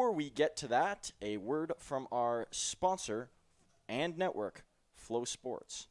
before we get to that, a word from our sponsor and network, Flow Sports.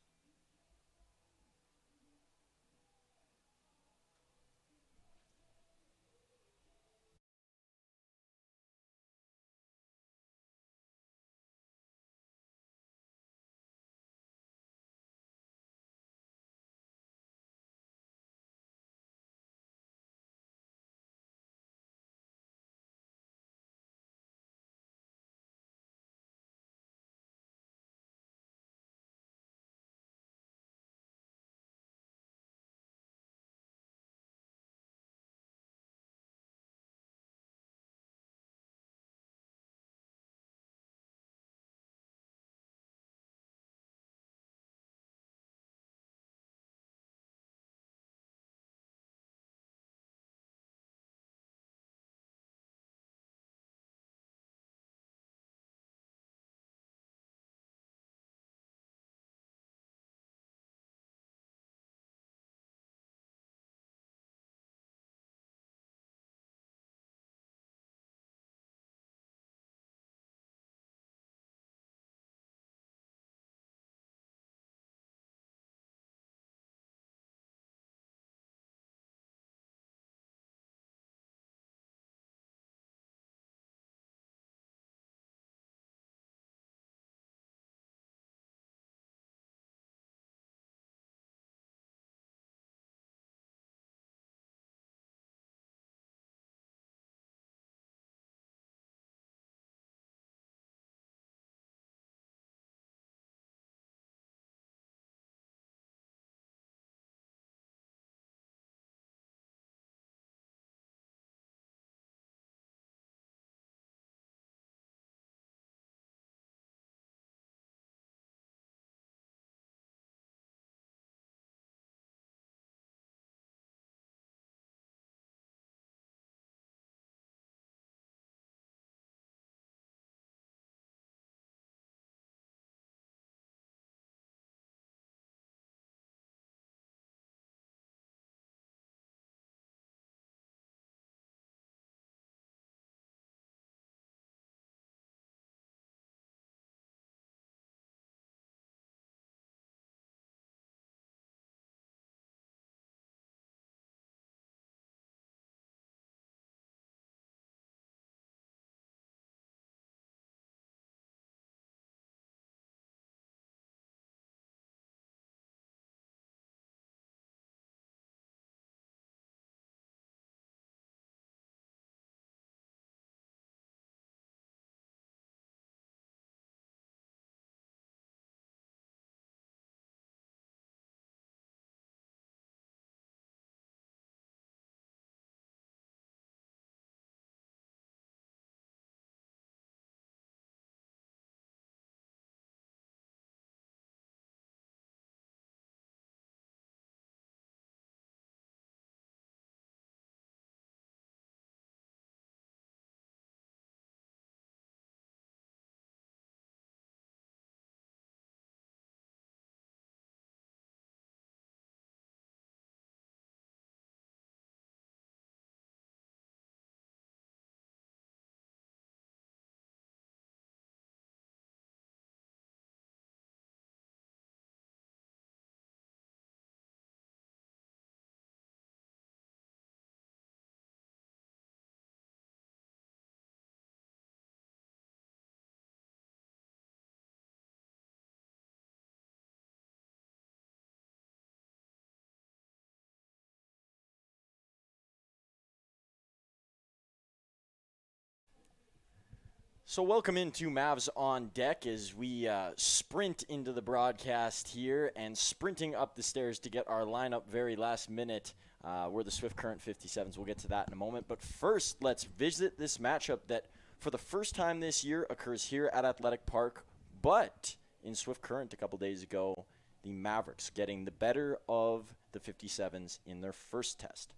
So welcome into Mavs on Deck as we sprint into the broadcast here, and sprinting up the stairs to get our lineup very last minute. We're the Swift Current 57s. We'll get to that in a moment. But first, let's visit this matchup that for the first time this year occurs here at Athletic Park, but in Swift Current a couple days ago, the Mavericks getting the better of the 57s in their first test.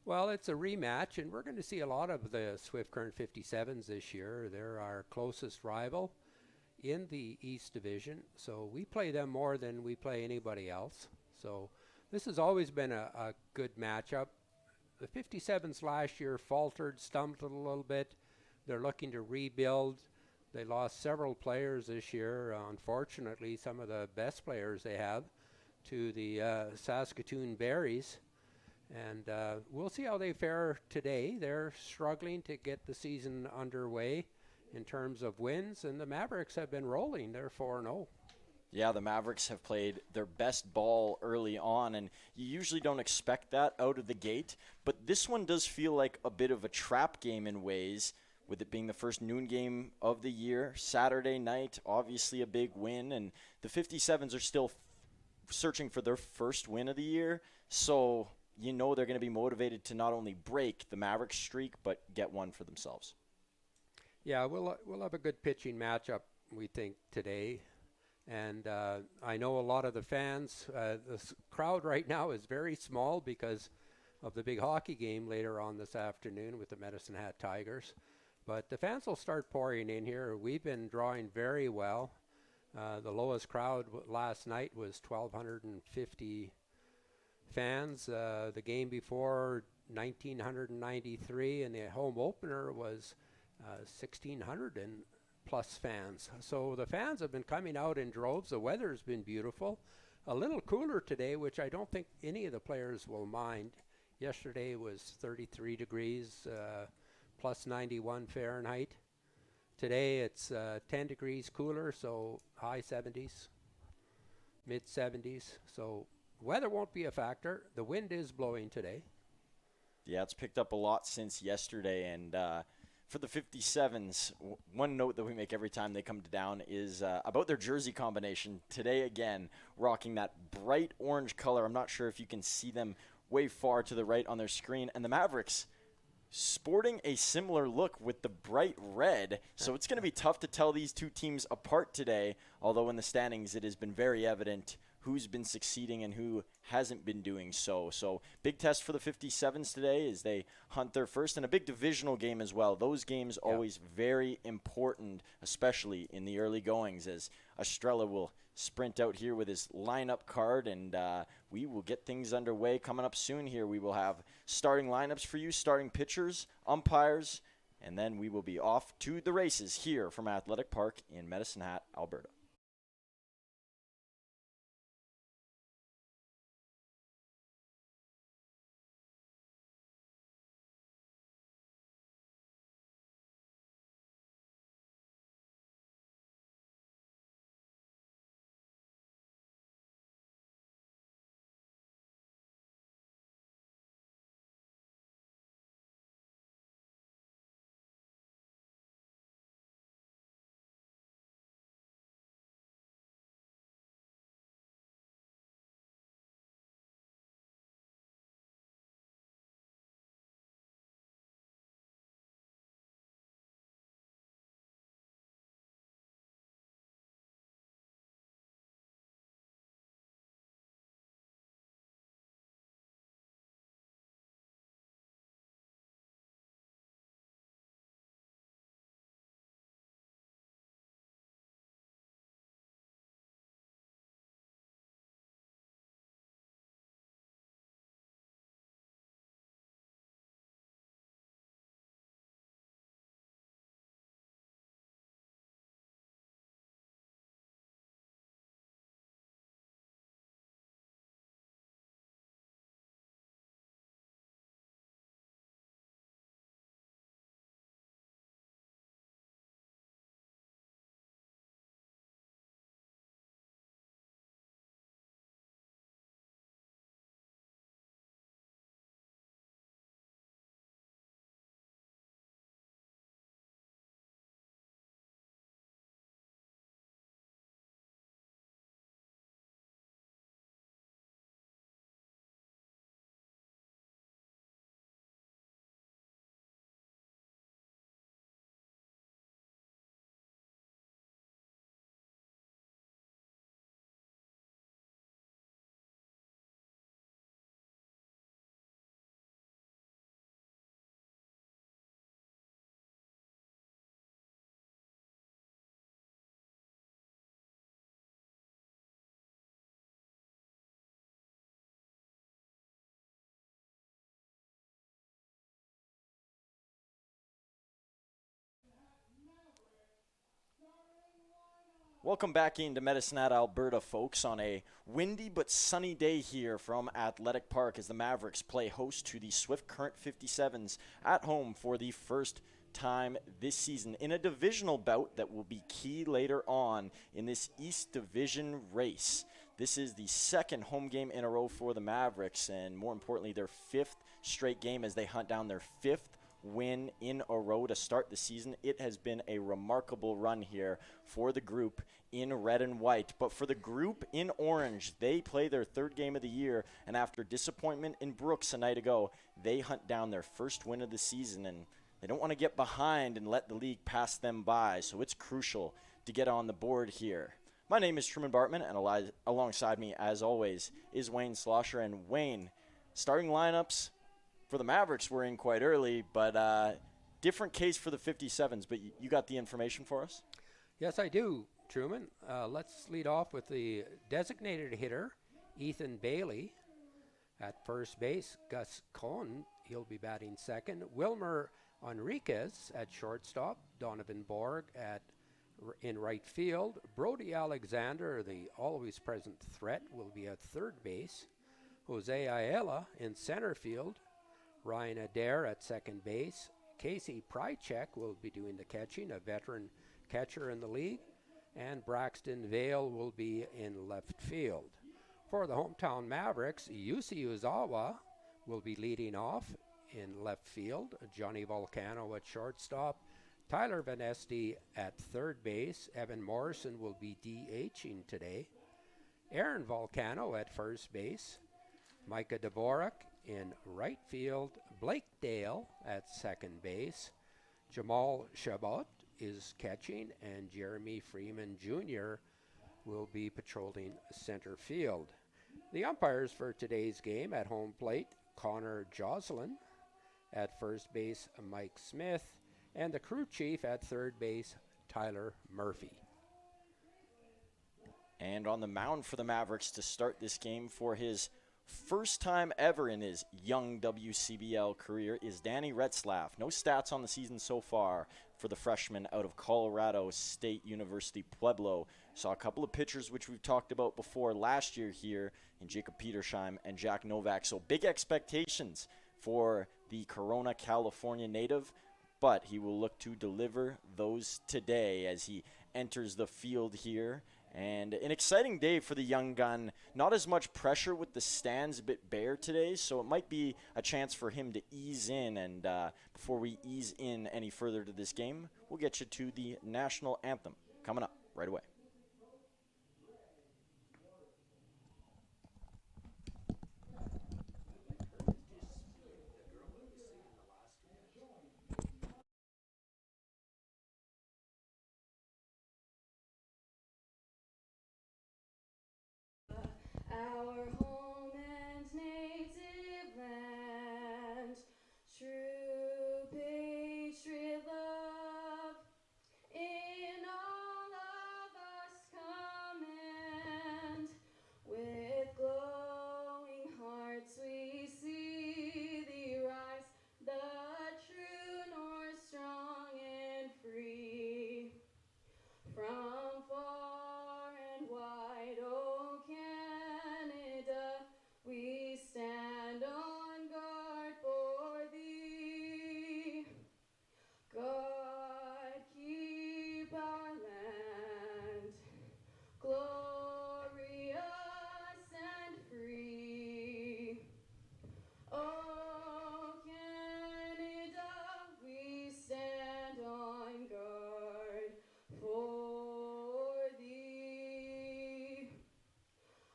Well, it's a rematch, and we're going to see a lot of the Swift Current 57s this year. They're our closest rival in the East Division, so we play them more than we play anybody else. So this has always been a good matchup. The 57s last year faltered, stumbled a little bit, They're looking to rebuild. They lost several players this year. Unfortunately, some of the best players they have to the Saskatoon Berries. And we'll see how they fare today. They're struggling to get the season underway in terms of wins, and the Mavericks have been rolling. They're 4-0. Yeah, the Mavericks have played their best ball early on, and you usually don't expect that out of the gate. But this one does feel like a bit of a trap game in ways, with it being the first noon game of the year. Saturday night, obviously a big win, and the 57s are still searching for their first win of the year. So you know they're going to be motivated to not only break the Mavericks streak, but get one for themselves. Yeah, we'll have a good pitching matchup, we think, today. And I know a lot of the fans, crowd right now is very small because of the big hockey game later on this afternoon with the Medicine Hat Tigers. But the fans will start pouring in here. We've been drawing very well. The lowest crowd last night was 1,250 fans. The game before, 1,993, and the home opener was 1,600 and plus fans. So the fans have been coming out in droves. The weather's been beautiful. A little cooler today, which I don't think any of the players will mind. Yesterday was 33 degrees, plus 91 Fahrenheit. Today it's 10 degrees cooler, so high 70s, mid 70s. So weather won't be a factor. The wind is blowing today. Yeah, it's picked up a lot since yesterday, and for the 57s, one note that we make every time they come down is about their jersey combination. Today, again, rocking that bright orange color. I'm not sure if you can see them way far to the right on their screen. And the Mavericks sporting a similar look with the bright red. So it's going to be tough to tell these two teams apart today, although in the standings it has been very evident who's been succeeding and who hasn't been doing so. So big test for the 57s today as they hunt their first, and a big divisional game as well. Those games always very important, especially in the early goings, as Estrella will sprint out here with his lineup card, and we will get things underway coming up soon here. We will have starting lineups for you, starting pitchers, umpires, and then we will be off to the races here from Athletic Park in Medicine Hat, Alberta. Welcome back into Medicine Hat, Alberta, folks, on a windy but sunny day here from Athletic Park as the Mavericks play host to the Swift Current 57s at home for the first time this season in a divisional bout that will be key later on in this East Division race. This is the second home game in a row for the Mavericks, and more importantly, their fifth straight game as they hunt down their fifth win in a row to start the season. It has been a remarkable run here for the group in red and white. But for the group in orange, they play their third game of the year, and after disappointment in Brooks a night ago, they hunt down their first win of the season, and they don't want to get behind and let the league pass them by, so it's crucial to get on the board here. My name is Truman Bartman, and alongside me, as always, is Wayne Slosher. And Wayne, starting lineups for the Mavericks were in quite early, but different case for the 57s. But you got the information for us? Yes, I do, Truman. Let's lead off with the designated hitter, Ethan Bailey. At first base, Gus Cohn, he'll be batting second. Wilmer Enriquez at shortstop. Donovan Borg in right field. Brody Alexander, the always present threat, will be at third base. Jose Ayala in center field. Ryan Adair at second base. Casey Prychek will be doing the catching, a veteran catcher in the league. And Braxton Vale will be in left field. For the hometown Mavericks, Yusi Uzawa will be leading off in left field. Johnny Volcano at shortstop. Tyler Vanesti at third base. Evan Morrison will be DHing today. Aaron Volcano at first base. Micah Dvorak in right field. Blake Dale at second base. Jamal Chabot is catching, and Jeremy Freeman Jr. will be patrolling center field. The umpires for today's game at home plate, Connor Joslin. At first base, Mike Smith. And the crew chief at third base, Tyler Murphy. And on the mound for the Mavericks to start this game for his first time ever in his young WCBL career is Danny Retzlaff. No stats on the season so far for the freshman out of Colorado State University Pueblo. Saw a couple of pitchers which we've talked about before last year here in Jacob Petersheim and Jack Novak. So big expectations for the Corona, California native, but he will look to deliver those today as he enters the field here. And an exciting day for the young gun. Not as much pressure with the stands a bit bare today, so it might be a chance for him to ease in. And before we ease in any further to this game, we'll get you to the national anthem coming up right away. Our home and native land, true patriot love, in all of us command. With glowing hearts we see thee rise, the true north strong and free. From far and wide, O Canada, we stand on guard for thee. God keep our land glorious and free. O Canada, we stand on guard for thee.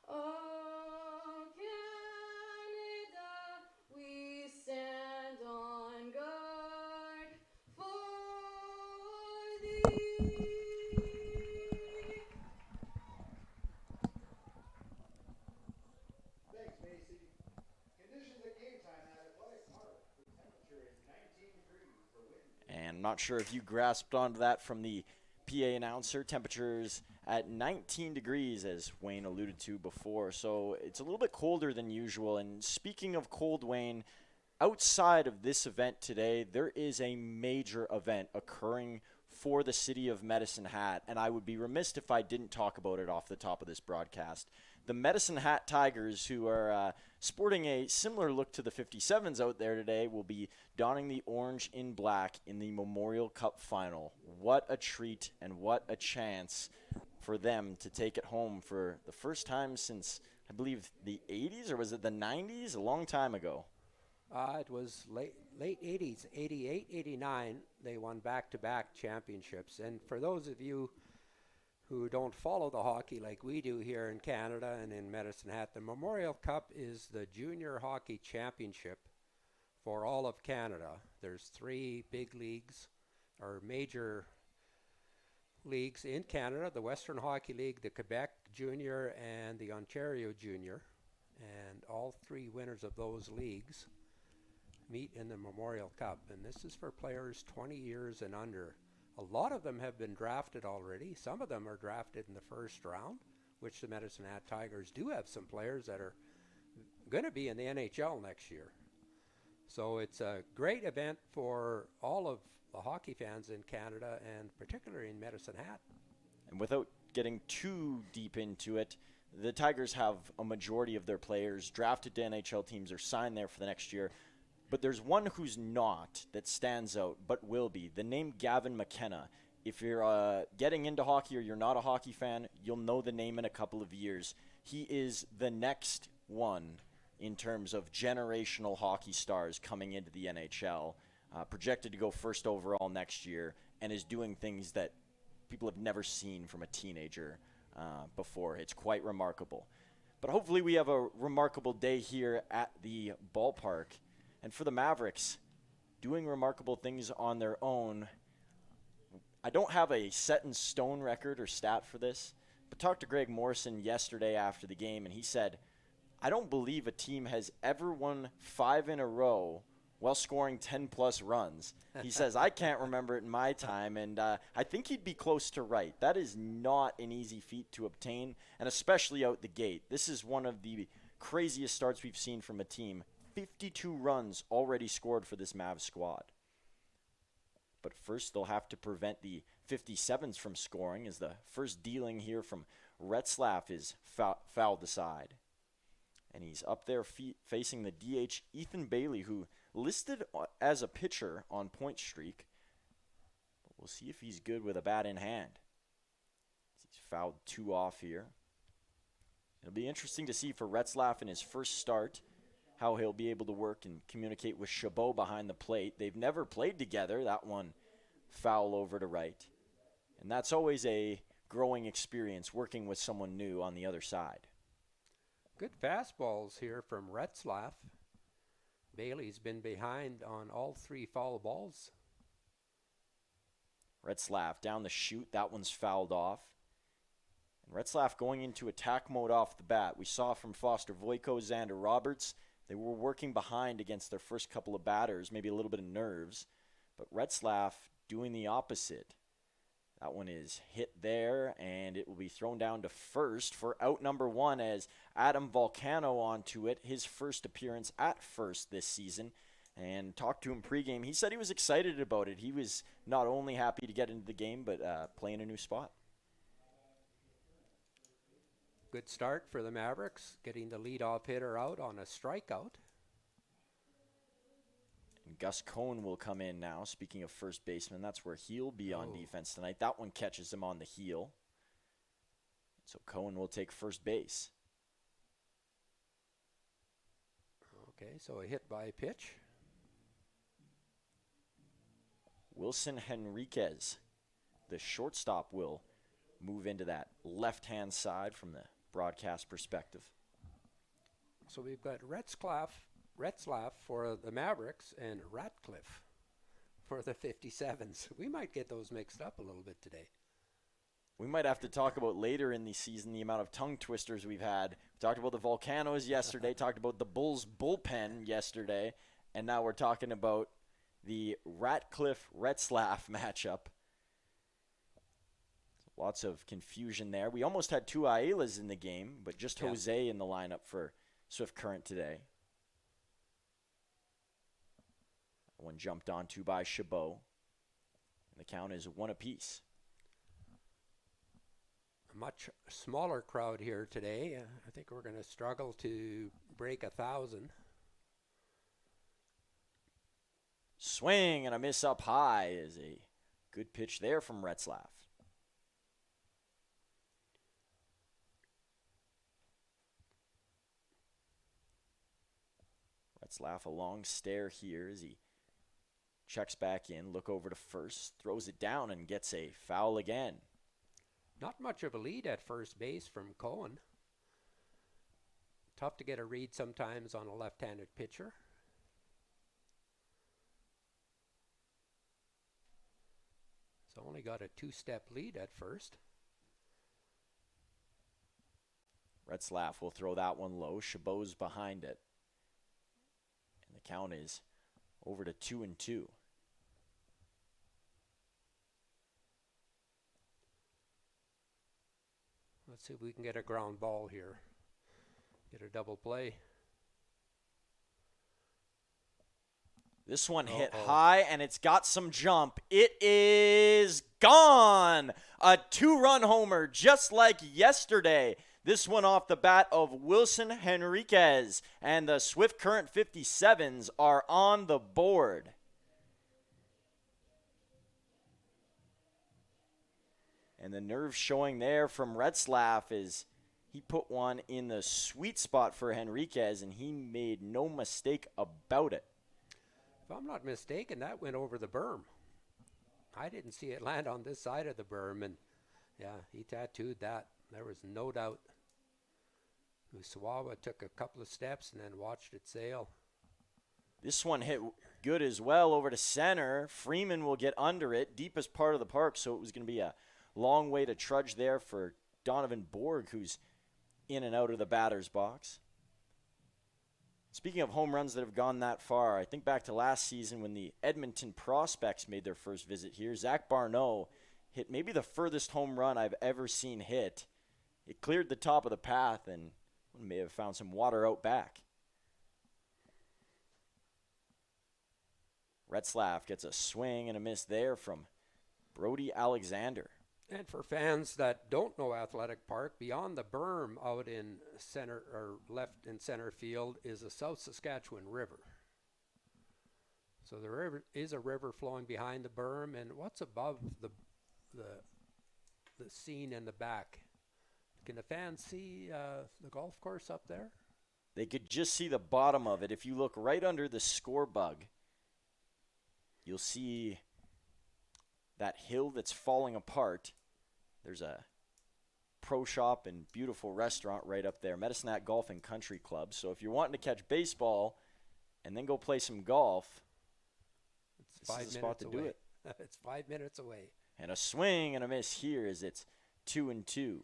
O Canada, we stand on guard for thee. Thanks, Macy. Conditions at game time at Athletic Park. The temperature is 19 degrees for wind. And I'm not sure if you grasped onto that from the PA announcer. Temperatures at 19 degrees, as Wayne alluded to before. So it's a little bit colder than usual. And speaking of cold, Wayne, outside of this event today, there is a major event occurring for the city of Medicine Hat, and I would be remiss if I didn't talk about it off the top of this broadcast. The Medicine Hat Tigers, who are sporting a similar look to the 57s out there today, will be donning the orange in black in the Memorial Cup final. What a treat and what a chance for them to take it home for the first time since, I believe, the 80s, or was it the 90s? A long time ago. It was late 80s, 88, 89. They won back-to-back championships. And for those of you who don't follow the hockey like we do here in Canada and in Medicine Hat, the Memorial Cup is the junior hockey championship for all of Canada. There's 3 big leagues, or major leagues in Canada: the Western Hockey League, the Quebec Junior, and the Ontario Junior. And all 3 winners of those leagues meet in the Memorial Cup. And this is for players 20 years and under. A lot of them have been drafted already. Some of them are drafted in the first round, which the Medicine Hat Tigers do have some players that are going to be in the NHL next year. So it's a great event for all of the hockey fans in Canada, and particularly in Medicine Hat. And without getting too deep into it, the Tigers have a majority of their players drafted to NHL teams or signed there for the next year. But there's one who's not that stands out, but will be. The name Gavin McKenna. If you're getting into hockey or you're not a hockey fan, you'll know the name in a couple of years. He is the next one in terms of generational hockey stars coming into the NHL. Projected to go first overall next year, and is doing things that people have never seen from a teenager before. It's quite remarkable. But hopefully we have a remarkable day here at the ballpark. And for the Mavericks, doing remarkable things on their own. I don't have a set-in-stone record or stat for this, but talked to Greg Morrison yesterday after the game, and he said, I don't believe a team has ever won 5 in a row while scoring 10-plus runs. He says, I can't remember it in my time, and I think he'd be close to right. That is not an easy feat to obtain, and especially out the gate. This is one of the craziest starts we've seen from a team. 52 runs already scored for this Mavs squad. But first, they'll have to prevent the 57s from scoring, as the first dealing here from Retzlaff is fouled aside. And he's up there facing the DH, Ethan Bailey, who listed as a pitcher on point streak. But we'll see if he's good with a bat in hand. He's fouled 2 off here. It'll be interesting to see for Retzlaff in his first start how he'll be able to work and communicate with Chabot behind the plate. They've never played together. That one foul over to right. And that's always a growing experience, working with someone new on the other side. Good fastballs here from Retzlaff. Bailey's been behind on all 3 foul balls. Retzlaff down the chute. That one's fouled off. And Retzlaff going into attack mode off the bat. We saw from Foster Voiko, Xander Roberts, they were working behind against their first couple of batters, maybe a little bit of nerves. But Retzlaff doing the opposite. That one is hit there, and it will be thrown down to first for out number 1 as Adam Volcano onto it, his first appearance at first this season. And talked to him pregame. He said he was excited about it. He was not only happy to get into the game, but playing a new spot. Good start for the Mavericks, getting the leadoff hitter out on a strikeout. And Gus Cohn will come in now. Speaking of first baseman, that's where he'll be on defense tonight. That one catches him on the heel. So Cohn will take first base. Okay, so a hit by pitch. Wilson Henriquez, the shortstop, will move into that left-hand side from the broadcast perspective. So we've got Retzlaff for the Mavericks and Ratcliffe for the 57s. We might get those mixed up a little bit today. We might have to talk about later in the season the amount of tongue twisters we've had. We talked about the Volcanoes yesterday, talked about the Bulls bullpen yesterday, and now we're talking about the Ratcliffe-Retzlaff matchup. Lots of confusion there. We almost had 2 Ailas in the game, but just Jose in the lineup for Swift Current today. One jumped onto by Chabot. The count is 1 apiece. A much smaller crowd here today. I think we're going to struggle to break 1,000. Swing and a miss up high is a good pitch there from Retzlaff. Retzlaff a long stare here as he checks back in, look over to first, throws it down and gets a foul again. Not much of a lead at first base from Cohen. Tough to get a read sometimes on a left-handed pitcher. So only got a 2-step lead at first. Retzlaff will throw that one low. Chabot's behind it. And the count is over to 2-2. Let's see if we can get a ground ball here. Get a double play. This one hit high, and it's got some jump. It is gone! A 2-run homer, just like yesterday. This one off the bat of Wilson Henriquez. And the Swift Current 57s are on the board. And the nerve showing there from Retzlaff is he put one in the sweet spot for Henriquez, and he made no mistake about it. If I'm not mistaken, that went over the berm. I didn't see it land on this side of the berm, and yeah, he tattooed that. There was no doubt. Usawawa took a couple of steps and then watched it sail. This one hit good as well over to center. Freeman will get under it, deepest part of the park, so it was going to be a long way to trudge there for Donovan Borg, who's in and out of the batter's box. Speaking of home runs that have gone that far, I think back to last season when the Edmonton Prospects made their first visit here. Zach Barneau hit maybe the furthest home run I've ever seen hit. It cleared the top of the path and may have found some water out back. Retzlaff gets a swing and a miss there from Brody Alexander. And for fans that don't know Athletic Park, beyond the berm out in center or left in center field is the South Saskatchewan River. So there is a river flowing behind the berm, and what's above the scene in the back? Can the fans see the golf course up there? They could just see the bottom of it. If you look right under the score bug, you'll see that hill that's falling apart. There's a pro shop and beautiful restaurant right up there, Medicine Golf and Country Club. So if you're wanting to catch baseball and then go play some golf, it's this is the spot to do it. It's 5 minutes away. And a swing and a miss here as it's 2-2.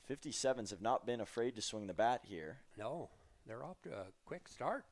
The 57s have not been afraid to swing the bat here. No, they're off to a quick start.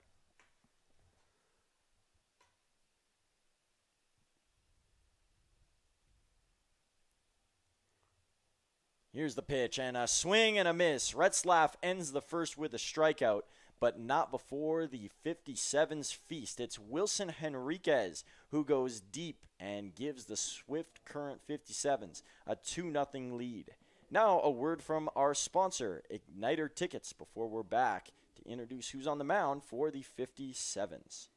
Here's the pitch, and a swing and a miss. Retzlaff ends the first with a strikeout, but not before the 57's feast. It's Wilson Henriquez who goes deep and gives the Swift Current 57s a 2-0 lead. Now a word from our sponsor, Igniter Tickets, before we're back to introduce who's on the mound for the 57s.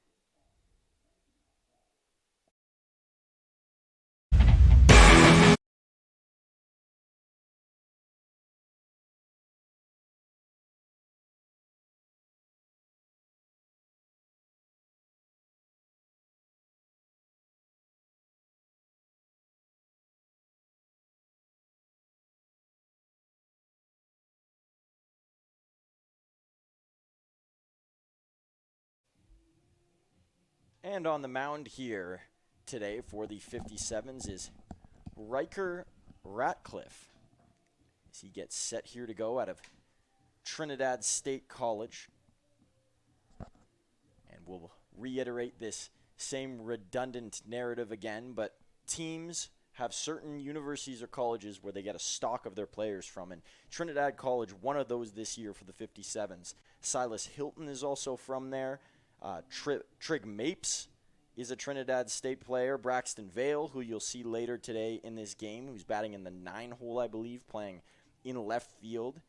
And on the mound here today for the 57s is Riker Ratcliffe, as he gets set here to go out of Trinidad State College. And we'll reiterate this same redundant narrative again, but teams have certain universities or colleges where they get a stock of their players from, and Trinidad College, one of those this year for the 57s. Silas Hilton is also from there. Trig Mapes is a Trinidad State player, Braxton Vale, who you'll see later today in this game, who's batting in the 9-hole, I believe, playing in left field.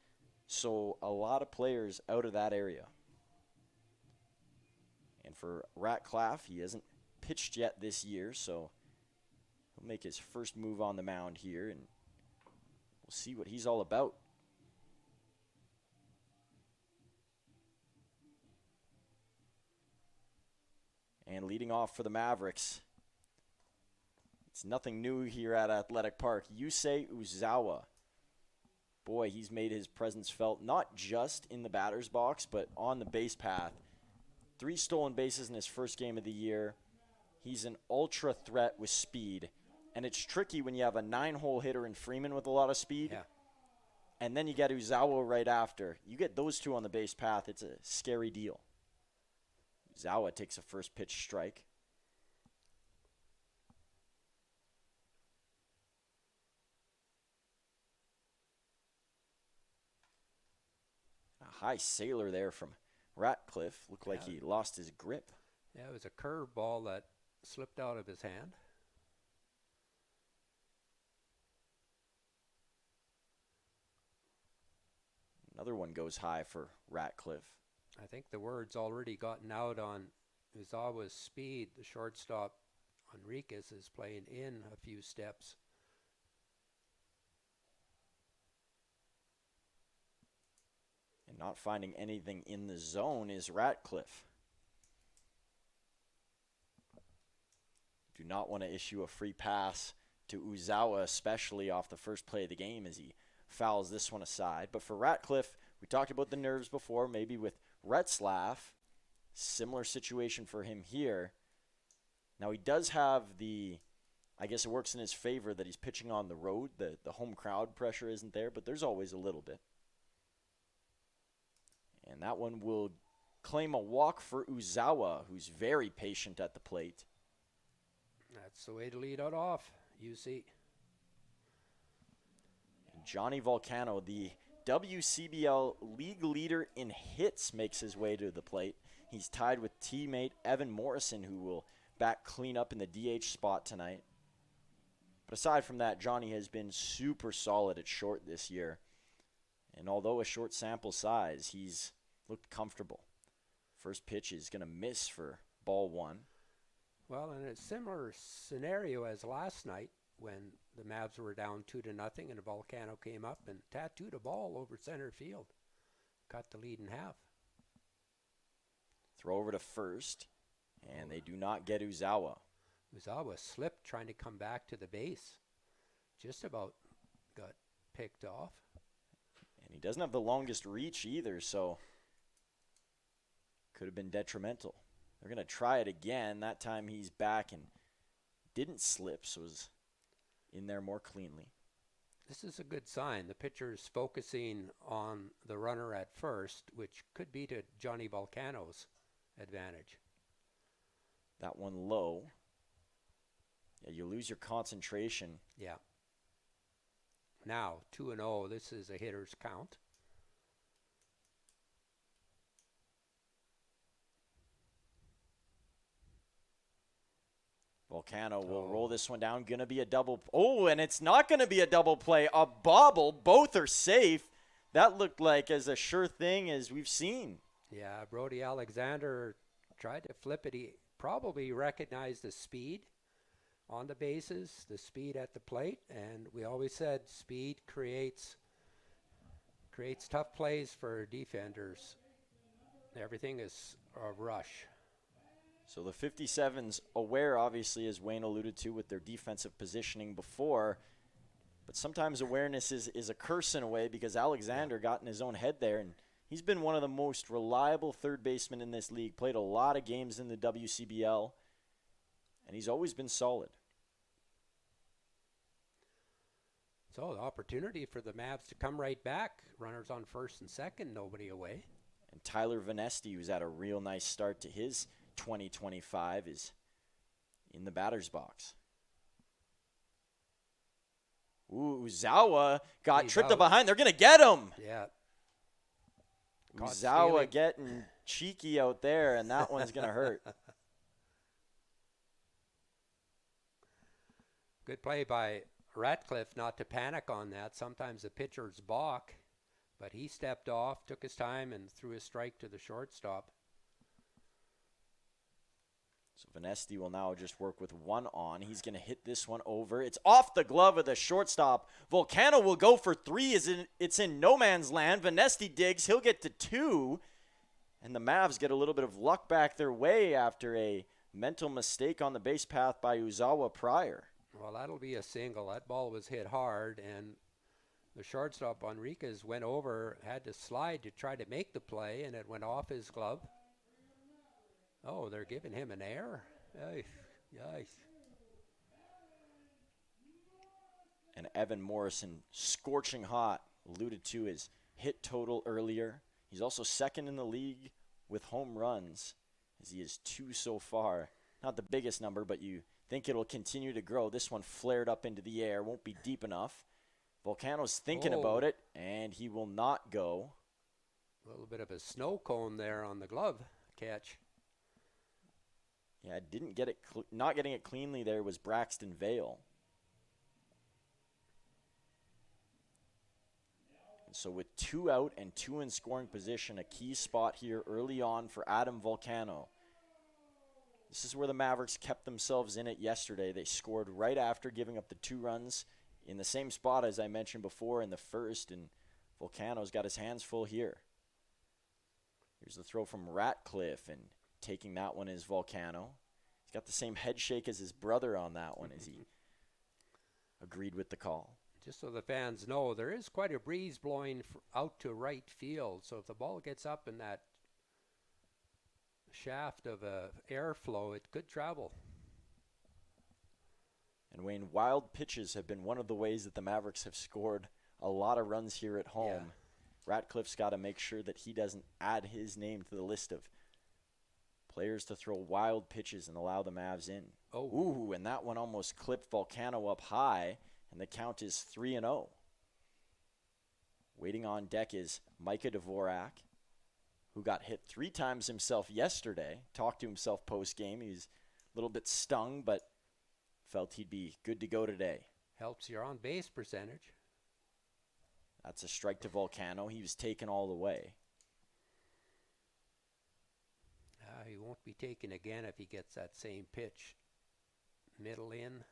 So a lot of players out of that area. And for Ratcliffe, he hasn't pitched yet this year, so he'll make his first move on the mound here, and we'll see what he's all about. And leading off for the Mavericks, it's nothing new here at Athletic Park. Yusei Uzawa. Boy, he's made his presence felt not just in the batter's box, but on the base path. 3 stolen bases in his first game of the year. He's an ultra threat with speed. And it's tricky when you have a 9-hole hitter in Freeman with a lot of speed. Yeah. And then you get Uzawa right after. You get those two on the base path, it's a scary deal. Uzawa takes a first pitch strike. A high sailor there from Ratcliffe. Looked like he lost his grip. Yeah, it was a curveball that slipped out of his hand. Another one goes high for Ratcliffe. I think the word's already gotten out on Uzawa's speed. The shortstop, Enriquez, is playing in a few steps. And not finding anything in the zone is Ratcliffe. Do not want to issue a free pass to Uzawa, especially off the first play of the game as he fouls this one aside. But for Ratcliffe, we talked about the nerves before, maybe with Retzlaff. Similar situation for him here. Now he does have the, I guess it works in his favor that he's pitching on the road. The home crowd pressure isn't there, but there's always a little bit. And that one will claim a walk for Uzawa, who's very patient at the plate. That's the way to lead it off, UC. Johnny Volcano, the WCBL league leader in hits, makes his way to the plate. He's tied with teammate Evan Morrison, who will bat clean up in the DH spot tonight. But aside from that, Johnny has been super solid at short this year. And although a short sample size, he's looked comfortable. First pitch is going to miss for ball 1. Well, in a similar scenario as last night when the Mavs were down 2-0 and Volcano came up and tattooed a ball over center field. Cut the lead in half. Throw over to first, and they do not get Uzawa. Uzawa slipped trying to come back to the base. Just about got picked off. And he doesn't have the longest reach either, so could have been detrimental. They're going to try it again. That time he's back and didn't slip, so was in there more cleanly. This is a good sign. The pitcher is focusing on the runner at first, which could be to Johnny Volcano's advantage. That one low. Yeah, you lose your concentration. Yeah. Now, 2-0. This is a hitter's count. Volcano will roll this one down. Going to be a double. Oh, and it's not going to be a double play. A bobble. Both are safe. That looked like as a sure thing as we've seen. Yeah, Brody Alexander tried to flip it. He probably recognized the speed on the bases, the speed at the plate, and we always said speed creates tough plays for defenders. Everything is a rush. So the 57's aware, obviously, as Wayne alluded to, with their defensive positioning before. But sometimes awareness is a curse in a way because Alexander got in his own head there. And he's been one of the most reliable third basemen in this league. Played a lot of games in the WCBL. And he's always been solid. So the opportunity for the Mavs to come right back. Runners on first and second, nobody away. And Tyler Vanesti, who's had a real nice start to his 2025, is in the batter's box. Ooh, Uzawa got tripped up behind. They're going to get him. Yeah. Uzawa getting cheeky out there, and that one's going to hurt. Good play by Ratcliffe not to panic on that. Sometimes the pitcher's balk, but he stepped off, took his time, and threw a strike to the shortstop. So Vanesti will now just work with one on. He's going to hit this one over. It's off the glove of the shortstop. Volcano will go for 3. It's in no man's land. Vanesti digs. He'll get to 2. And the Mavs get a little bit of luck back their way after a mental mistake on the base path by Uzawa prior. Well, that'll be a single. That ball was hit hard, and the shortstop, Enriquez, went over, had to slide to try to make the play, and it went off his glove. Oh, they're giving him an error. Yikes. And Evan Morrison, scorching hot, alluded to his hit total earlier. He's also second in the league with home runs, as he is 2 so far. Not the biggest number, but you think it'll continue to grow. This one flared up into the air, won't be deep enough. Volcano's thinking about it, and he will not go. A little bit of a snow cone there on the glove catch. Yeah, didn't get it. Not getting it cleanly there was Braxton Vale. And so with 2 out and 2 in scoring position, a key spot here early on for Adam Volcano. This is where the Mavericks kept themselves in it yesterday. They scored right after giving up the 2 runs in the same spot as I mentioned before in the first, and Volcano's got his hands full here. Here's the throw from Ratcliffe, and taking that one is Volcano. He's got the same head shake as his brother on that one as he agreed with the call. Just so the fans know, there is quite a breeze blowing out to right field, so if the ball gets up in that shaft of airflow, it could travel. And Wayne, wild pitches have been one of the ways that the Mavericks have scored a lot of runs here at home. Yeah. Ratcliffe's got to make sure that he doesn't add his name to the list of players to throw wild pitches and allow the Mavs in. Oh. Ooh, and that one almost clipped Volcano up high, and the count is 3-0. Waiting on deck is Micah Dvorak, who got hit 3 times himself yesterday. Talked to himself post-game. He's a little bit stung, but felt he'd be good to go today. Helps your on-base percentage. That's a strike to Volcano. He was taken all the way. He won't be taken again if he gets that same pitch. Middle in.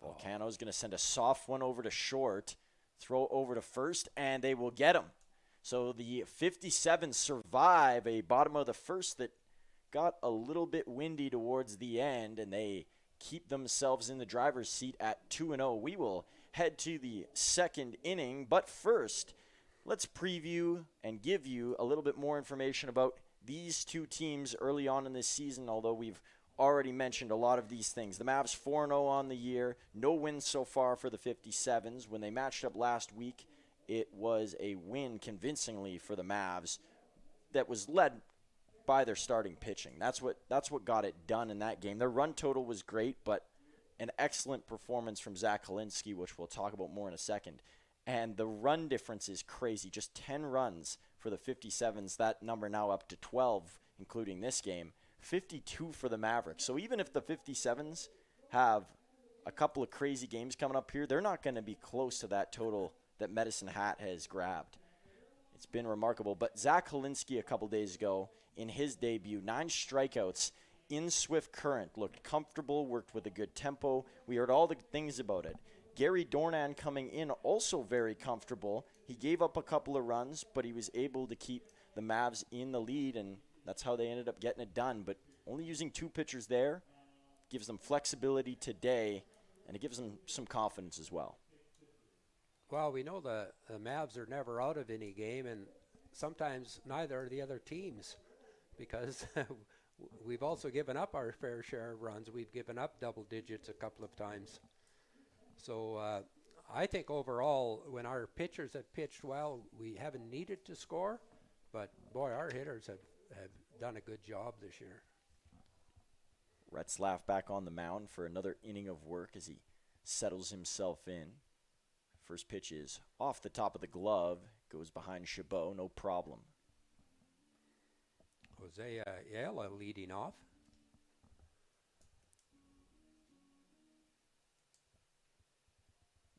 Volcano's going to send a soft one over to short, throw over to first, and they will get him. So the 57 survive a bottom of the first that got a little bit windy towards the end, and they keep themselves in the driver's seat at 2-0. We will head to the second inning, but first, let's preview and give you a little bit more information about these 2 teams early on in this season, although we've already mentioned a lot of these things. The Mavs 4-0 on the year, no wins so far for the 57s. When they matched up last week, it was a win convincingly for the Mavs that was led by their starting pitching. That's what got it done in that game. Their run total was great, but an excellent performance from Zach Kalinsky, which we'll talk about more in a second. And the run difference is crazy. Just 10 runs for the 57s. That number now up to 12, including this game. 52 for the Mavericks. So even if the 57s have a couple of crazy games coming up here, they're not going to be close to that total that Medicine Hat has grabbed. It's been remarkable. But Zach Kalinsky a couple days ago, in his debut, 9 strikeouts in Swift Current, looked comfortable, worked with a good tempo. We heard all the things about it. Gary Dornan coming in, also very comfortable. He gave up a couple of runs, but he was able to keep the Mavs in the lead, and that's how they ended up getting it done. But only using 2 pitchers there gives them flexibility today, and it gives them some confidence as well. Well, we know the Mavs are never out of any game, and sometimes neither are the other teams, because we've also given up our fair share of runs. We've given up double digits a couple of times. So I think overall, when our pitchers have pitched well, we haven't needed to score, but boy, our hitters have done a good job this year. Retzlaff back on the mound for another inning of work as he settles himself in. First pitch is off the top of the glove, goes behind Chabot, no problem. Jose Ayala leading off.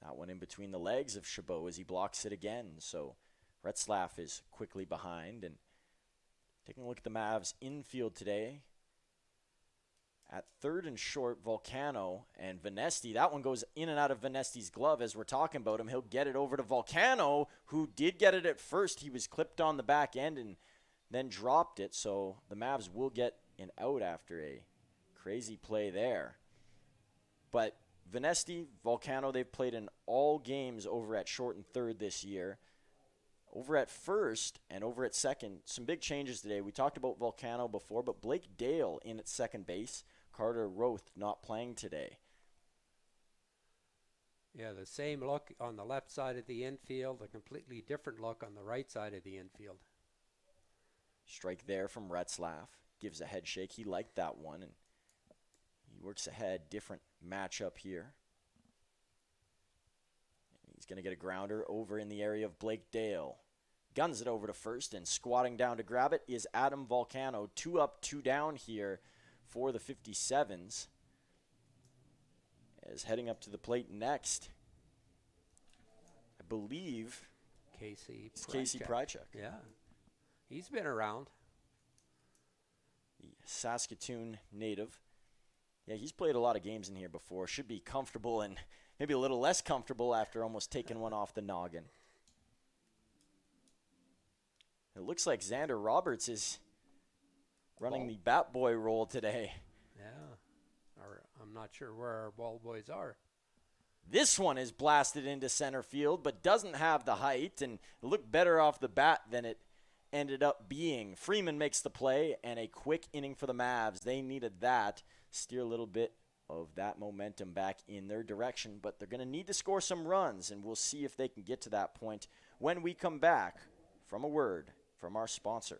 That one in between the legs of Chabot as he blocks it again. So Retzlaff is quickly behind. And taking a look at the Mavs infield today. At third and short, Volcano and Vanesti. That one goes in and out of Vanesti's glove as we're talking about him. He'll get it over to Volcano, who did get it at first. He was clipped on the back end and then dropped it. So the Mavs will get an out after a crazy play there. But Vanesti, Volcano, they've played in all games over at short and third this year. Over at first and over at second, some big changes today. We talked about Volcano before, but Blake Dale in at second base. Carter Roth not playing today. Yeah, the same look on the left side of the infield, a completely different look on the right side of the infield. Strike there from Retzlaff. Gives a head shake. He liked that one, and he works ahead. Different matchup here. He's going to get a grounder over in the area of Blake Dale. Guns it over to first, and squatting down to grab it is Adam Volcano. 2 up, 2 down here for the 57s. As heading up to the plate next, I believe Casey Prychuk. Yeah, he's been around. The Saskatoon native. Yeah, he's played a lot of games in here before. Should be comfortable and maybe a little less comfortable after almost taking one off the noggin. It looks like Xander Roberts is running the bat boy role today. Yeah, I'm not sure where our ball boys are. This one is blasted into center field, but doesn't have the height and looked better off the bat than it ended up being. Freeman makes the play, and a quick inning for the Mavs. They needed that. Steer a little bit of that momentum back in their direction, but they're going to need to score some runs, and we'll see if they can get to that point when we come back from a word from our sponsor.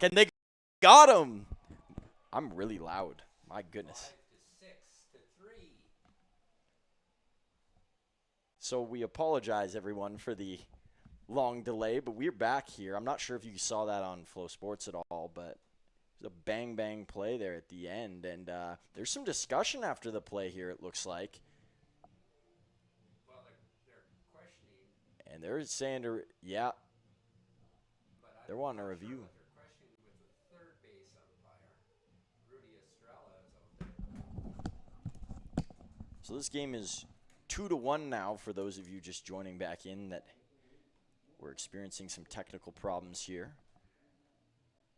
And they got him. I'm really loud. My goodness. 5-6-3. So we apologize, everyone, for the long delay, but we're back here. I'm not sure if you saw that on Flow Sports at all, but it was a bang play there at the end. And there's some discussion after the play here, it looks like. Well, they're questioning. And they're saying, yeah, they're wanting a Sure review. what they're questioning with the third base umpire. Rudy Estrella is out there. So this game is 2-1 now for those of you just joining back in that we're experiencing some technical problems here.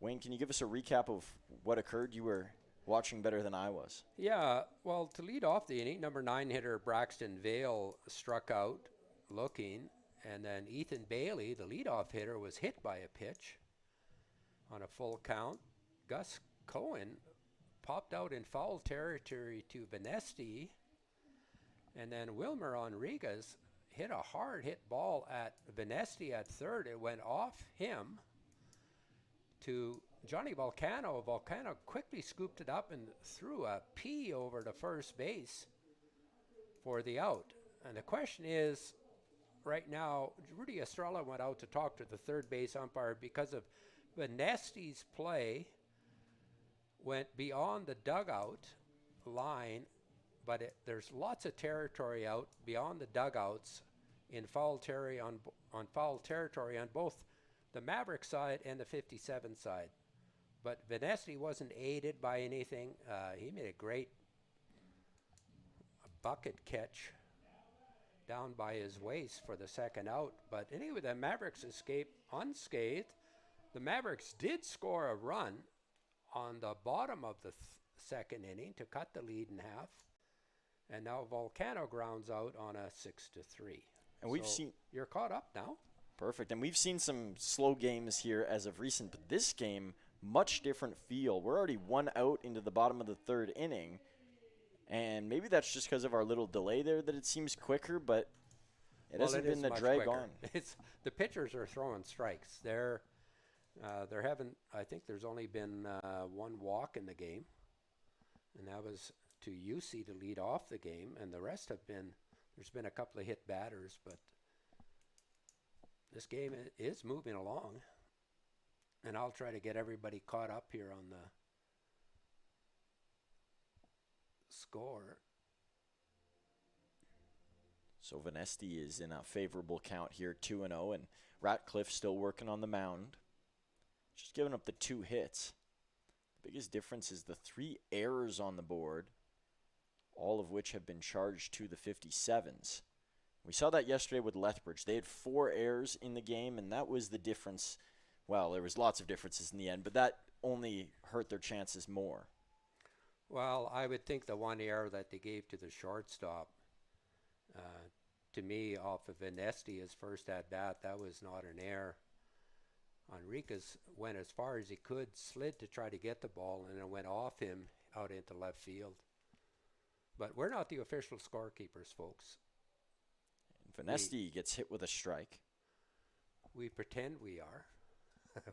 Wayne, can you give us a recap of what occurred? You were watching better than I was. Yeah, well, to lead off the inning, number 9 hitter Braxton Vale struck out looking, and then Ethan Bailey, the leadoff hitter, was hit by a pitch on a full count. Gus Cohen popped out in foul territory to Venesti, and then Wilmer Enriquez hit a hard hit ball at Venesti at third. It went off him to Johnny Volcano. Volcano quickly scooped it up and threw a P over to first base for the out. And the question is, right now, Rudy Estrella went out to talk to the third base umpire because of Venesti's play went beyond the dugout line, but there's lots of territory out beyond the dugouts in foul territory on foul territory on both the Mavericks side and the 57 side. But Venesti wasn't aided by anything. He made a great bucket catch down by his waist for the second out. But anyway, the Mavericks escaped unscathed. The Mavericks did score a run on the bottom of the second inning to cut the lead in half. And now Volcano grounds out on a 6-3. And we've seen... You're caught up now. Perfect. And we've seen some slow games here as of recent, but this game, much different feel. We're already 1 out into the bottom of the third inning. And maybe that's just because of our little delay there that it seems quicker, but it hasn't been the drag on. It's the pitchers are throwing strikes. They're having. I think there's only been one walk in the game, and that was to UC to lead off the game, and the rest have been. There's been a couple of hit batters, but this game is moving along, and I'll try to get everybody caught up here on the score. So Venesti is in a favorable count here, 2-0, and Ratcliffe still working on the mound. Just giving up the 2 hits. The biggest difference is the 3 errors on the board, all of which have been charged to the 57s. We saw that yesterday with Lethbridge. They had 4 errors in the game, and that was the difference. Well, there was lots of differences in the end, but that only hurt their chances more. Well, I would think the one error that they gave to the shortstop, to me, off of Venesti, his first at-bat, that was not an error. Enriquez went as far as he could, slid to try to get the ball, and it went off him out into left field. But we're not the official scorekeepers, folks. Venesti gets hit with a strike. We pretend we are.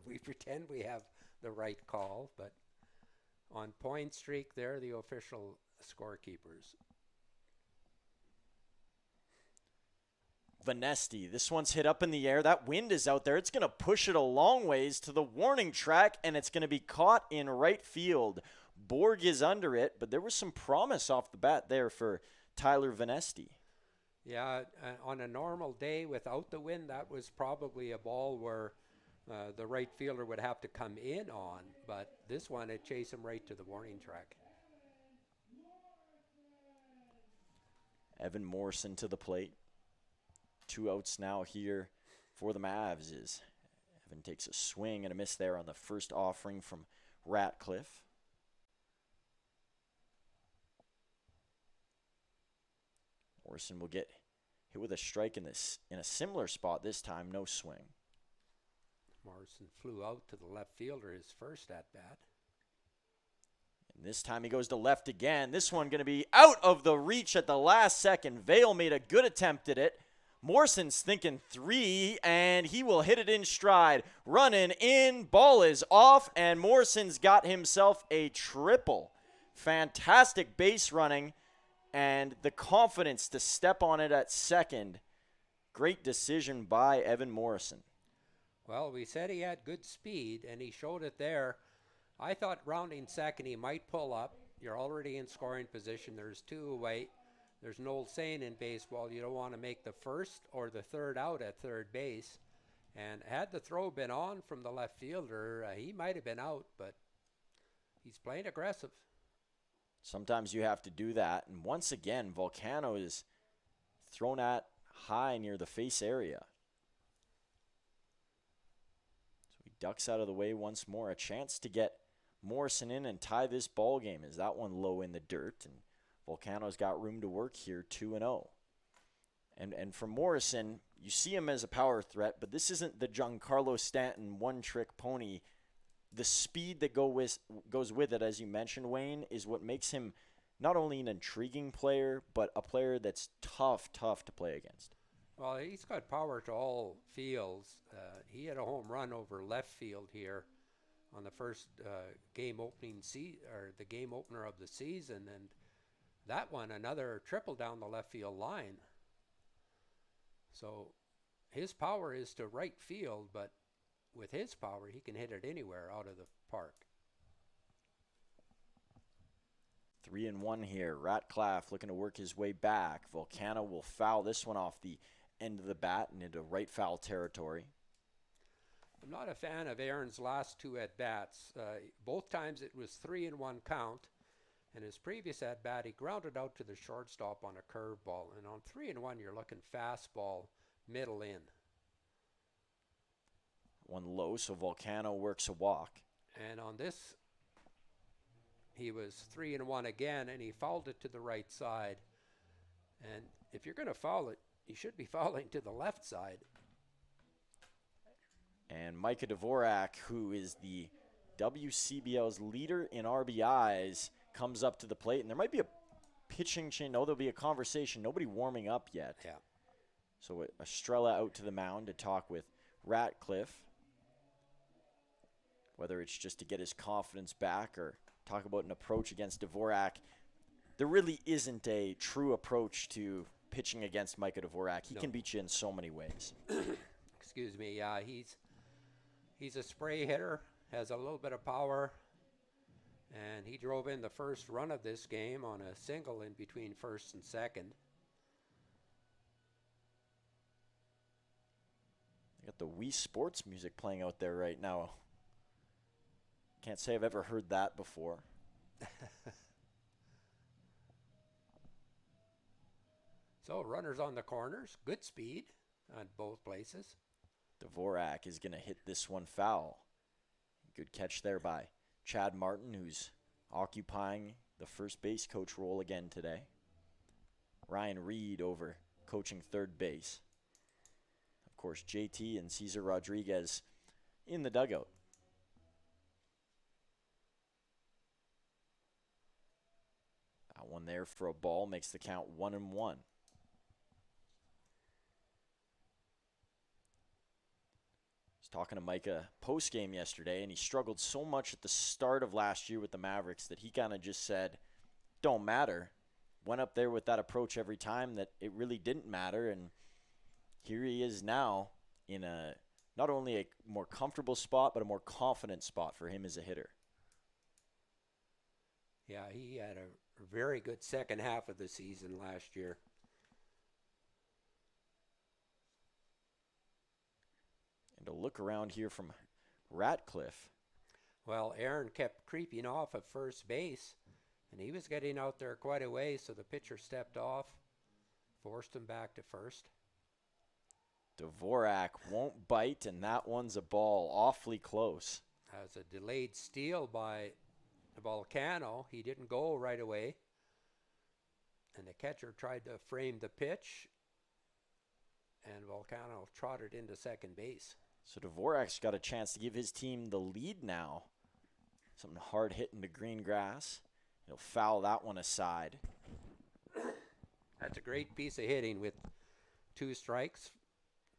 We pretend we have the right call, but on point streak, they're the official scorekeepers. Venesti, this one's hit up in the air. That wind is out there. It's going to push it a long ways to the warning track, and it's going to be caught in right field. Borg is under it, but there was some promise off the bat there for Tyler Venesti. Yeah, on a normal day without the wind, that was probably a ball where the right fielder would have to come in on, but this one, it chased him right to the warning track. Evan Morrison to the plate. 2 outs now here for the Mavs. Evan takes a swing and a miss there on the first offering from Ratcliffe. Morrison will get hit with a strike in a similar spot this time, no swing. Morrison flew out to the left fielder his first at-bat. And this time he goes to left again. This one going to be out of the reach at the last second. Vale made a good attempt at it, Morrison's thinking 3, and he will hit it in stride. Running in, ball is off, and Morrison's got himself a triple. Fantastic base running, and the confidence to step on it at second. Great decision by Evan Morrison. Well, we said he had good speed, and he showed it there. I thought rounding second he might pull up. You're already in scoring position. There's 2 away. There's an old saying in baseball, you don't want to make the first or the third out at third base. And had the throw been on from the left fielder, he might have been out, but he's playing aggressive. Sometimes you have to do that. And once again, Volcano is thrown at high near the face area. So he ducks out of the way once more. A chance to get Morrison in and tie this ball game. Is that one low in the dirt? And Volcano's got room to work here, 2-0. And for Morrison, you see him as a power threat, but this isn't the Giancarlo Stanton one-trick pony. The speed that goes with it, as you mentioned, Wayne, is what makes him not only an intriguing player, but a player that's tough to play against. Well, he's got power to all fields. He had a home run over left field here on the first game opener of the season, and that one, another triple down the left field line. So his power is to right field, but with his power, he can hit it anywhere out of the park. 3-1 here. Ratcliffe looking to work his way back. Volcano will foul this one off the end of the bat and into right foul territory. I'm not a fan of Aaron's last 2 at-bats. Both times it was 3-1 count. And his previous at-bat, he grounded out to the shortstop on a curveball. And on 3-1, you're looking fastball, middle in. One low, so Volcano works a walk. And on this, he was 3-1 again, and he fouled it to the right side. And if you're going to foul it, you should be fouling to the left side. And Micah Dvorak, who is the WCBL's leader in RBIs, comes up to the plate. And there might be a pitching change. No, there'll be a conversation. Nobody warming up yet. Yeah. So Estrella out to the mound to talk with Ratcliffe. Whether it's just to get his confidence back or talk about an approach against Dvorak. There really isn't a true approach to pitching against Micah Dvorak. He can beat you in so many ways. Excuse me. Yeah, he's a spray hitter, has a little bit of power, and he drove in the first run of this game on a single in between first and second. I got the Wii Sports music playing out there right now. Can't say I've ever heard that before. So runners on the corners, good speed on both places. Dvorak is going to hit this one foul. Good catch there by Chad Martin, who's occupying the first base coach role again today. Ryan Reed over coaching third base. Of course, JT and Cesar Rodriguez in the dugout. That one there for a ball makes the count 1-1. Was talking to Micah post-game yesterday, and he struggled so much at the start of last year with the Mavericks that he kind of just said, don't matter. Went up there with that approach every time that it really didn't matter, and here he is now in a not only a more comfortable spot, but a more confident spot for him as a hitter. Yeah, he had a very good second half of the season last year. And a look around here from Ratcliffe. Well, Aaron kept creeping off at first base, and he was getting out there quite a way, so the pitcher stepped off, forced him back to first. Dvorak won't bite, and that one's a ball awfully close. As a delayed steal by Volcano, he didn't go right away, and the catcher tried to frame the pitch, and Volcano trotted into second base. So Dvorak's got a chance to give his team the lead now. Something hard hitting the green grass. He'll foul that one aside. That's a great piece of hitting with 2 strikes,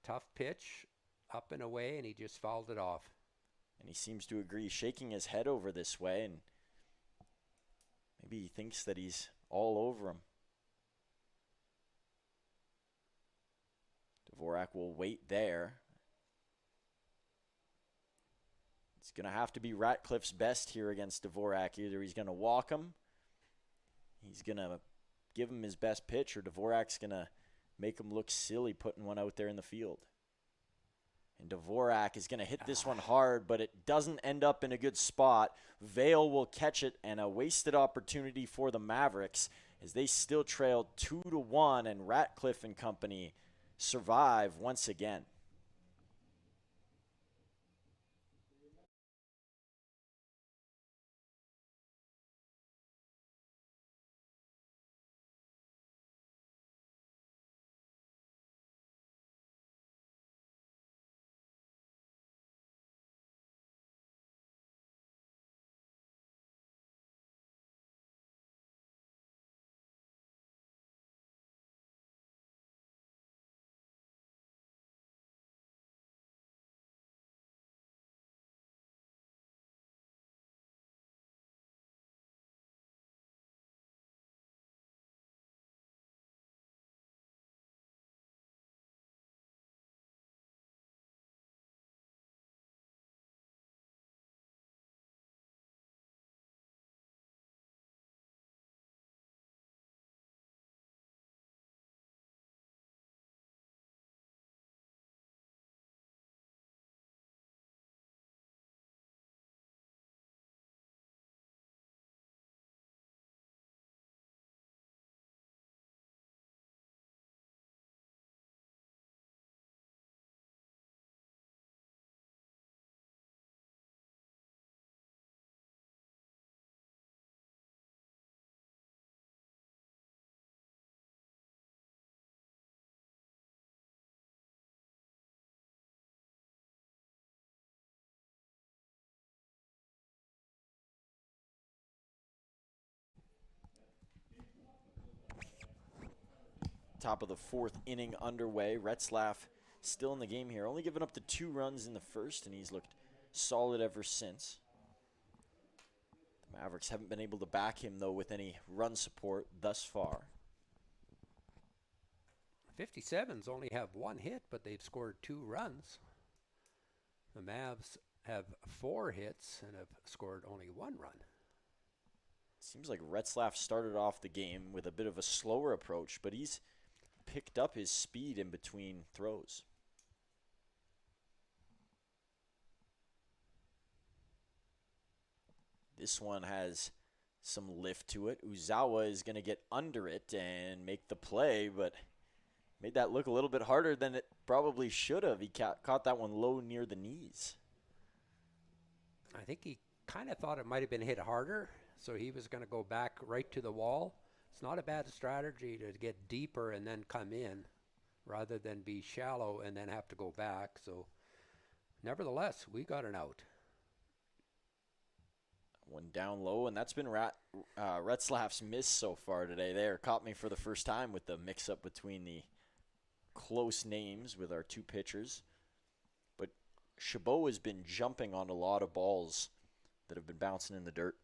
tough pitch, up and away, and he just fouled it off. And he seems to agree, shaking his head over this way, and maybe he thinks that he's all over him. Dvorak will wait there. It's going to have to be Ratcliffe's best here against Dvorak. Either he's going to walk him, he's going to give him his best pitch, or Dvorak's going to make him look silly putting one out there in the field. And Dvorak is going to hit this one hard, but it doesn't end up in a good spot. Vale will catch it, and a wasted opportunity for the Mavericks as they still trail 2-1, and Ratcliffe and company survive once again. Top of the 4th inning underway. Retzlaff still in the game here. Only given up the 2 runs in the first, and he's looked solid ever since. The Mavericks haven't been able to back him, though, with any run support thus far. 57s only have 1 hit, but they've scored 2 runs. The Mavs have 4 hits and have scored only 1 run. Seems like Retzlaff started off the game with a bit of a slower approach, but he's picked up his speed in between throws. This one has some lift to it. Uzawa is going to get under it and make the play, but made that look a little bit harder than it probably should have. He caught that one low near the knees. I think he kind of thought it might have been hit harder, so he was going to go back right to the wall. It's not a bad strategy to get deeper and then come in rather than be shallow and then have to go back. So nevertheless, we got an out. One down low, and that's been Retzlaff's miss so far today. There caught me for the first time with the mix-up between the close names with our 2 pitchers. But Chabot has been jumping on a lot of balls that have been bouncing in the dirt.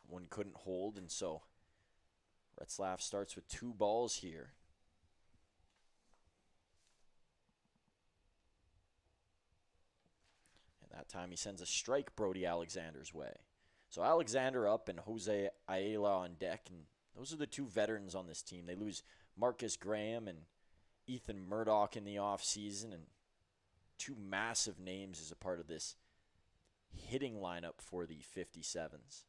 One couldn't hold, and so Retzlaff starts with 2 balls here. And that time he sends a strike Brody Alexander's way. So Alexander up and Jose Ayala on deck, and those are the 2 veterans on this team. They lose Marcus Graham and Ethan Murdoch in the offseason, and 2 massive names as a part of this hitting lineup for the 57s.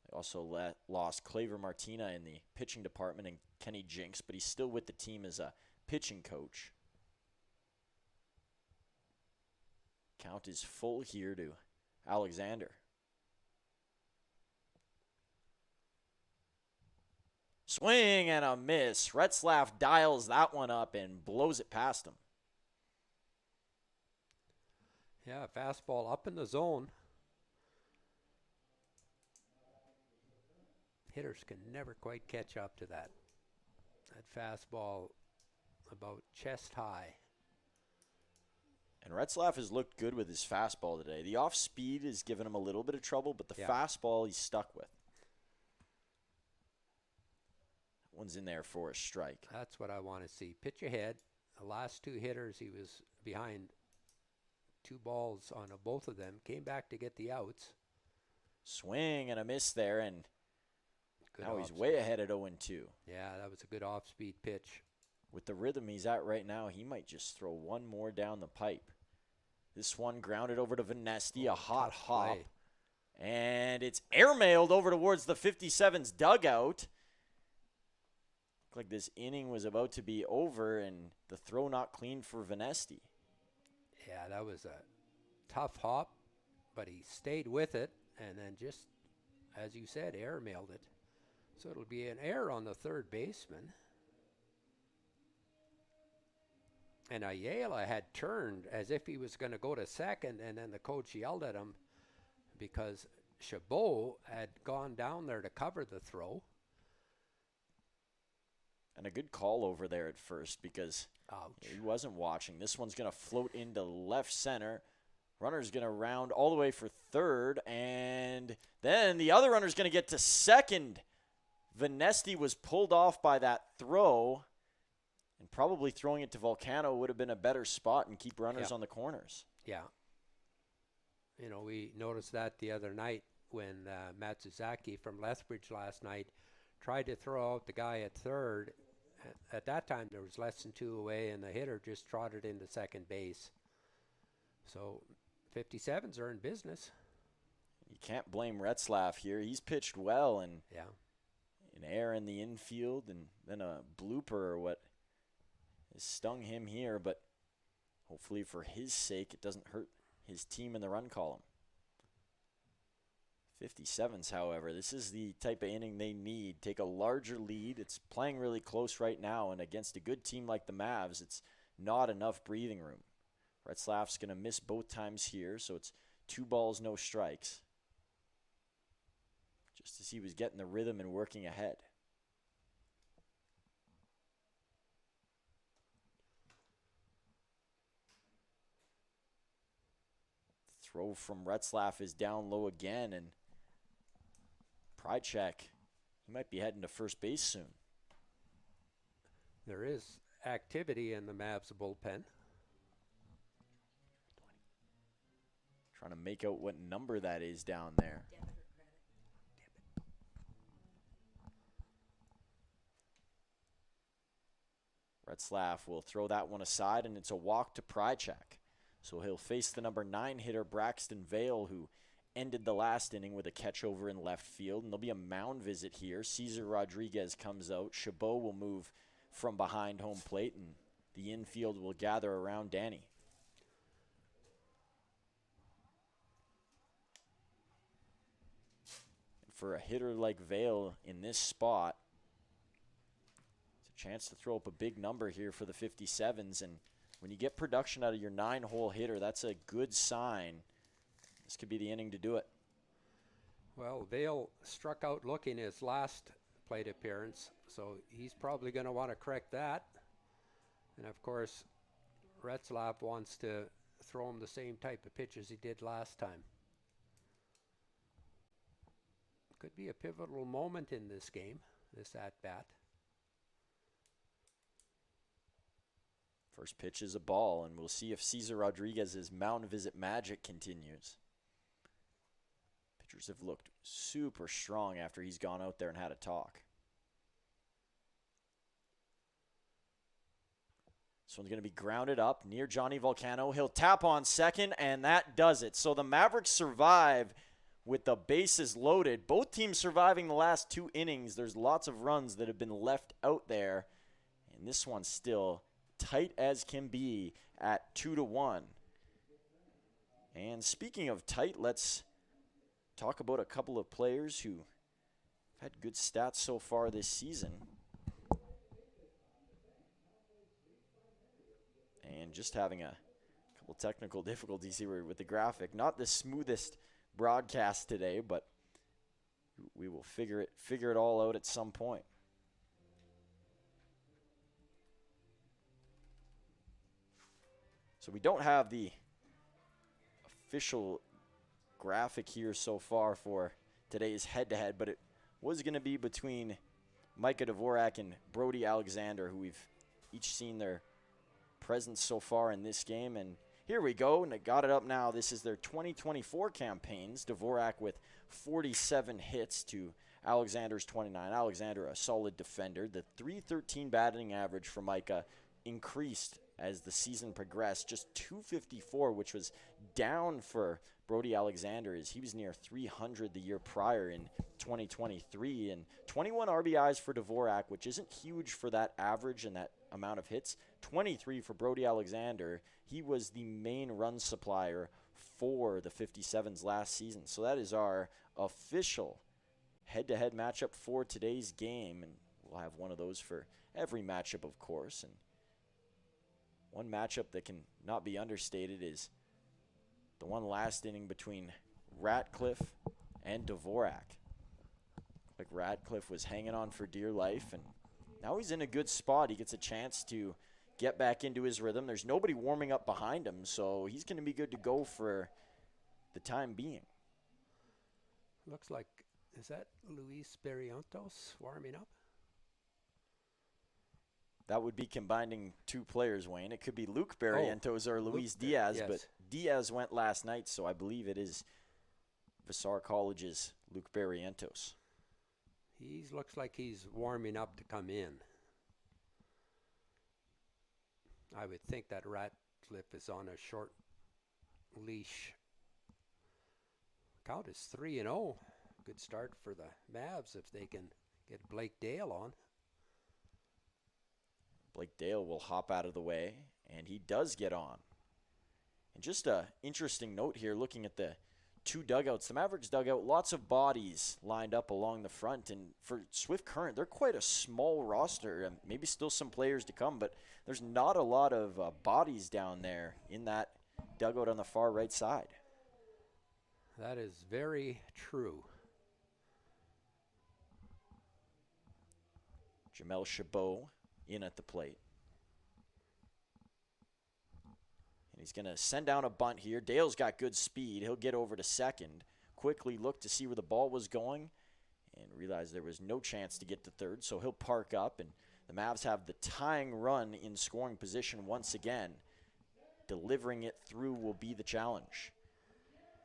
They also lost Claver Martina in the pitching department and Kenny Jinks, but he's still with the team as a pitching coach. Count is full here to Alexander. Swing and a miss. Retzlaff dials that one up and blows it past him. Yeah, fastball up in the zone. Hitters can never quite catch up to that. That fastball about chest high. And Retzlaff has looked good with his fastball today. The off speed has given him a little bit of trouble, but the fastball he's stuck with. That one's in there for a strike. That's what I want to see. Pitch ahead. The last two hitters, he was behind 2 balls on both of them. Came back to get the outs. Swing and a miss there, and Good now he's off way speed. ahead at 0-2. Yeah, that was a good off-speed pitch. With the rhythm he's at right now, he might just throw one more down the pipe. This one grounded over to Venesti, a hot hop. Play. And it's airmailed over towards the 57's dugout. Looked like this inning was about to be over, and the throw not clean for Venesti. Yeah, that was a tough hop, but he stayed with it, and then just, as you said, airmailed it. So it'll be an error on the third baseman. And Ayala had turned as if he was going to go to second, and then the coach yelled at him because Chabot had gone down there to cover the throw. And a good call over there at first because he wasn't watching. This one's going to float into left center. Runner's going to round all the way for third, and then the other runner's going to get to second. Venesti was pulled off by that throw. And probably throwing it to Volcano would have been a better spot and keep runners on the corners. Yeah. You know, we noticed that the other night when Matsuzaki from Lethbridge last night tried to throw out the guy at third. At that time, there was less than 2 away, and the hitter just trotted into second base. So 57s are in business. You can't blame Retzlaff here. He's pitched well, and an error in the infield and then a blooper or what has stung him here, but hopefully for his sake it doesn't hurt his team in the run column. 57s, however, this is the type of inning they need. Take a larger lead. It's playing really close right now, and against a good team like the Mavs, it's not enough breathing room. Retzlaff's going to miss both times here, so it's 2 balls, no strikes. Just as he was getting the rhythm and working ahead. Throw from Retzlaff is down low again, and Prychek, he might be heading to first base soon. There is activity in the Mavs bullpen. Trying to make out what number that is down there. Retzlaff will throw that one aside, and it's a walk to Prychek. So he'll face the number 9 hitter, Braxton Vale, who ended the last inning with a catch over in left field. And there'll be a mound visit here. Cesar Rodriguez comes out. Chabot will move from behind home plate, and the infield will gather around Danny. And for a hitter like Vale in this spot, it's a chance to throw up a big number here for the 57s. And when you get production out of your 9-hole hitter, that's a good sign. This could be the inning to do it. Well, Vale struck out looking his last plate appearance, so he's probably going to want to correct that. And, of course, Retzlaff wants to throw him the same type of pitch as he did last time. Could be a pivotal moment in this game, this at-bat. First pitch is a ball, and we'll see if Cesar Rodriguez's mound visit magic continues. Pitchers have looked super strong after he's gone out there and had a talk. This one's going to be grounded up near Johnny Volcano. He'll tap on second, and that does it. So the Mavericks survive with the bases loaded. Both teams surviving the last 2 innings. There's lots of runs that have been left out there, and this one's still tight as can be at 2-1. And speaking of tight, let's talk about a couple of players who have had good stats so far this season. And just having a couple technical difficulties here with the graphic. Not the smoothest broadcast today, but we will figure it all out at some point. So we don't have the official graphic here so far for today's head-to-head, but it was going to be between Micah Dvorak and Brody Alexander, who we've each seen their presence so far in this game. And here we go, and they got it up now. This is their 2024 campaigns. Dvorak with 47 hits to Alexander's 29. Alexander, a solid defender. The .313 batting average for Micah increased as the season progressed, just .254, which was down for Brody Alexander, as he was near .300 the year prior in 2023, and 21 RBIs for Dvorak, which isn't huge for that average and that amount of hits. 23 for Brody Alexander. He was the main run supplier for the 57s last season. So that is our official head-to-head matchup for today's game, and we'll have one of those for every matchup, of course. And one matchup that can not be understated is the one last inning between Ratcliffe and Dvorak. Like Ratcliffe was hanging on for dear life, and now he's in a good spot. He gets a chance to get back into his rhythm. There's nobody warming up behind him, so he's going to be good to go for the time being. Looks like, is that Luis Barrientos warming up? That would be combining two players, Wayne. It could be Luke Barrientos or Luis Diaz, yes. But Diaz went last night, so I believe it is FloCollege's Luke Barrientos. He looks like he's warming up to come in. I would think that Ratcliffe is on a short leash. Count is 3-0. Good start for the Mavs if they can get Blake Dale on. Blake Dale will hop out of the way, and he does get on. And just a interesting note here, looking at the two dugouts. The Mavericks dugout, lots of bodies lined up along the front, and for Swift Current, they're quite a small roster, and maybe still some players to come, but there's not a lot of bodies down there in that dugout on the far right side. That is very true. Jamel Chabot in at the plate. And he's going to send down a bunt here. Dale's got good speed. He'll get over to second. Quickly look to see where the ball was going and realize there was no chance to get to third, so he'll park up, and the Mavs have the tying run in scoring position once again. Delivering it through will be the challenge.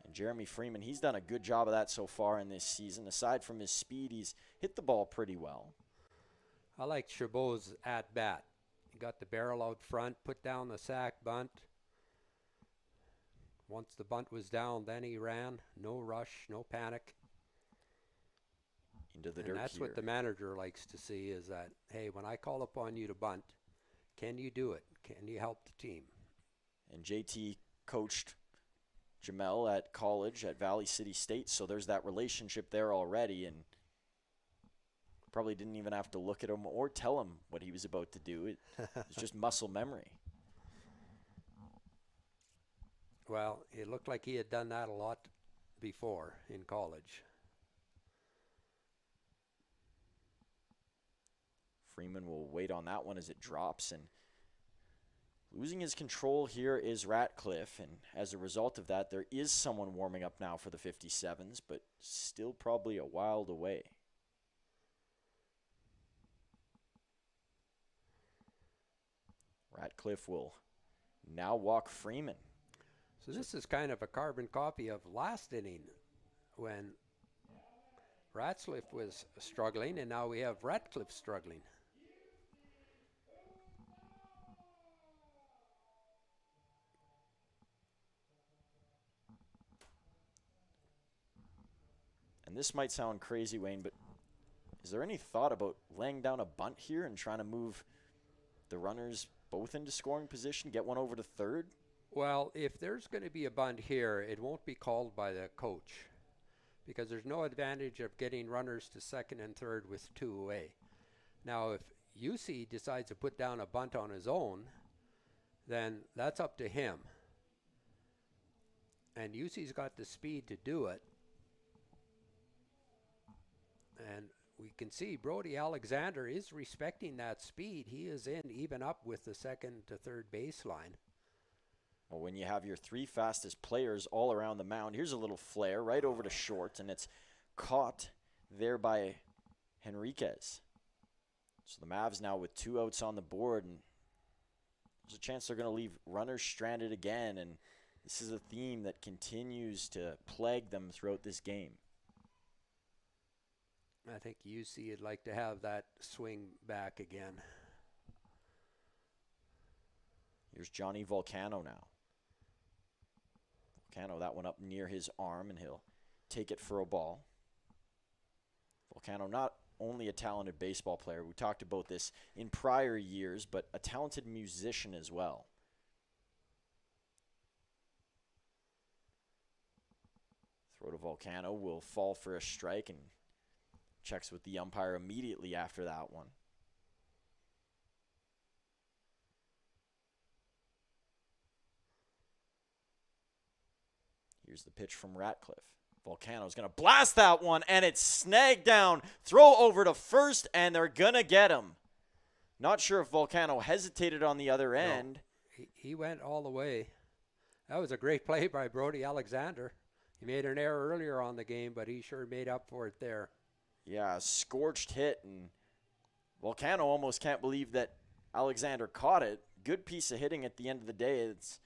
And Jeremy Freeman, he's done a good job of that so far in this season. Aside from his speed, he's hit the ball pretty well. I like Chabot's at-bat. He got the barrel out front, put down the sack bunt. Once the bunt was down, then he ran. No rush, no panic. Into the dirt and that's here. what the manager likes to see is that, hey, when I call upon you to bunt, can you do it? Can you help the team? And JT coached Jamel at college at Valley City State, so there's that relationship there already, and probably didn't even have to look at him or tell him what he was about to do. It was just muscle memory. Well, it looked like he had done that a lot before in college. Freeman will wait on that one as it drops, and losing his control here is Ratcliffe, and as a result of that, there is someone warming up now for the 57s, but still probably a while away. Ratcliffe will now walk Freeman. So this is kind of a carbon copy of last inning when Ratcliffe was struggling, and now we have Ratcliffe struggling. And this might sound crazy, Wayne, but is there any thought about laying down a bunt here and trying to move the runners both into scoring position, get one over to third? Well, if there's going to be a bunt here, it won't be called by the coach because there's no advantage of getting runners to second and third with two away. Now, if UC decides to put down a bunt on his own, then that's up to him. And UC's got the speed to do it. And we can see Brody Alexander is respecting that speed. He is in even up with the second to third baseline. Well, when you have your 3 fastest players all around the mound, here's a little flare right over to short, and it's caught there by Henriquez. So the Mavs now with 2 outs on the board, and there's a chance they're going to leave runners stranded again, and this is a theme that continues to plague them throughout this game. I think UC would like to have that swing back again. Here's Johnny Volcano now. Volcano, that one up near his arm, and he'll take it for a ball. Volcano, not only a talented baseball player, we talked about this in prior years, but a talented musician as well. Throw to Volcano will fall for a strike, and checks with the umpire immediately after that one. Here's the pitch from Ratcliffe. Volcano's going to blast that one, and it's snagged down. Throw over to first, and they're going to get him. Not sure if Volcano hesitated on the other end. No, he went all the way. That was a great play by Brody Alexander. He made an error earlier on the game, but he sure made up for it there. Yeah, scorched hit, and Volcano almost can't believe that Alexander caught it. Good piece of hitting at the end of the day. It's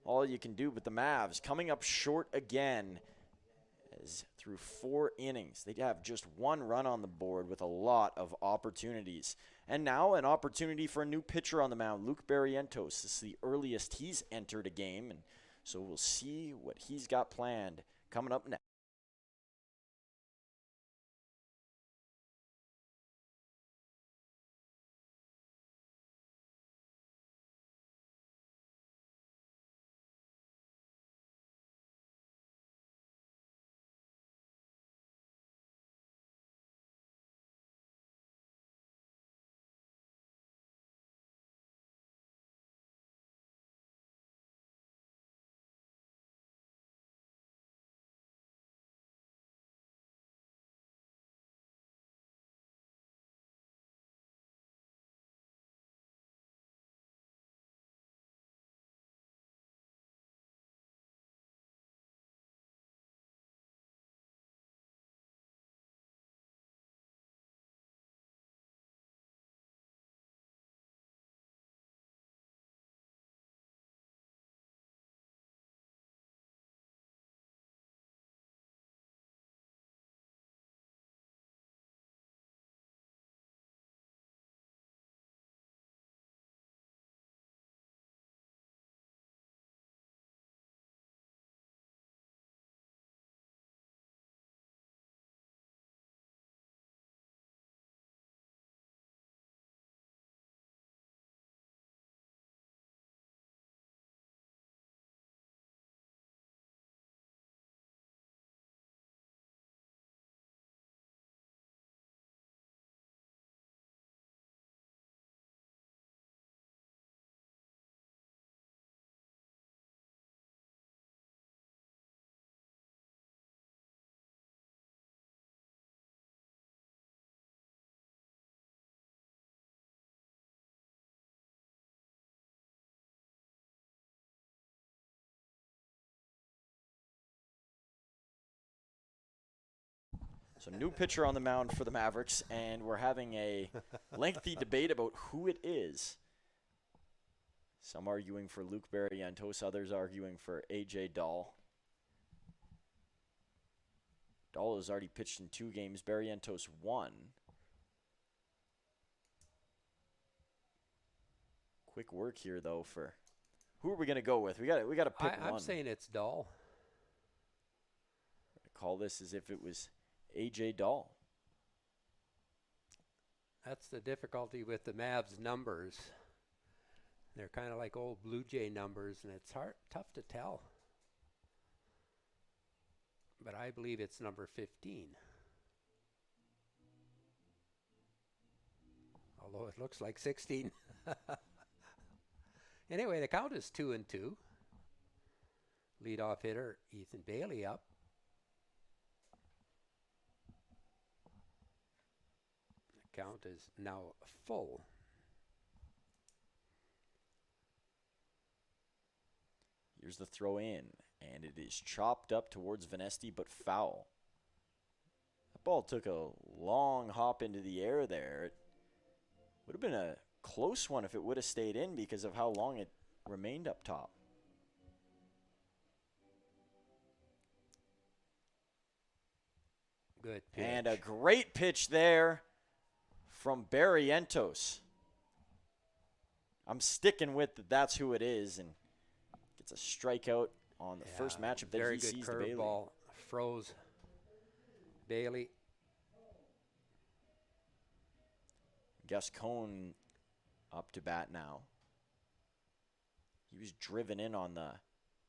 all you can do. But the Mavs coming up short again as through 4 innings. They have just 1 run on the board with a lot of opportunities. And now an opportunity for a new pitcher on the mound, Luke Barrientos. This is the earliest he's entered a game, and so we'll see what he's got planned coming up next. So new pitcher on the mound for the Mavericks, and we're having a lengthy debate about who it is. Some arguing for Luke Barrientos, others arguing for A.J. Dahl. Dahl has already pitched in 2 games, Barrientos 1. Quick work here, though, for who are we going to go with? We got to pick one. I'm saying it's Dahl. Call this as if it was A.J. Dahl. That's the difficulty with the Mavs numbers. They're kind of like old Blue Jay numbers, and it's tough to tell. But I believe it's number 15. Although it looks like 16. Anyway, the count is 2-2. Leadoff hitter Ethan Bailey up. Count is now full. Here's the throw in, and it is chopped up towards Venesti, but foul. That ball took a long hop into the air there. It would have been a close one if it would have stayed in because of how long it remained up top. Good pitch. And a great pitch there from Barrientos. I'm sticking with that that's who it is, and gets a strikeout on the first matchup that very he good sees to Bailey. curveball. Froze Bailey. Gus Cohn up to bat now. He was driven in on the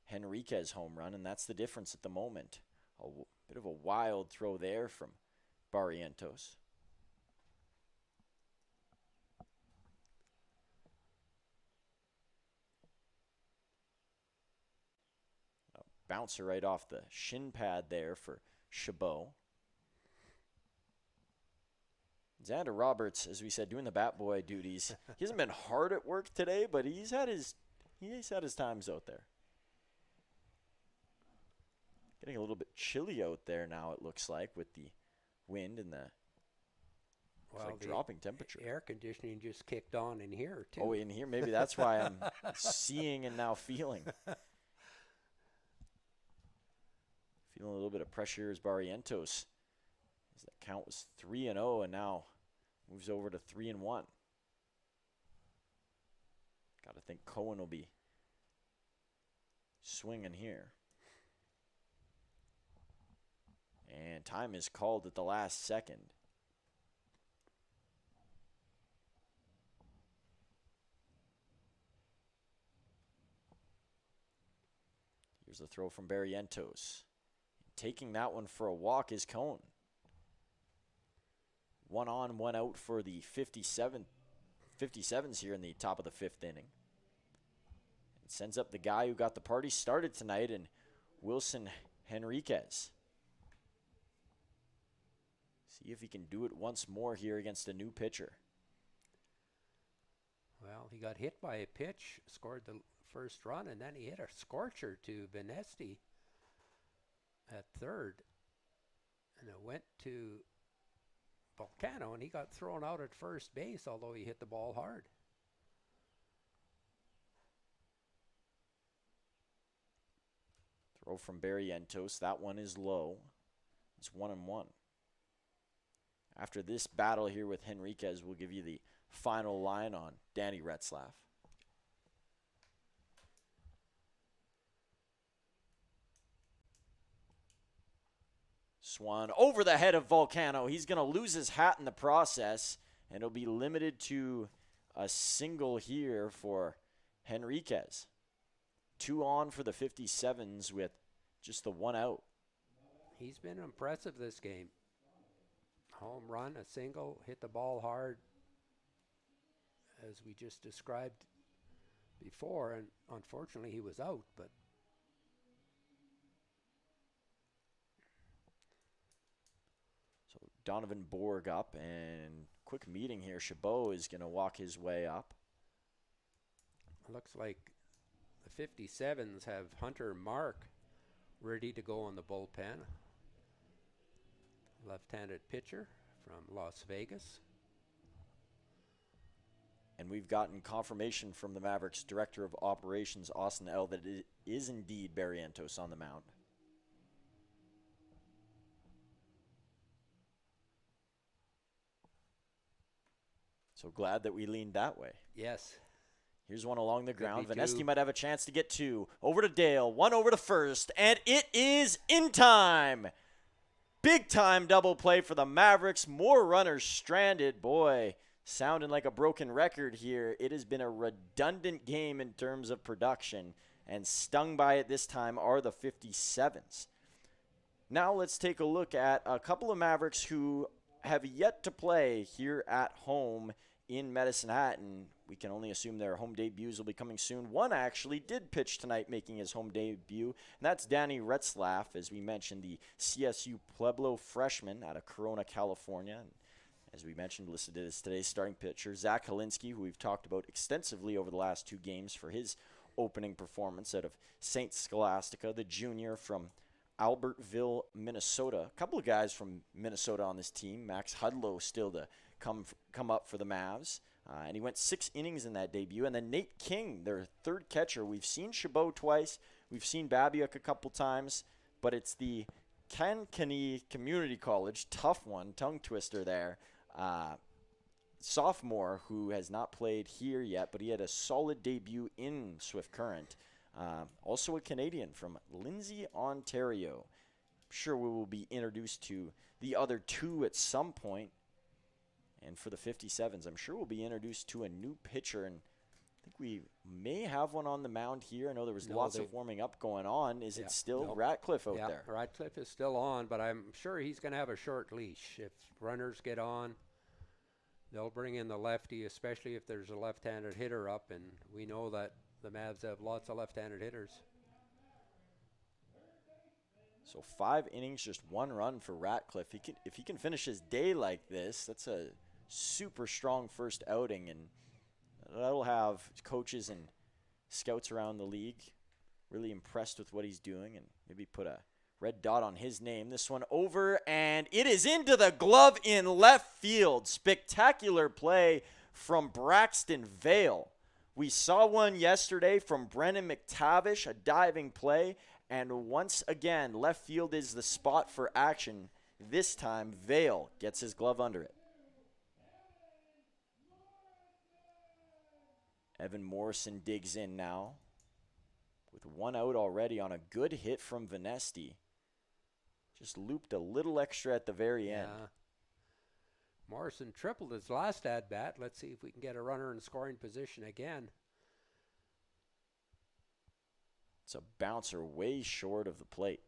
Henriquez home run, and that's the difference at the moment. A bit of a wild throw there from Barrientos. A bouncer right off the shin pad there for Chabot. Xander Roberts, as we said, doing the bat boy duties. He hasn't been hard at work today, but he's had his times out there. Getting a little bit chilly out there now, it looks like, with the wind and the dropping temperature. Air conditioning just kicked on in here, too. Oh, in here? Maybe that's why I'm seeing and now feeling. Feeling a little bit of pressure as Barrientos. As that count was 3-0 and now moves over to 3-1. Got to think Cohen will be swinging here. And time is called at the last second. Here's the throw from Barrientos. Taking that one for a walk is Cohen. 1 on, 1 out for the 57s here in the top of the 5th inning. It sends up the guy who got the party started tonight, and Wilson Henriquez. See if he can do it once more here against a new pitcher. Well, he got hit by a pitch, scored the first run, and then he hit a scorcher to Venesti at third. And it went to Volcano, and he got thrown out at first base, although he hit the ball hard. Throw from Barrientos. That one is low. It's 1-1. After this battle here with Henriquez, we'll give you the final line on Danny Retzlaff. Swan over the head of Volcano. He's going to lose his hat in the process, and it'll be limited to a single here for Henriquez. 2 on for the 57s with just the 1 out. He's been impressive this game. Home run, a single, hit the ball hard, as we just described before, and unfortunately he was out, but so Donovan Borg up, and quick meeting here. Chabot is going to walk his way up. looks like the 57s have Hunter Mark ready to go in the bullpen. Left-handed pitcher from Las Vegas. And we've gotten confirmation from the Mavericks Director of Operations, Austin L., that it is indeed Barrientos on the mound. So glad that we leaned that way. Yes. Here's one along the ground. be Venesti two. might have a chance to get 2. Over to Dale. 1 over to first. And it is in time. Big time double play for the Mavericks. More runners stranded. Boy, sounding like a broken record here. It has been a redundant game in terms of production. And stung by it this time are the 57s. Now let's take a look at a couple of Mavericks who have yet to play here at home in Medicine Hat, and we can only assume their home debuts will be coming soon. One actually did pitch tonight, making his home debut, and that's Danny Retzlaff, as we mentioned, the CSU Pueblo freshman out of Corona, California. as we mentioned, listed as today's starting pitcher. Zach Helinski, who we've talked about extensively over the last 2 games for his opening performance out of St. Scholastica, the junior from Albertville, Minnesota. A couple of guys from Minnesota on this team. Max Hudlow still to come up for the Mavs. And he went 6 innings in that debut. And then Nate King, their third catcher. We've seen Chabot twice. We've seen Babiuk a couple times. But it's the Kankakee Community College, tough one, tongue twister there, sophomore who has not played here yet, but he had a solid debut in Swift Current. Also a Canadian from Lindsay, Ontario. I'm sure we will be introduced to the other 2 at some point. And for the 57s, I'm sure we'll be introduced to a new pitcher, and I think we may have one on the mound here. I know there was lots of warming up going on. Is it still Ratcliffe out there? Ratcliffe is still on, but I'm sure he's going to have a short leash. If runners get on, they'll bring in the lefty, especially if there's a left-handed hitter up, and we know that the Mavs have lots of left-handed hitters. So 5 innings, just 1 run for Ratcliffe. If he can finish his day like this, that's a super strong first outing, and that'll have coaches and scouts around the league really impressed with what he's doing, and maybe put a red dot on his name. This one over, and it is into the glove in left field. Spectacular play from Braxton Vale. We saw one yesterday from Brennan McTavish, a diving play, and once again, left field is the spot for action. This time, Vale gets his glove under it. Evan Morrison digs in now with 1 out already on a good hit from Vanesti. Just looped a little extra at the very end. Morrison tripled his last at-bat. Let's see if we can get a runner in scoring position again. It's a bouncer way short of the plate.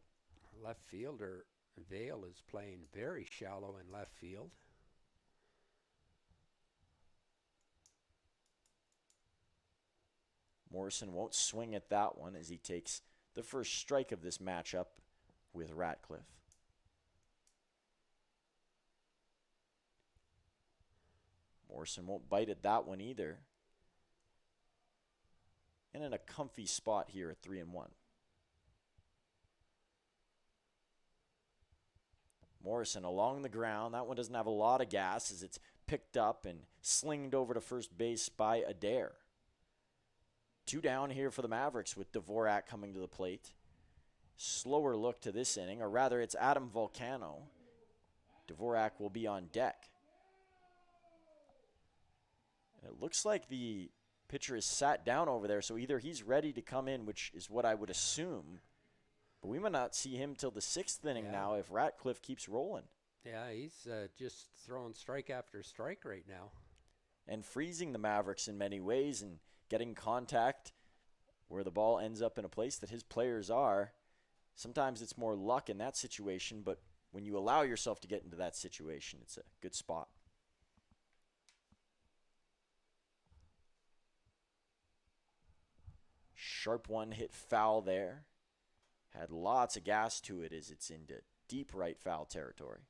Left fielder Vale is playing very shallow in left field. Morrison won't swing at that one as he takes the first strike of this matchup with Ratcliffe. Morrison won't bite at that one either. And in a comfy spot here at 3-1. Morrison along the ground. That one doesn't have a lot of gas as it's picked up and slinged over to first base by Adair. 2 down here for the Mavericks with Dvorak coming to the plate. Slower look to this inning, or rather it's Adam Volcano. Dvorak will be on deck. And it looks like the pitcher is sat down over there, so either he's ready to come in, which is what I would assume, but we might not see him till the 6th inning now if Ratcliffe keeps rolling. Yeah, he's just throwing strike after strike right now. And freezing the Mavericks in many ways and getting contact where the ball ends up in a place that his players are. Sometimes it's more luck in that situation, but when you allow yourself to get into that situation, it's a good spot. Sharp one hit foul there. Had lots of gas to it as it's into deep right foul territory.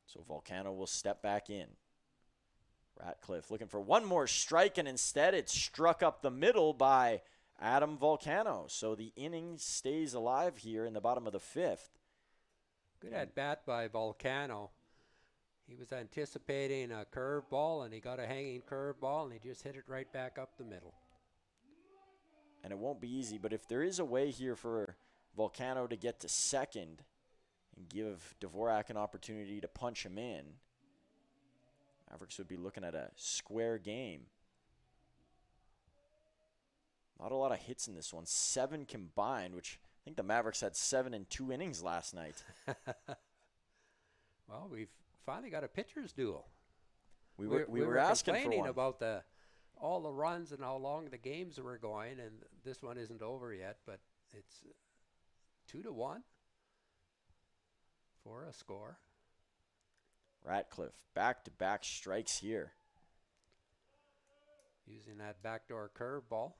So Volcano will step back in. Ratcliffe looking for one more strike, and instead it's struck up the middle by Adam Volcano. So the inning stays alive here in the bottom of the 5th. Good at bat by Volcano. He was anticipating a curveball, and he got a hanging curveball, and he just hit it right back up the middle. And it won't be easy, but if there is a way here for Volcano to get to second and give Dvorak an opportunity to punch him in, Mavericks would be looking at a square game. Not a lot of hits in this one. 7 combined, which I think the Mavericks had 7 in 2 innings last night. Well, we've finally got a pitcher's duel. We were asking for complaining one. about all the runs and how long the games were going, and this one isn't over yet, but it's 2-1 for a score. Ratcliffe, back-to-back strikes here. Using that backdoor curveball.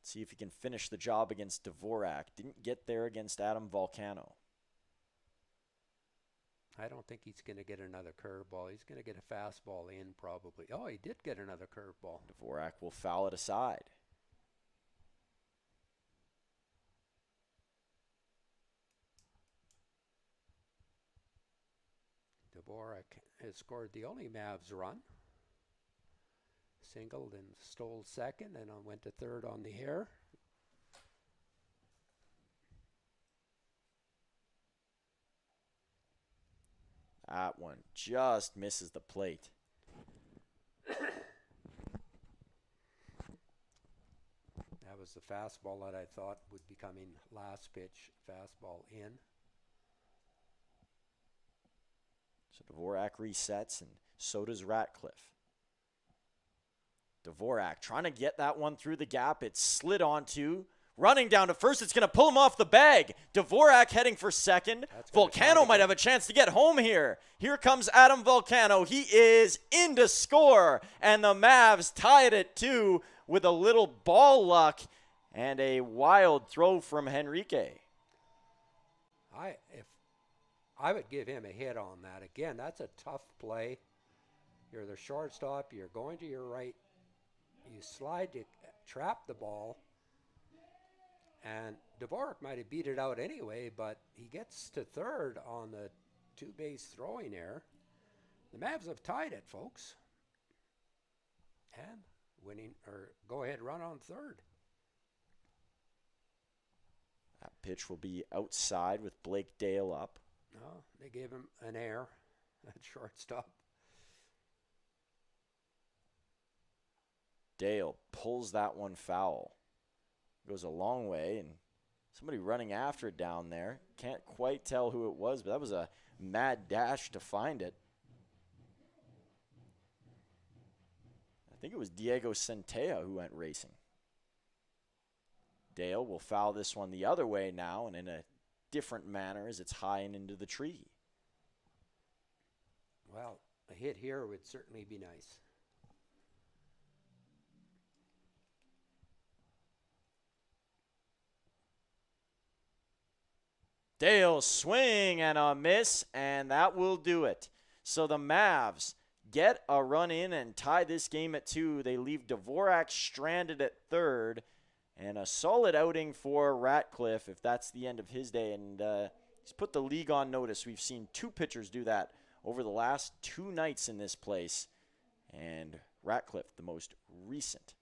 See if he can finish the job against Dvorak. Didn't get there against Adam Volcano. I don't think he's going to get another curveball. He's going to get a fastball in probably. Oh, he did get another curveball. Dvorak will foul it aside. Dvorak has scored the only Mavs run. Singled and stole second and went to third on the air. That one just misses the plate. That was the fastball that I thought would be coming last pitch. Fastball in. So Dvorak resets, and so does Ratcliffe. Dvorak trying to get that one through the gap. It slid onto. Running down to first, it's going to pull him off the bag. Dvorak heading for second. Volcano might have a chance to get home here. Here comes Adam Volcano. He is in to score, and the Mavs tied it 2 with a little ball luck and a wild throw from Henrique. I would give him a hit on that. Again, that's a tough play. You're the shortstop. You're going to your right. You slide to trap the ball. And Dvorak might have beat it out anyway, but he gets to third on the two-base throwing error. The Mavs have tied it, folks. And winning, or go-ahead run on third. That pitch will be outside with Blake Dale up. No, they gave him an error at shortstop. Dale pulls that one foul. Goes a long way, and somebody running after it down there. Can't quite tell who it was, but that was a mad dash to find it. I think it was Diego Centella who went racing. Dale will foul this one the other way now, and in a different manner as it's high and into the tree. Well, a hit here would certainly be nice. Dale swing and a miss, and that will do it. So the Mavs get a run in and tie this game at 2. They leave Dvorak stranded at third, and a solid outing for Ratcliffe if that's the end of his day. And he's put the league on notice. We've seen 2 pitchers do that over the last 2 nights in this place, and Ratcliffe the most recent.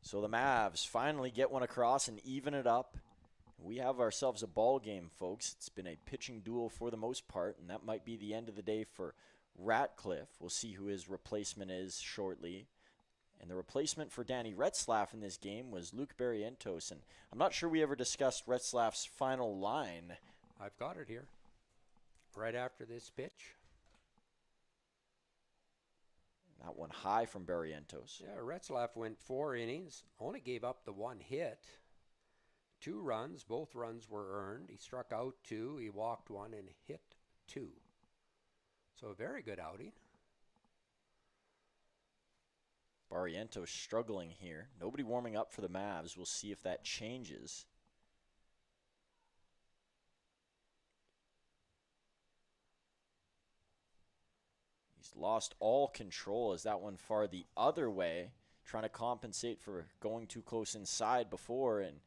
So the Mavs finally get one across and even it up. We have ourselves a ball game, folks. It's been a pitching duel for the most part, and that might be the end of the day for Ratcliffe. We'll see who his replacement is shortly. And the replacement for Danny Retzlaff in this game was Luke Barrientos. And I'm not sure we ever discussed Retzlaff's final line. I've got it here. Right after this pitch. That one high from Barrientos. Yeah, Retzlaff went 4 innings, only gave up the 1 hit. 2 runs, both runs were earned. He struck out 2, he walked 1, and hit 2. So a very good outing. Barrientos struggling here. Nobody warming up for the Mavs. We'll see if that changes. He's lost all control as that one far the other way, trying to compensate for going too close inside before, and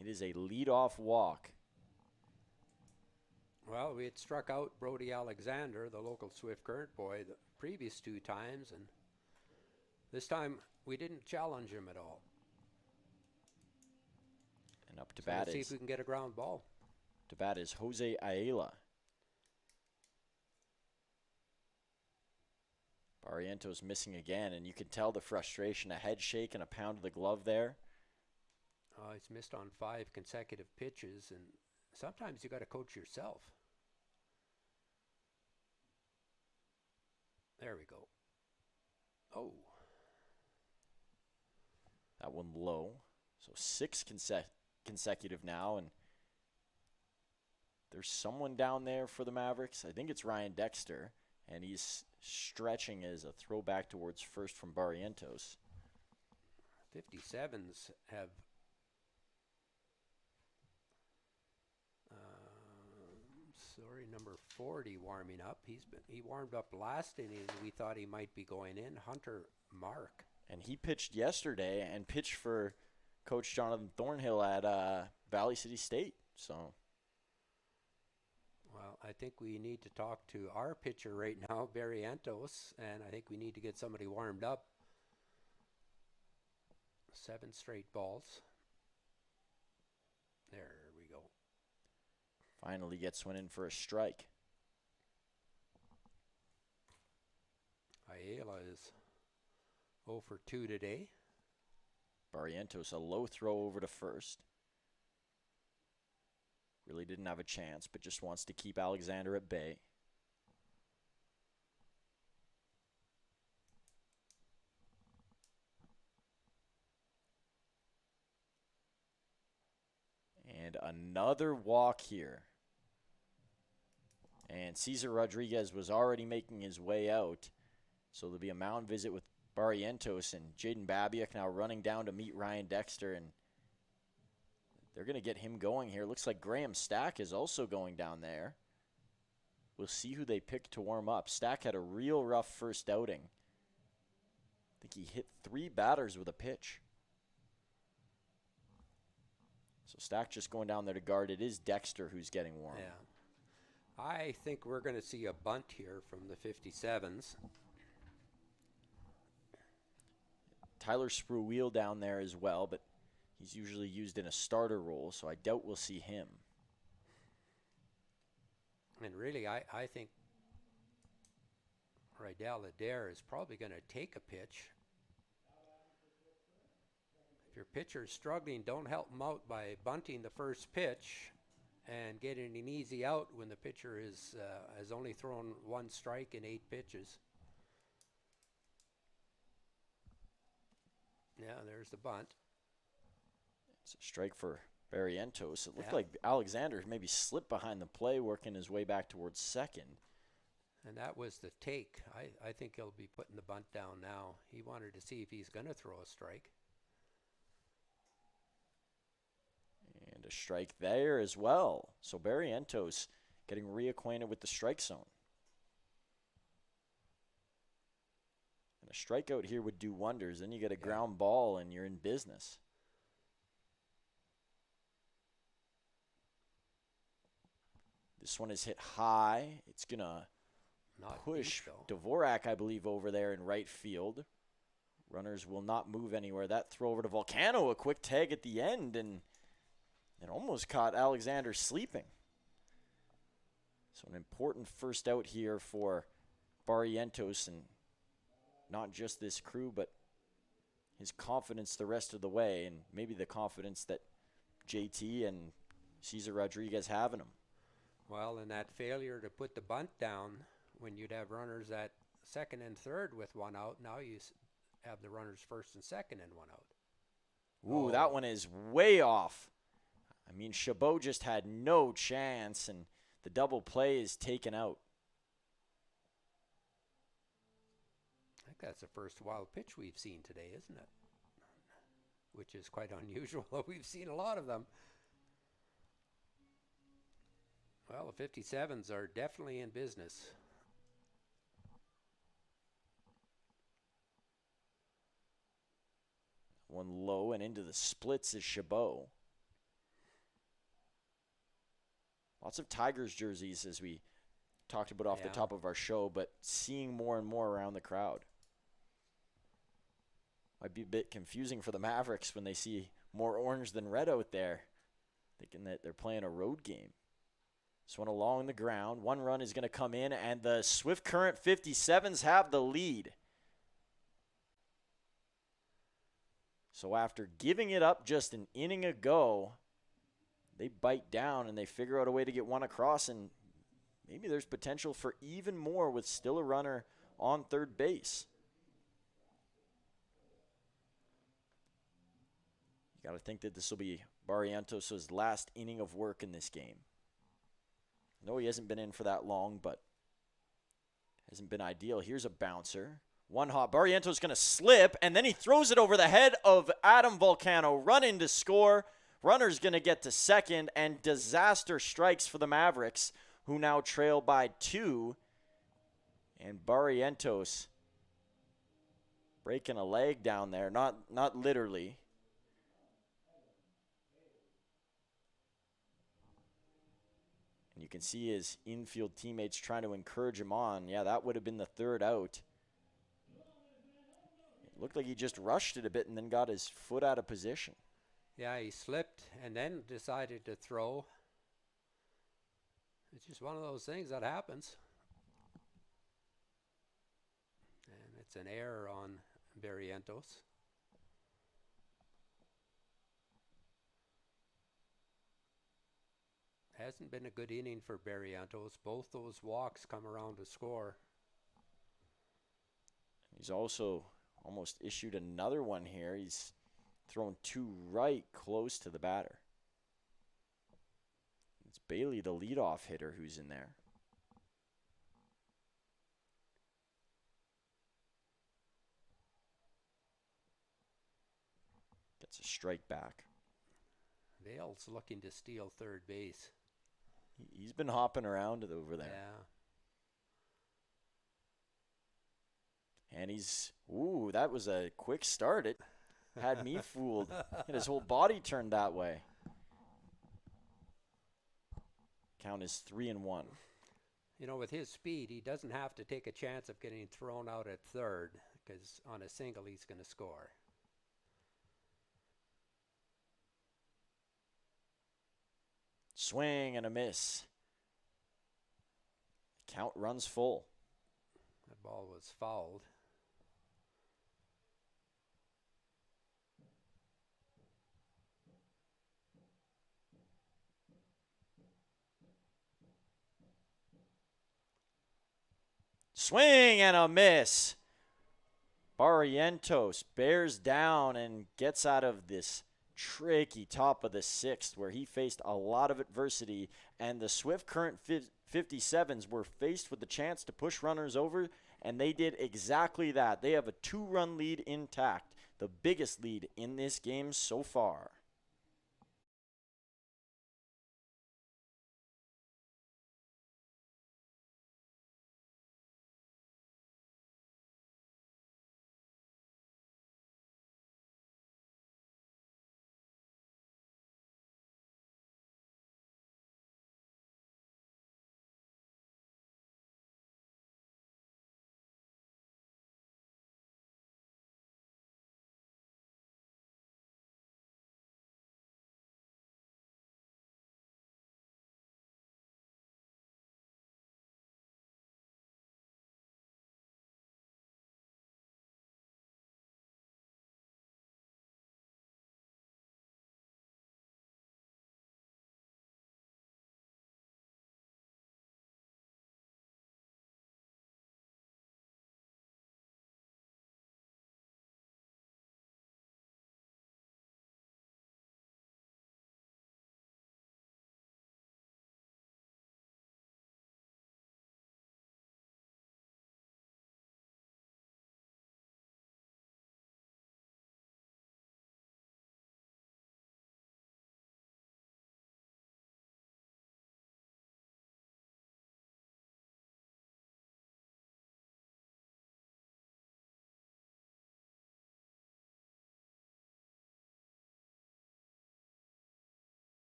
it is a leadoff walk. Well, we had struck out Brody Alexander, the local Swift Current boy, the previous 2 times, and this time we didn't challenge him at all. And up to So bat let's see is if we can get a ground ball. to bat is Jose Ayala. Barrientos missing again, and you can tell the frustration, a head shake and a pound of the glove there. He's missed on 5 consecutive pitches, and sometimes you got to coach yourself. There we go. Oh. That one low. So 6 consecutive now, and there's someone down there for the Mavericks. I think it's Ryan Dexter, and he's stretching as a throwback towards first from Barrientos. 57s have number 40 warming up. He warmed up last inning. We thought he might be going in. Hunter Mark. And he pitched yesterday and pitched for Coach Jonathan Thornhill at Valley City State. So, well, I think we need to talk to our pitcher right now, Barrientos, and I think we need to get somebody warmed up. 7 straight balls. There we go. finally gets one in for a strike. Ayala is 0 for 2 today. Barrientos, a low throw over to first. Really didn't have a chance, but just wants to keep Alexander at bay. And another walk here. And Cesar Rodriguez was already making his way out. So there'll be a mound visit with Barrientos, and Jaden Babiak now running down to meet Ryan Dexter, and they're going to get him going here. Looks like Graham Stack is also going down there. We'll see who they pick to warm up. Stack had a real rough first outing. I think he hit 3 batters with a pitch. So Stack just going down there to guard. It is Dexter who's getting warm. Yeah. I think we're going to see a bunt here from the 57s. Tyler Spruill down there as well, but he's usually used in a starter role, so I doubt we'll see him. And really, I think Rydell Adair is probably going to take a pitch. If your pitcher is struggling, don't help him out by bunting the first pitch and getting an easy out when the pitcher has only thrown 1 strike in 8 pitches. Yeah, there's the bunt. It's a strike for Barrientos. It looked Yeah. like Alexander maybe slipped behind the play, working his way back towards second. And that was the take. I think he'll be putting the bunt down now. He wanted to see if he's going to throw a strike. And a strike there as well. So Barrientos getting reacquainted with the strike zone. And a strikeout here would do wonders. Then you get a ground ball and you're in business. This one is hit high. It's going to Not push deep, though. Dvorak, I believe, over there in right field. Runners will not move anywhere. That throw over to Volcano, a quick tag at the end, and it almost caught Alexander sleeping. So an important first out here for Barrientos, and not just this crew, but his confidence the rest of the way, and maybe the confidence that JT and Cesar Rodriguez have in him. Well, and that failure to put the bunt down when you'd have runners at second and third with one out, now you have the runners first and second and one out. Ooh, that one is way off. I mean, Chabot just had no chance, and the double play is taken out. I think that's the first wild pitch we've seen today, isn't it? Which is quite unusual. We've seen a lot of them. Well, the 57s are definitely in business. One low and into the splits is Chabot. Lots of Tigers jerseys, as we talked about off the top of our show, but seeing more and more around the crowd. Might be a bit confusing for the Mavericks when they see more orange than red out there, thinking that they're playing a road game. This one along the ground. One run is going to come in, and the Swift Current 57s have the lead. So after giving it up just an inning ago, they bite down and they figure out a way to get one across, and maybe there's potential for even more with still a runner on third base. You got to think that this will be Barrientos' last inning of work in this game. No, he hasn't been in for that long, but hasn't been ideal. Here's a bouncer. One hop. Barrientos going to slip, and then he throws it over the head of Adam Volcano. Run in to score. Runner's going to get to second, and disaster strikes for the Mavericks, who now trail by 2. And Barrientos breaking a leg down there. Not literally. And you can see his infield teammates trying to encourage him on. Yeah, that would have been the third out. It looked like he just rushed it a bit and then got his foot out of position. Yeah, he slipped and then decided to throw. It's just one of those things that happens. And it's an error on Barrientos. Hasn't been a good inning for Barrientos. Both those walks come around to score. He's also almost issued another one here. He's thrown 2 right close to the batter. It's Bailey, the leadoff hitter, who's in there. Gets a strike back. Vale's looking to steal third base. He's been hopping around over there. Yeah. And he's, ooh, that was a quick start. It had me fooled. And his whole body turned that way. Count is 3-1. You know, with his speed, he doesn't have to take a chance of getting thrown out at third, because on a single, he's going to score. Swing and a miss. Count runs full. That ball was fouled. Swing and a miss. Barrientos bears down and gets out of this tricky top of the 6th where he faced a lot of adversity, and the Swift Current 57s were faced with the chance to push runners over, and they did exactly that. They have a 2-run lead intact, the biggest lead in this game so far.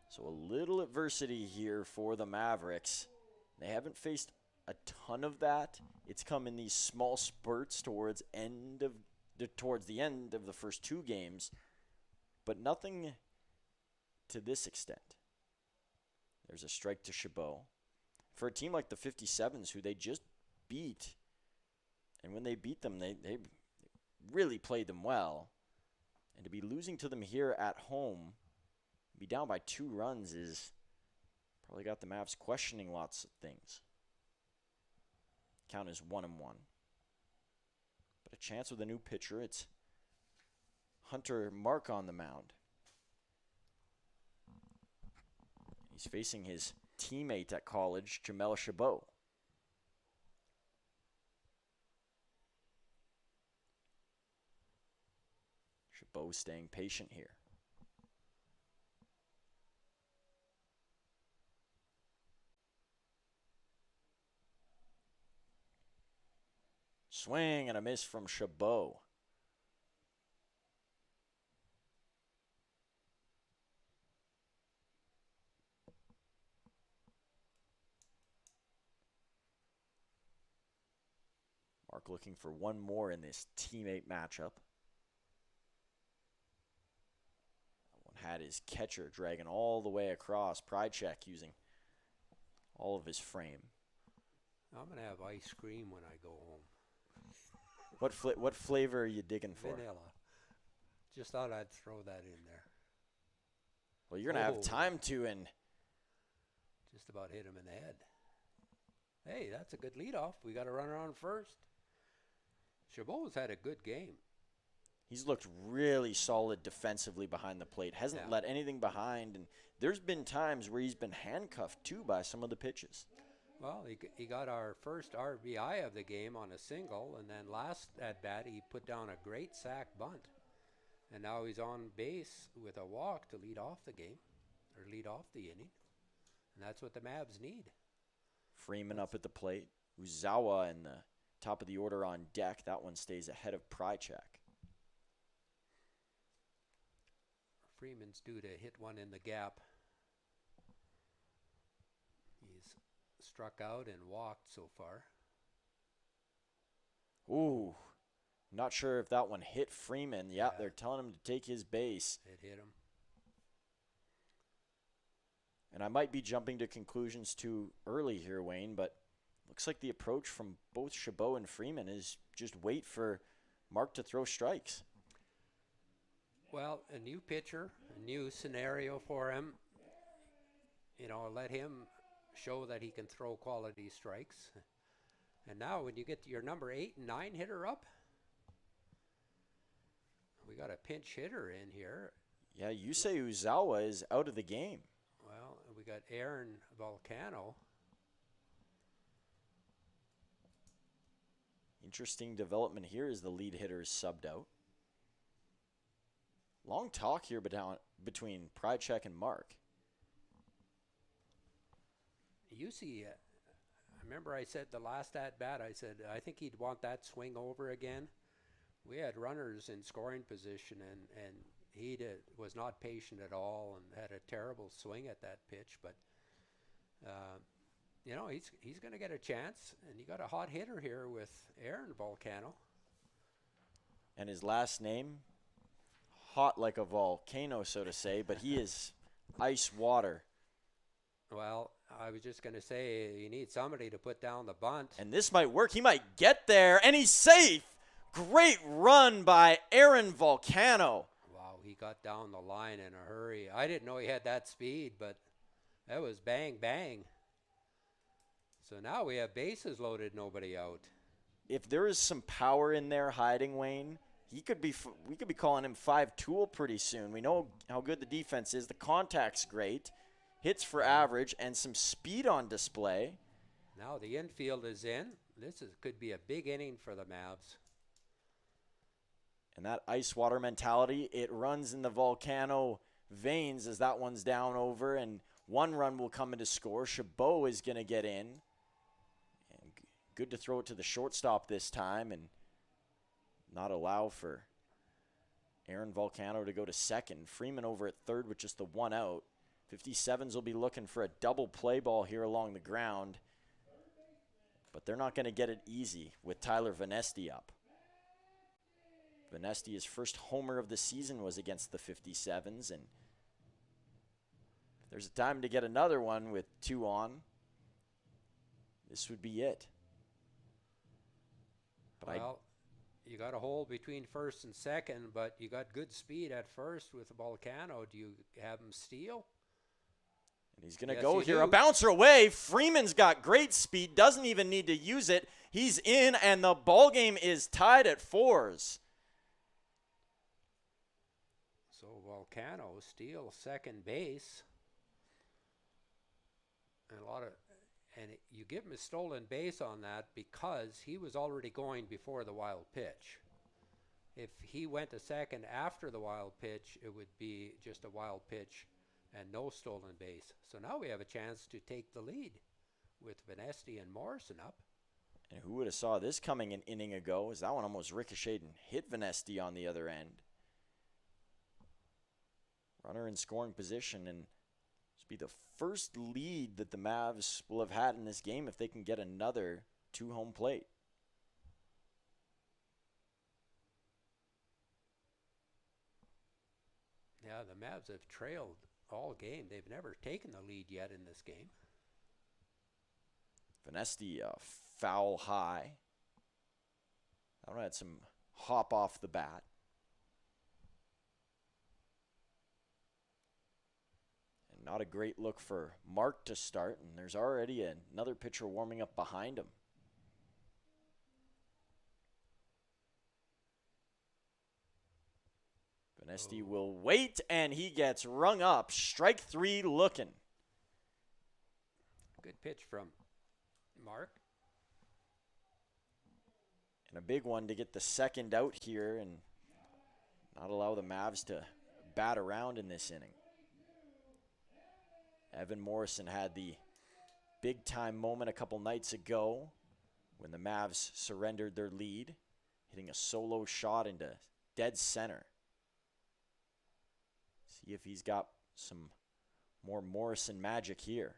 So a little adversity here for the Mavericks. They haven't faced a ton of that. It's come in these small spurts towards the end of the first two games, but nothing to this extent. There's a strike to Chabot. For a team like the 57s, who they just beat, and when they beat them, they really played them well. And to be losing to them here at home, be down by 2 runs is probably got the Mavs questioning lots of things. Count is 1-1. But a chance with a new pitcher. It's Hunter Mark on the mound. He's facing his teammate at college, Jamel Chabot. Chabot staying patient here. Swing and a miss from Chabot. Mark looking for one more in this teammate matchup. That one had his catcher dragging all the way across. Prychek using all of his frame. I'm going to have ice cream when I go home. What flavor are you digging for? Vanilla. Just thought I'd throw that in there. Well, you're going to have time to, and just about hit him in the head. Hey, that's a good leadoff. We got a runner on first. Chabot's had a good game. He's looked really solid defensively behind the plate. Hasn't let anything behind, and there's been times where he's been handcuffed, too, by some of the pitches. Well, he got our first RBI of the game on a single, and then last at-bat he put down a great sac bunt. And now he's on base with a walk to lead off the game, or lead off the inning. And that's what the Mavs need. Freeman up at the plate. Uzawa in the top of the order on deck. That one stays ahead of Prychek. Freeman's due to hit one in the gap. He's struck out and walked so far. Ooh, not sure if that one hit Freeman. Yeah, they're telling him to take his base. It hit him. And I might be jumping to conclusions too early here, Wayne, but looks like the approach from both Chabot and Freeman is just wait for Mark to throw strikes. Well, a new pitcher, a new scenario for him. You know, let him show that he can throw quality strikes. And now when you get your number 8 and 9 hitter up, we got a pinch hitter in here. Yeah, you say Uzawa is out of the game. Well, we got Aaron Volcano. Interesting development here as the lead hitter is subbed out. Long talk here between Prychek and Mark. You see, I remember I said the last at-bat, I said, I think he'd want that swing over again. We had runners in scoring position, and he was not patient at all and had a terrible swing at that pitch. But, you know, he's going to get a chance, and you got a hot hitter here with Aaron Volcano. And his last name, hot like a volcano, so to say, but he is ice water. Well, I was just going to say you need somebody to put down the bunt. And this might work. He might get there, and he's safe. Great run by Aaron Volcano. Wow, he got down the line in a hurry. I didn't know he had that speed, but that was bang, bang. So now we have bases loaded, nobody out. If there is some power in there hiding, Wayne, we could be calling him 5-tool pretty soon. We know how good the defense is. The contact's great. Hits for average and some speed on display. Now the infield is in. Could be a big inning for the Mavs. And that ice water mentality, it runs in the Volcano veins as that one's down over, and one run will come in to score. Chabot is going to get in. And good to throw it to the shortstop this time and not allow for Aaron Volcano to go to second. Freeman over at third with just the one out. 57s will be looking for a double play ball here along the ground, but they're not going to get it easy with Tyler Vanesti up. Vanesti, his first homer of the season was against the 57s, and if there's a time to get another one with 2 on, this would be it. But well, you got a hole between first and second, but you got good speed at first with Volcano. Do you have him steal? And he's going to Yes, go you here. do. A bouncer away. Freeman's got great speed. Doesn't even need to use it. He's in, and the ball game is tied at 4s. So Volcano steals second base. And you give him a stolen base on that because he was already going before the wild pitch. If he went to second after the wild pitch, it would be just a wild pitch and no stolen base. So now we have a chance to take the lead with Vanesti and Morrison up. And who would have saw this coming an inning ago, as that one almost ricocheted and hit Vanesti on the other end. Runner in scoring position, and this will be the first lead that the Mavs will have had in this game if they can get another 2 home plate. Yeah, the Mavs have trailed all game. They've never taken the lead yet in this game. Vanesti, foul high. That one had some hop off the bat. And not a great look for Mark to start, and there's already another pitcher warming up behind him. Vanesti will wait, and he gets rung up. Strike 3 looking. Good pitch from Mark. And a big one to get the second out here and not allow the Mavs to bat around in this inning. Evan Morrison had the big-time moment a couple nights ago when the Mavs surrendered their lead, hitting a solo shot into dead center. See if he's got some more Morrison magic here.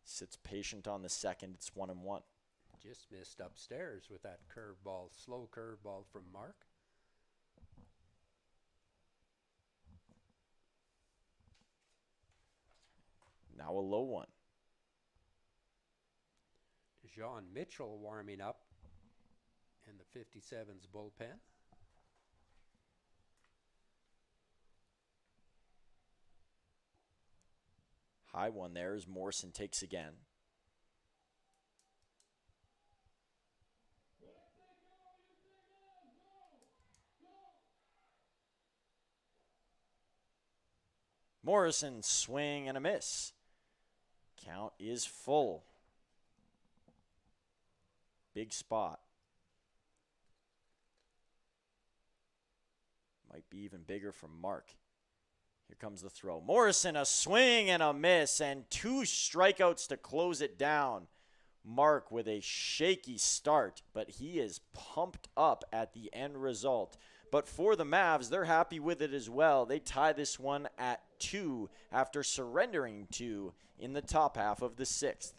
Sits patient on the second. It's 1-1. Just missed upstairs with that curveball, slow curveball from Mark. Now a low one. John Mitchell warming up in the 57's bullpen. High one there as Morrison takes again. Morrison, swing and a miss. Count is full. Big spot. Might be even bigger from Mark. Here comes the throw. Morrison, a swing and a miss, and 2 strikeouts to close it down. Mark with a shaky start, but he is pumped up at the end result. But for the Mavs, they're happy with it as well. They tie this one at 2 after surrendering 2 in the top half of the 6th.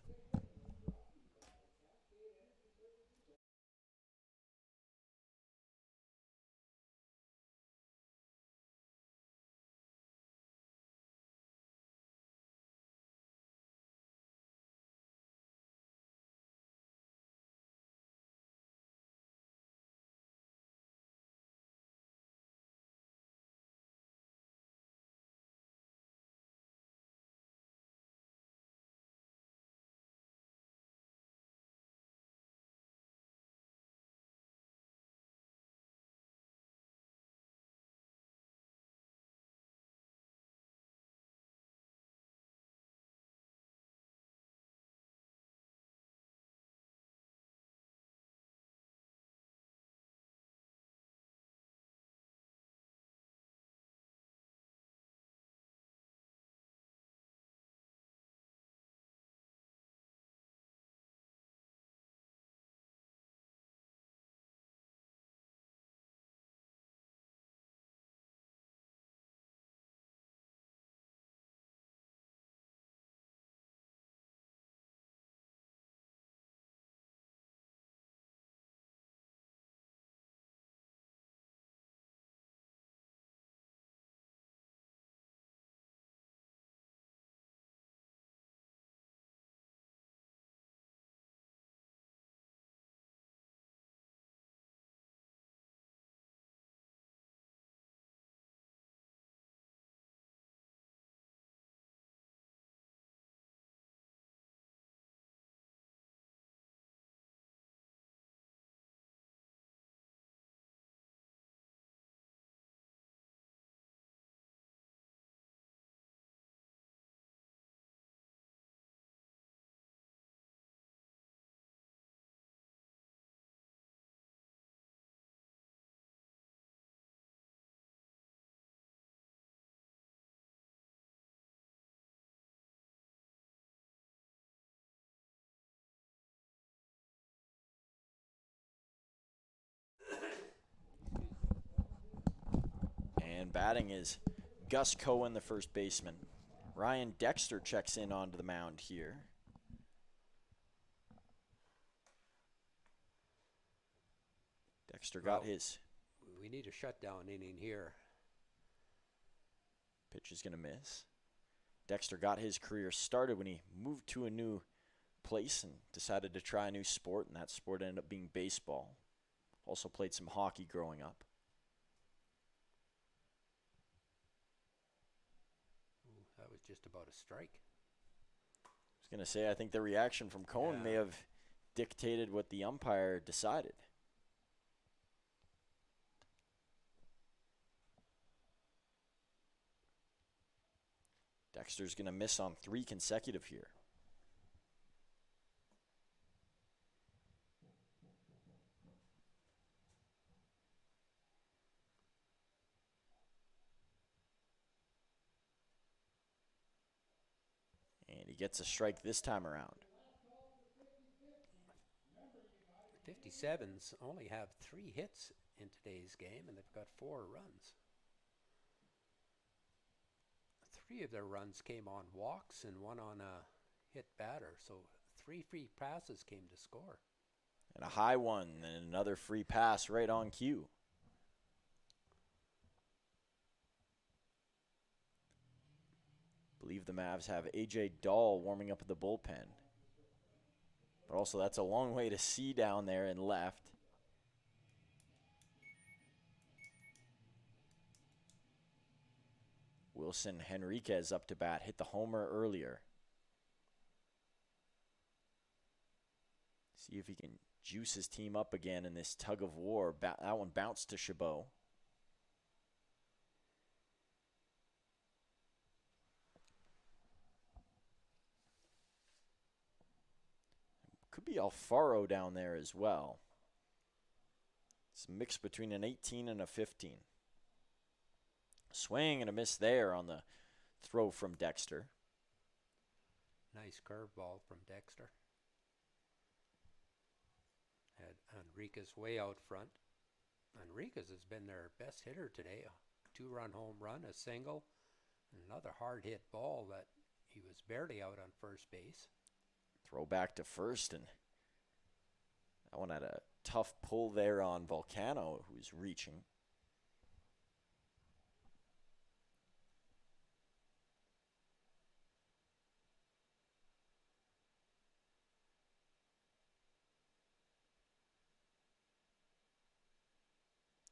and batting is Gus Cohen, the first baseman. Ryan Dexter checks in onto the mound here. Dexter got his. We need a shutdown inning here. Pitch is going to miss. Dexter got his career started when he moved to a new place and decided to try a new sport, and that sport ended up being baseball. Also played some hockey growing up. Ooh, that was just about a strike. I was going to say, I think the reaction from Cohen may have dictated what the umpire decided. Dexter's going to miss on 3 consecutive here. And he gets a strike this time around. 57s only have 3 hits in today's game, and they've got 4 runs. 3 of their runs came on walks and 1 on a hit batter, so 3 free passes came to score. And a high one and another free pass right on cue. I believe the Mavs have A.J. Dahl warming up at the bullpen. But also that's a long way to see down there and left. Wilson Henriquez up to bat, hit the homer earlier. See if he can juice his team up again in this tug of war. That one bounced to Chabot. Could be Alfaro down there as well. It's a mix between an 18 and a 15. Swing and a miss there on the throw from Dexter. Nice curveball from Dexter. Had Enriquez way out front. Enriquez has been their best hitter today. A 2-run home run, a single, and another hard hit ball that he was barely out on first base. Throw back to first, and that one had a tough pull there on Volcano, who's reaching.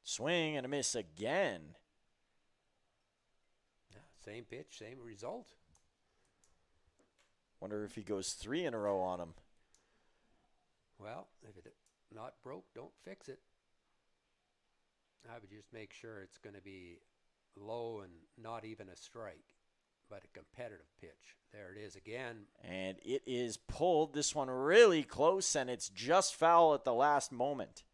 Swing and a miss again. Yeah, same pitch, same result. Wonder if he goes 3 in a row on him. Well, if it's not broke, don't fix it. I would just make sure it's going to be low and not even a strike, but a competitive pitch. There it is again. And it is pulled. This one really close, and it's just foul at the last moment.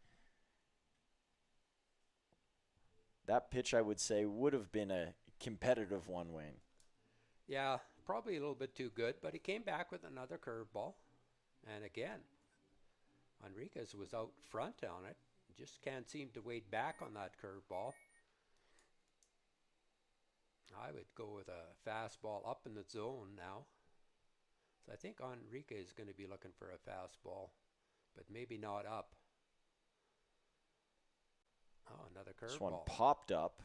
That pitch, I would say, would have been a competitive one, Wayne. Yeah, probably a little bit too good, but he came back with another curveball. And again, Enriquez was out front on it. Just can't seem to wade back on that curveball. I would go with a fastball up in the zone now. So I think Enriquez is going to be looking for a fastball, but maybe not up. Oh, another curveball. This one popped up.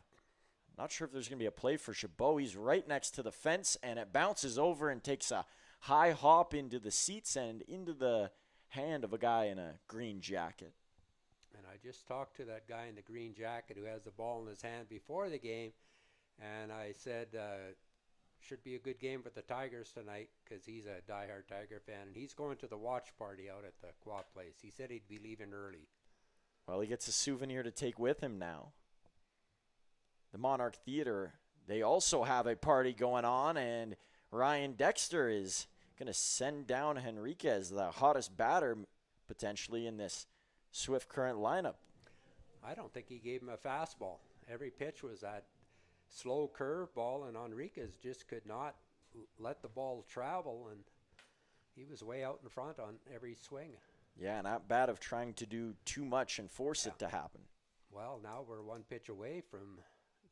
Not sure if there's going to be a play for Chabot. He's right next to the fence, and it bounces over and takes a high hop into the seats and into the hand of a guy in a green jacket. And I just talked to that guy in the green jacket who has the ball in his hand before the game, and I said, should be a good game for the Tigers tonight because he's a diehard Tiger fan, and he's going to the watch party out at the Quad Place. He said he'd be leaving early. Well, he gets a souvenir to take with him now. The Monarch Theater, they also have a party going on, and Ryan Dexter is going to send down Henriquez, the hottest batter potentially in this Swift Current lineup. I don't think he gave him a fastball. Every pitch was that slow curve ball, and Enriquez just could not let the ball travel, and he was way out in front on every swing. Yeah, not bad of trying to do too much and force it to happen. Well, now we're one pitch away from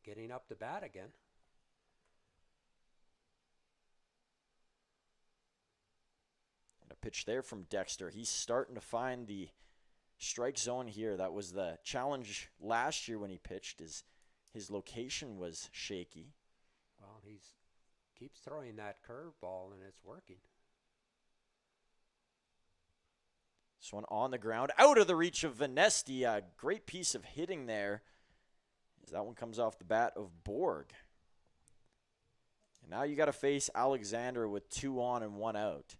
getting up to bat again. And a pitch there from Dexter. He's starting to find the strike zone here. That was the challenge last year when he pitched. His location was shaky. Well, he's keeps throwing that curveball, and it's working. This one on the ground, out of the reach of Vanesti. A great piece of hitting there, as that one comes off the bat of Borg. And now you got to face Alexander with 2 on and 1 out.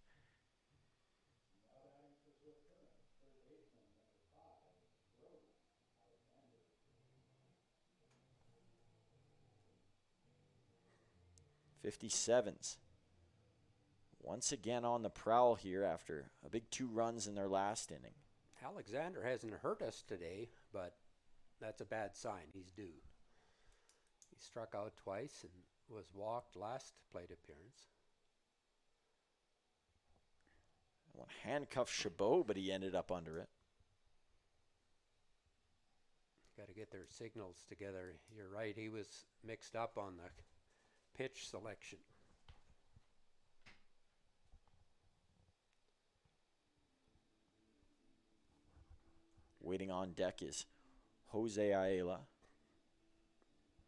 '57s. Once again on the prowl here after a big 2 runs in their last inning. Alexander hasn't hurt us today, but that's a bad sign. He's due. He struck out twice and was walked last plate appearance. One handcuffed Chabot, but he ended up under it. Got to get their signals together. You're right, he was mixed up on the pitch selection. Waiting on deck is Jose Ayala.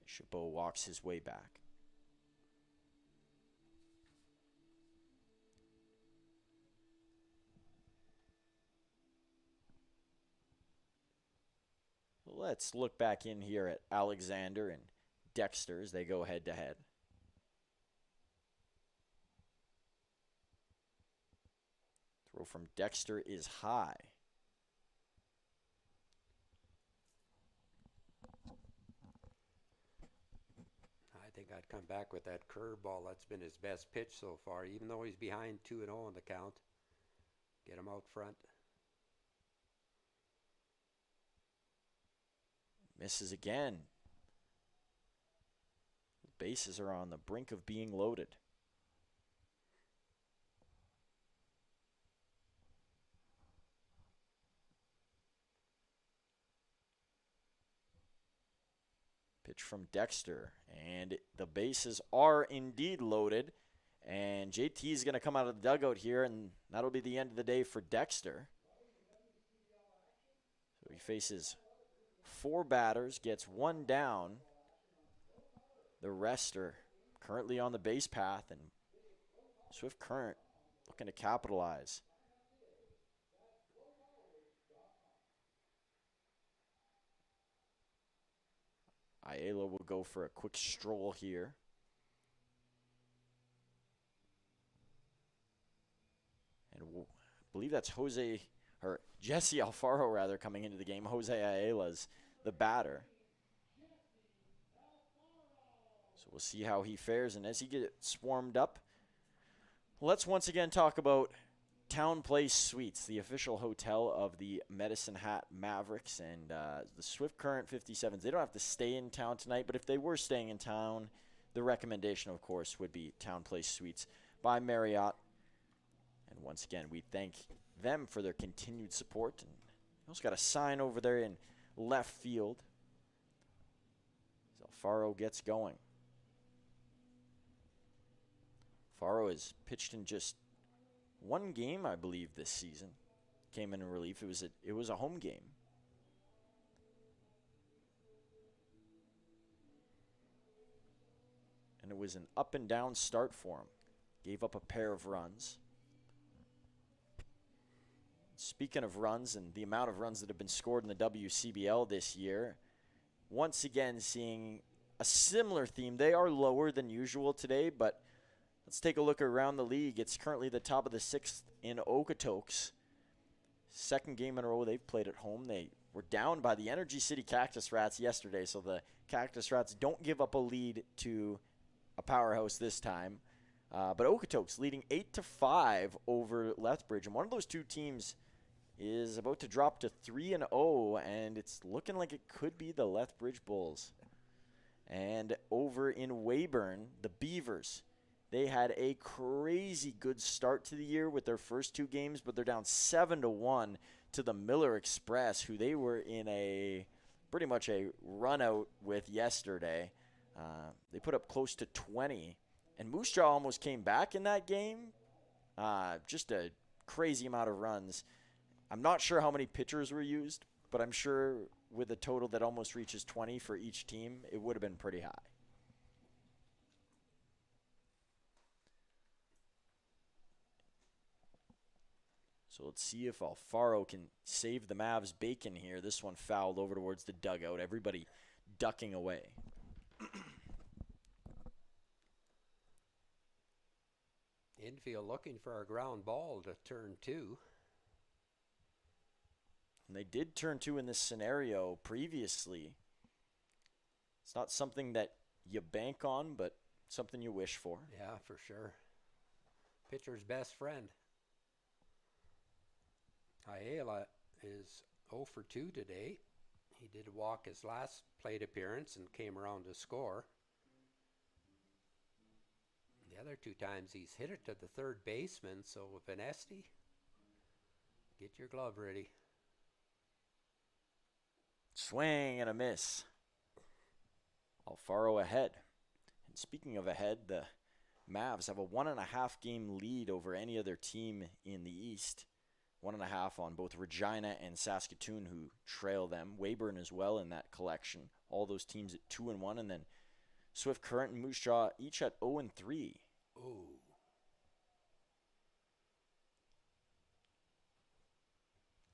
Chabot walks his way back. Let's look back in here at Alexander and Dexter as they go head to head. Throw from Dexter is high. I think I'd come back with that curveball. That's been his best pitch so far, even though he's behind 2-0 in the count. Get him out front. Misses again. The bases are on the brink of being loaded. Pitch from Dexter, and the bases are indeed loaded. And JT is going to come out of the dugout here, and that'll be the end of the day for Dexter. So he faces 4 batters, gets 1 down. The rest are currently on the base path, and Swift Current looking to capitalize. Ayala will go for a quick stroll here. And I believe that's Jesse Alfaro rather coming into the game. Jose Ayala's the batter. So we'll see how he fares. And as he gets warmed up, let's once again talk about Town Place Suites, the official hotel of the Medicine Hat Mavericks and the Swift Current 57s. They don't have to stay in town tonight, but if they were staying in town, the recommendation, of course, would be Town Place Suites by Marriott. And once again, we thank them for their continued support. And we also got a sign over there in left field as Alfaro gets going. Alfaro has pitched in just 1 game, I believe, this season. Came in relief. It was a home game. And it was an up and down start for him. Gave up a pair of runs. Speaking of runs and the amount of runs that have been scored in the WCBL this year, once again seeing a similar theme. They are lower than usual today, but let's take a look around the league. It's currently the top of the 6th in Okotoks. 2nd game in a row they've played at home. They were down by the Energy City Cactus Rats yesterday, so the Cactus Rats don't give up a lead to a powerhouse this time. But Okotoks leading 8-5 over Lethbridge, and one of those 2 teams is about to drop to 3-0, and it's looking like it could be the Lethbridge Bulls. And over in Weyburn, the Beavers, they had a crazy good start to the year with their first 2 games, but they're down 7-1 to the Miller Express, who they were in pretty much a run out with yesterday. They put up close to 20, and Moose Jaw almost came back in that game. Just a crazy amount of runs. I'm not sure how many pitchers were used, but I'm sure with a total that almost reaches 20 for each team, it would have been pretty high. So let's see if Alfaro can save the Mavs bacon here. This one fouled over towards the dugout. Everybody ducking away. Infield looking for a ground ball to turn 2. And they did turn 2 in this scenario previously. It's not something that you bank on, but something you wish for. Yeah, for sure. Pitcher's best friend. Ayala is 0 for 2 today. He did walk his last plate appearance and came around to score. The other 2 times he's hit it to the third baseman, so Vanesti, get your glove ready. Swing and a miss. Alfaro ahead. And speaking of ahead, the Mavs have a 1.5 game lead over any other team in the East. 1.5 on both Regina and Saskatoon, who trail them. Weyburn as well in that collection. All those teams at 2-1, and then Swift Current and Moose Jaw each at 0-3. Ooh.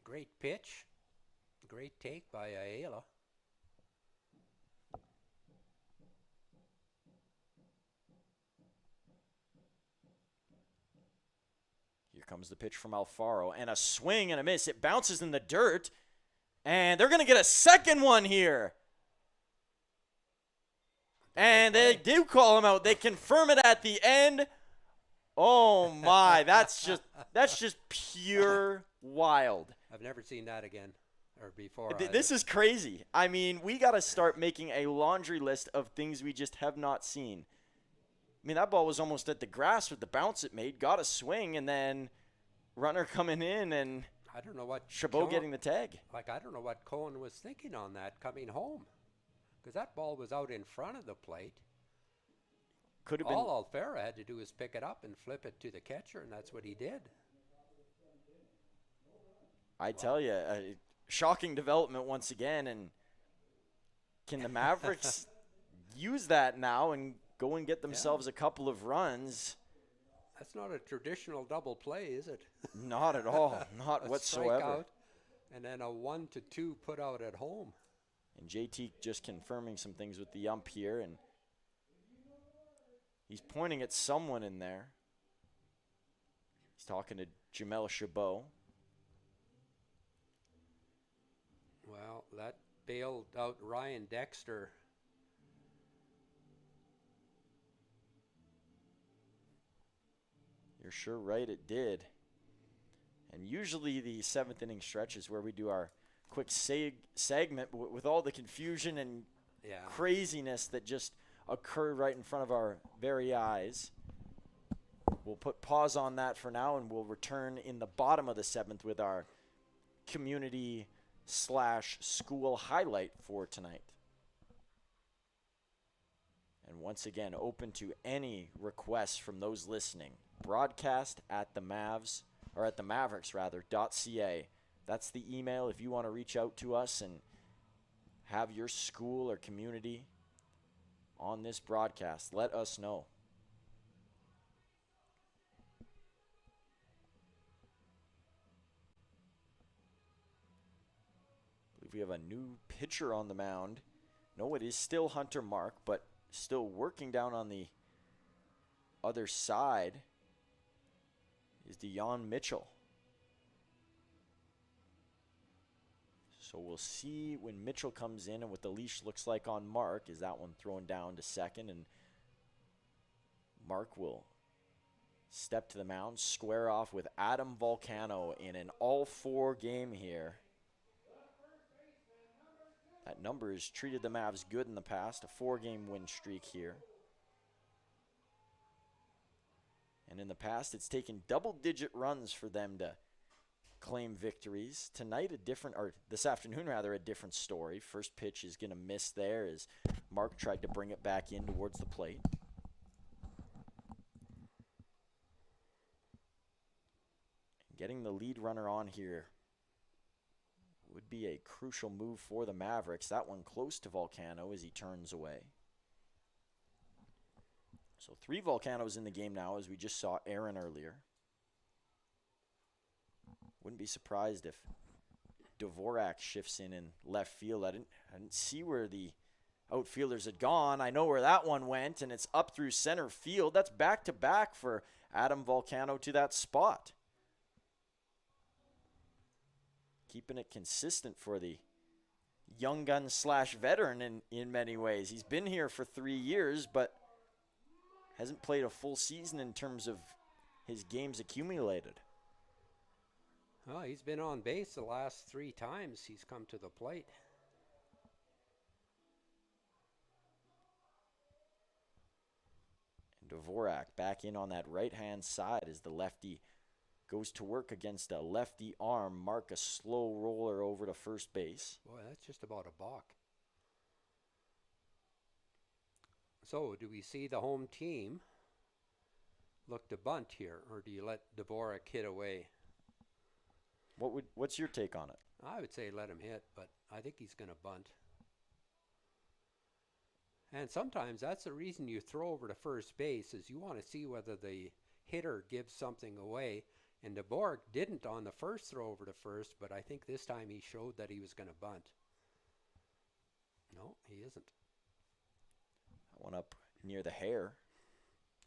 Great pitch. Great take by Ayala. Here comes the pitch from Alfaro, and a swing and a miss. It bounces in the dirt, and they're going to get a second one here. And they do call him out. They confirm it at the end. Oh my, that's just pure wild. I've never seen that again or before. This is crazy. I mean, we got to start making a laundry list of things we just have not seen. I mean, that ball was almost at the grass with the bounce it made, got a swing, and then runner coming in, and I don't know what Chabot getting the tag. Like, I don't know what Cohen was thinking on that coming home, because that ball was out in front of the plate. Could have been. All Alfaro had to do was pick it up and flip it to the catcher, and that's what he did. I tell you, shocking development once again, and can the Mavericks use that now and go and get themselves a couple of runs? That's not a traditional double play, is it? Not at all. Not whatsoever. Strikeout, and then a 1-2 put out at home. And JT just confirming some things with the ump here, and he's pointing at someone in there. He's talking to Jamel Chabot. Well, that bailed out Ryan Dexter. You're sure right, it did. And usually the 7th inning stretch is where we do our quick segment with all the confusion and craziness that just occurred right in front of our very eyes. We'll put pause on that for now, and we'll return in the bottom of the 7th with our community/school highlight for tonight. And once again, open to any requests from those listening. Broadcast at the Mavs, or at the Mavericks rather, .ca. That's the email if you want to reach out to us and have your school or community on this broadcast. Let us know. I believe we have a new pitcher on the mound. No, it is still Hunter Mark, but still working down on the other side is Deon Mitchell. So we'll see when Mitchell comes in and what the leash looks like on Mark. Is that one thrown down to second? And Mark will step to the mound, square off with Adam Volcano in an all-4 game here. That number has treated the Mavs good in the past, a 4-game win streak here. And in the past, it's taken double-digit runs for them to claim victories. Tonight, this afternoon rather, a different story. First pitch is going to miss there as Mark tried to bring it back in towards the plate. Getting the lead runner on here would be a crucial move for the Mavericks. That one close to Volcano as he turns away. So 3 Volcanos in the game now, as we just saw Aaron earlier. Wouldn't be surprised if Dvorak shifts in left field. I didn't see where the outfielders had gone. I know where that one went, and it's up through center field. That's back-to-back for Adam Volcano to that spot. Keeping it consistent for the young gun / veteran in many ways. He's been here for 3 years, but hasn't played a full season in terms of his games accumulated. Well, he's been on base the last 3 times he's come to the plate. And Dvorak back in on that right-hand side as the lefty goes to work against a lefty arm. Mark a slow roller over to first base. Boy, that's just about a balk. So, do we see the home team look to bunt here, or do you let Dvorak hit away? What's your take on it? I would say let him hit, but I think he's going to bunt. And sometimes that's the reason you throw over to first base, is you want to see whether the hitter gives something away. And Dvorak didn't on the first throw over to first, but I think this time he showed that he was going to bunt. No, he isn't. That one up near the hair.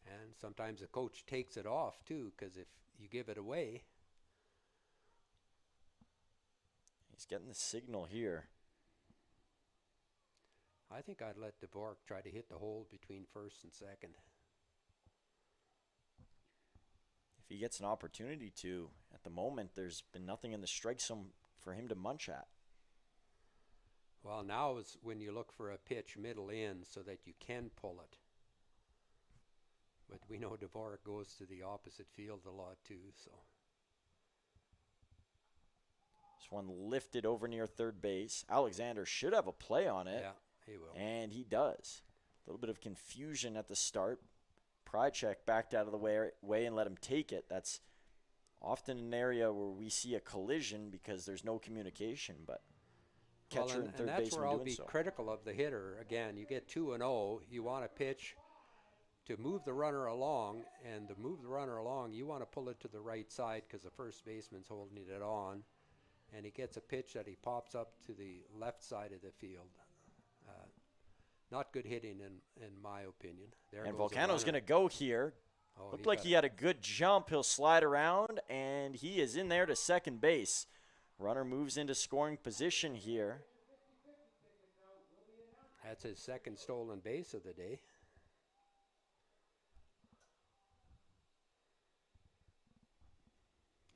And sometimes the coach takes it off too, because if you give it away. He's getting the signal here. I think I'd let Dvorak try to hit the hole between first and second. If he gets an opportunity to, at the moment, there's been nothing in the strike zone for him to munch at. Well, now is when you look for a pitch middle in so that you can pull it. But we know Dvorak goes to the opposite field a lot too, so. This one lifted over near third base. Alexander should have a play on it. Yeah, he will. And he does. A little bit of confusion at the start. Prychek backed out of the way and let him take it. That's often an area where we see a collision because there's no communication, but catcher and third baseman doing so. And that's where I'll be critical of the hitter. Again, you get 2-0, you want to pitch to move the runner along, and to move the runner along, you want to pull it to the right side because the first baseman's holding it on, and he gets a pitch that he pops up to the left side of the field. Not good hitting in my opinion. And Volcano's going to go here. Oh, Looked like he had a good jump. He'll slide around, and he is in there to second base. Runner moves into scoring position here. That's his second stolen base of the day.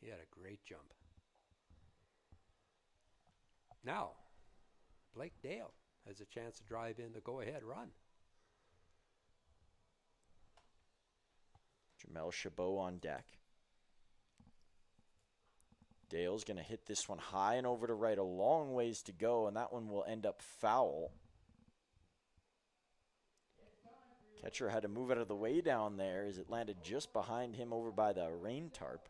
He had a great jump. Now, Blake Dale has a chance to drive in the go-ahead run. Jamel Chabot on deck. Dale's going to hit this one high and over to right, a long ways to go, and that one will end up foul. Catcher had to move out of the way down there as it landed just behind him over by the rain tarp.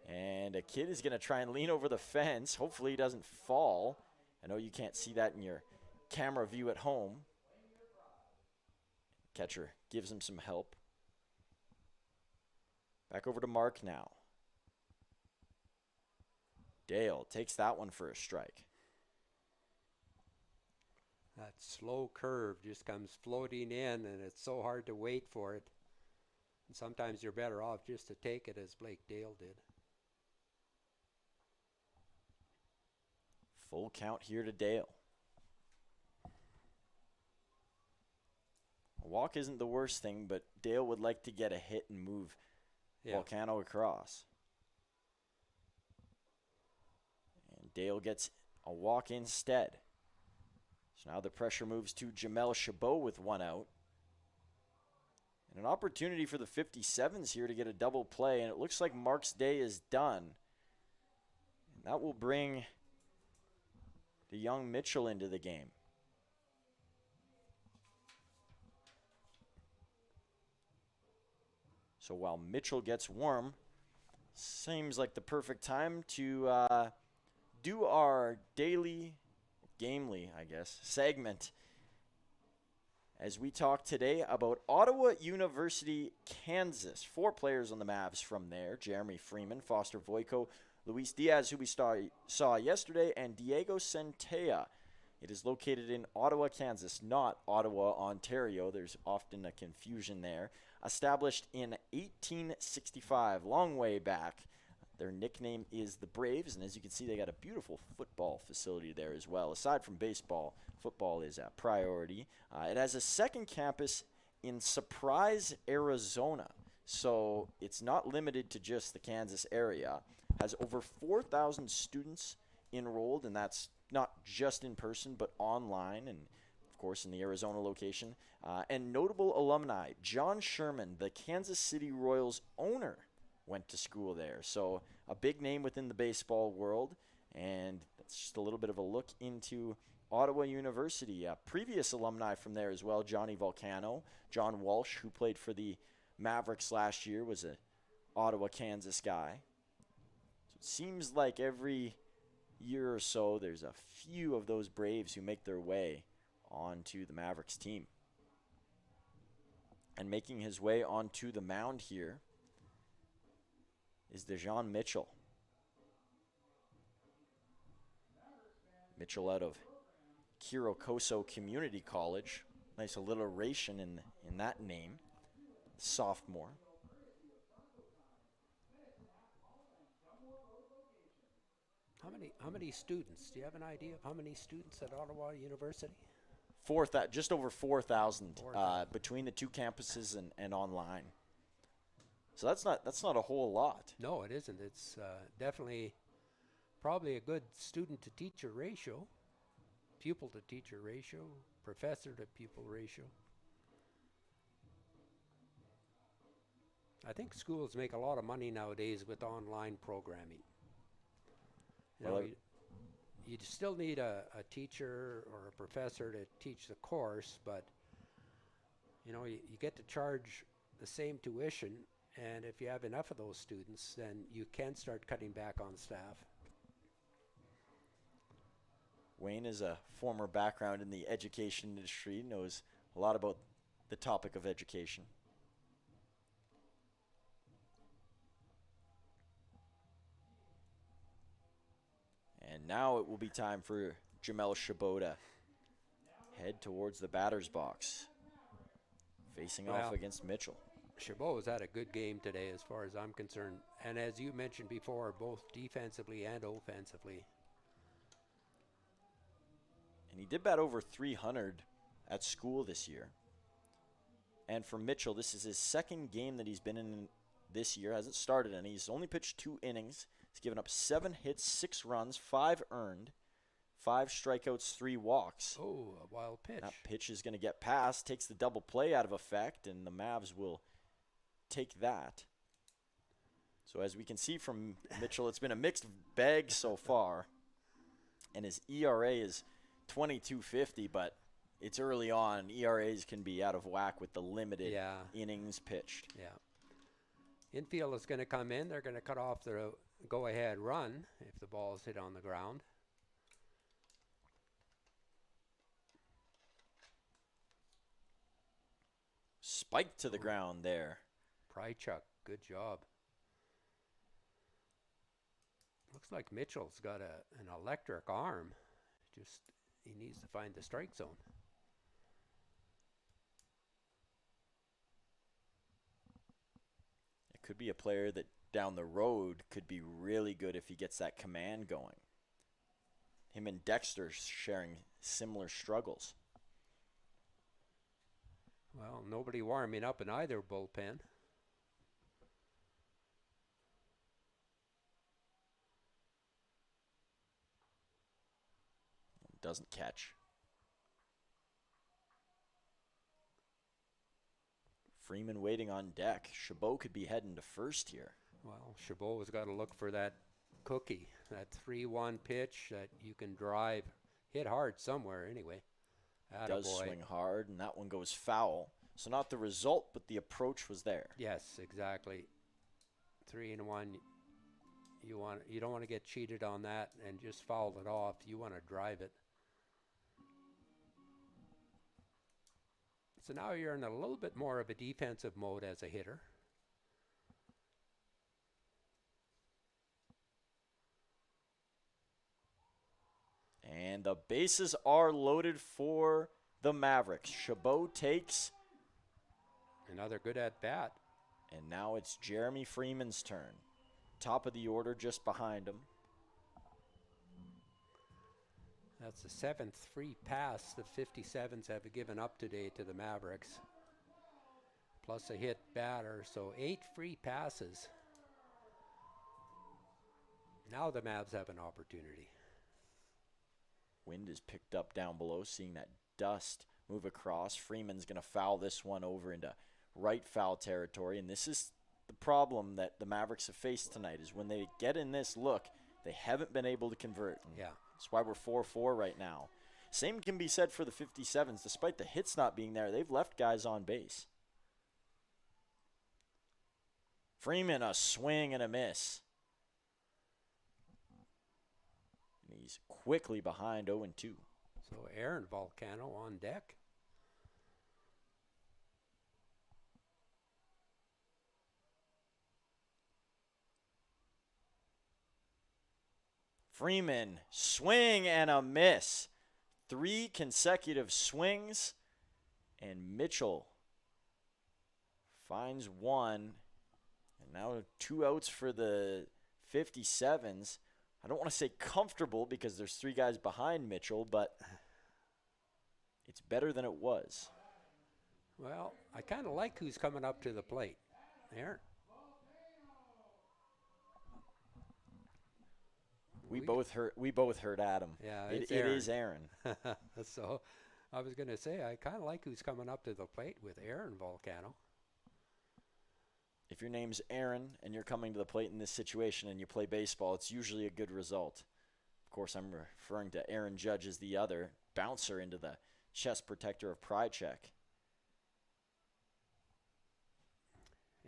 And a kid is going to try and lean over the fence. Hopefully he doesn't fall. I know you can't see that in your camera view at home. Catcher gives him some help. Back over to Mark now. Dale takes that one for a strike. That slow curve just comes floating in, and it's so hard to wait for it. And sometimes you're better off just to take it, as Blake Dale did. Full count here to Dale. A walk isn't the worst thing, but Dale would like to get a hit and move Volcano across. And Dale gets a walk instead. So now the pressure moves to Jamel Chabot with one out. And an opportunity for the 57s here to get a double play, and it looks like Mark's day is done. That will bring the young Mitchell into the game. So while Mitchell gets warm, seems like the perfect time to do our daily, gamely, I guess, segment as we talk today about Ottawa University, Kansas. 4 players on the Mavs from there: Jeremy Freeman, Foster Voiko, Luis Diaz, who we saw yesterday, and Diego Centella. It is located in Ottawa, Kansas, not Ottawa, Ontario. There's often a confusion there. Established in 1865, long way back. Their nickname is the Braves, and as you can see, they got a beautiful football facility there as well. Aside from baseball, football is a priority. It has a second campus in Surprise, Arizona, so it's not limited to just the Kansas area. Has over 4,000 students enrolled, and that's not just in person, but online, and of course in the Arizona location. And notable alumni: John Sherman, the Kansas City Royals owner, went to school there. So a big name within the baseball world, and that's just a little bit of a look into Ottawa University. Previous alumni from there as well: Johnny Volcano, John Walsh, who played for the Mavericks last year, was a Ottawa, Kansas guy. So it seems like every year or so there's a few of those Braves who make their way onto the Mavericks team. And making his way onto the mound here is Dejan Mitchell. Mitchell out of Kirokoso Community College. Nice alliteration in that name. Sophomore. How many students? Do you have an idea of how many students at Ottawa University? Just over 4,000 between the 2 campuses and online. So that's not a whole lot. No, it isn't. It's definitely probably a good student to teacher ratio, pupil to teacher ratio, professor to pupil ratio. I think schools make a lot of money nowadays with online programming. You still need a teacher or a professor to teach the course, but you get to charge the same tuition, and if you have enough of those students, then you can start cutting back on staff. Wayne is a former background in the education industry, knows a lot about the topic of education. And now it will be time for Jamel Chabot to head towards the batter's box, facing off against Mitchell. Chabot has had a good game today as far as I'm concerned. And as you mentioned before, both defensively and offensively. And he did bat over 300 at school this year. And for Mitchell, this is his second game that he's been in this year. Hasn't started any. He's only pitched 2 innings. He's given up 7 hits, 6 runs, 5 earned, 5 strikeouts, 3 walks. Oh, a wild pitch. That pitch is going to get past, takes the double play out of effect, and the Mavs will take that. So as we can see from Mitchell, it's been a mixed bag so far. And his ERA is 22.50, but it's early on. ERAs can be out of whack with the limited innings pitched. Yeah. Infield is going to come in. They're going to cut off the go-ahead run if the ball is hit on the ground. Spiked to the ground there. Prychuk, good job. Looks like Mitchell's got an electric arm. Just he needs to find the strike zone. It could be a player that down the road could be really good if he gets that command going. Him and Dexter sharing similar struggles. Well, nobody warming up in either bullpen. Doesn't catch. Freeman waiting on deck. Chabot could be heading to first here. Well, Chabot has got to look for that cookie. That 3-1 pitch that you can drive, hit hard somewhere anyway. Does Attaboy. swing hard, and that one goes foul. So not the result, but the approach was there. Yes, exactly. 3-1. You don't want to get cheated on that and just foul it off. You want to drive it. So now you're in a little bit more of a defensive mode as a hitter. And the bases are loaded for the Mavericks. Chabot takes, Another good at bat. and now it's Jeremy Freeman's turn. Top of the order, just behind him. That's the 7th free pass the 57s have given up today to the Mavericks. Plus a hit batter, so 8 free passes. Now the Mavs have an opportunity. Wind is picked up down below, seeing that dust move across. Freeman's going to foul this one over into right foul territory, and this is the problem that the Mavericks have faced tonight, is when they get in this look, they haven't been able to convert. Yeah. That's why we're 4-4 right now. Same can be said for the 57s. Despite the hits not being there, they've left guys on base. Freeman, a swing and a miss. And he's quickly behind 0-2. So Aaron Volcano on deck. Freeman, swing and a miss. 3 consecutive swings, and Mitchell finds one. And now 2 outs for the 57s. I don't want to say comfortable because there's 3 guys behind Mitchell, but it's better than it was. Well, I kind of like who's coming up to the plate. Aaron. We both heard Adam. Yeah, it Aaron. is Aaron. So I was going to say, I kind of like who's coming up to the plate with Aaron Volcano. If your name's Aaron and you're coming to the plate in this situation and you play baseball, it's usually a good result. Of course, I'm referring to Aaron Judge as the other bouncer into the chest protector of Pride Check.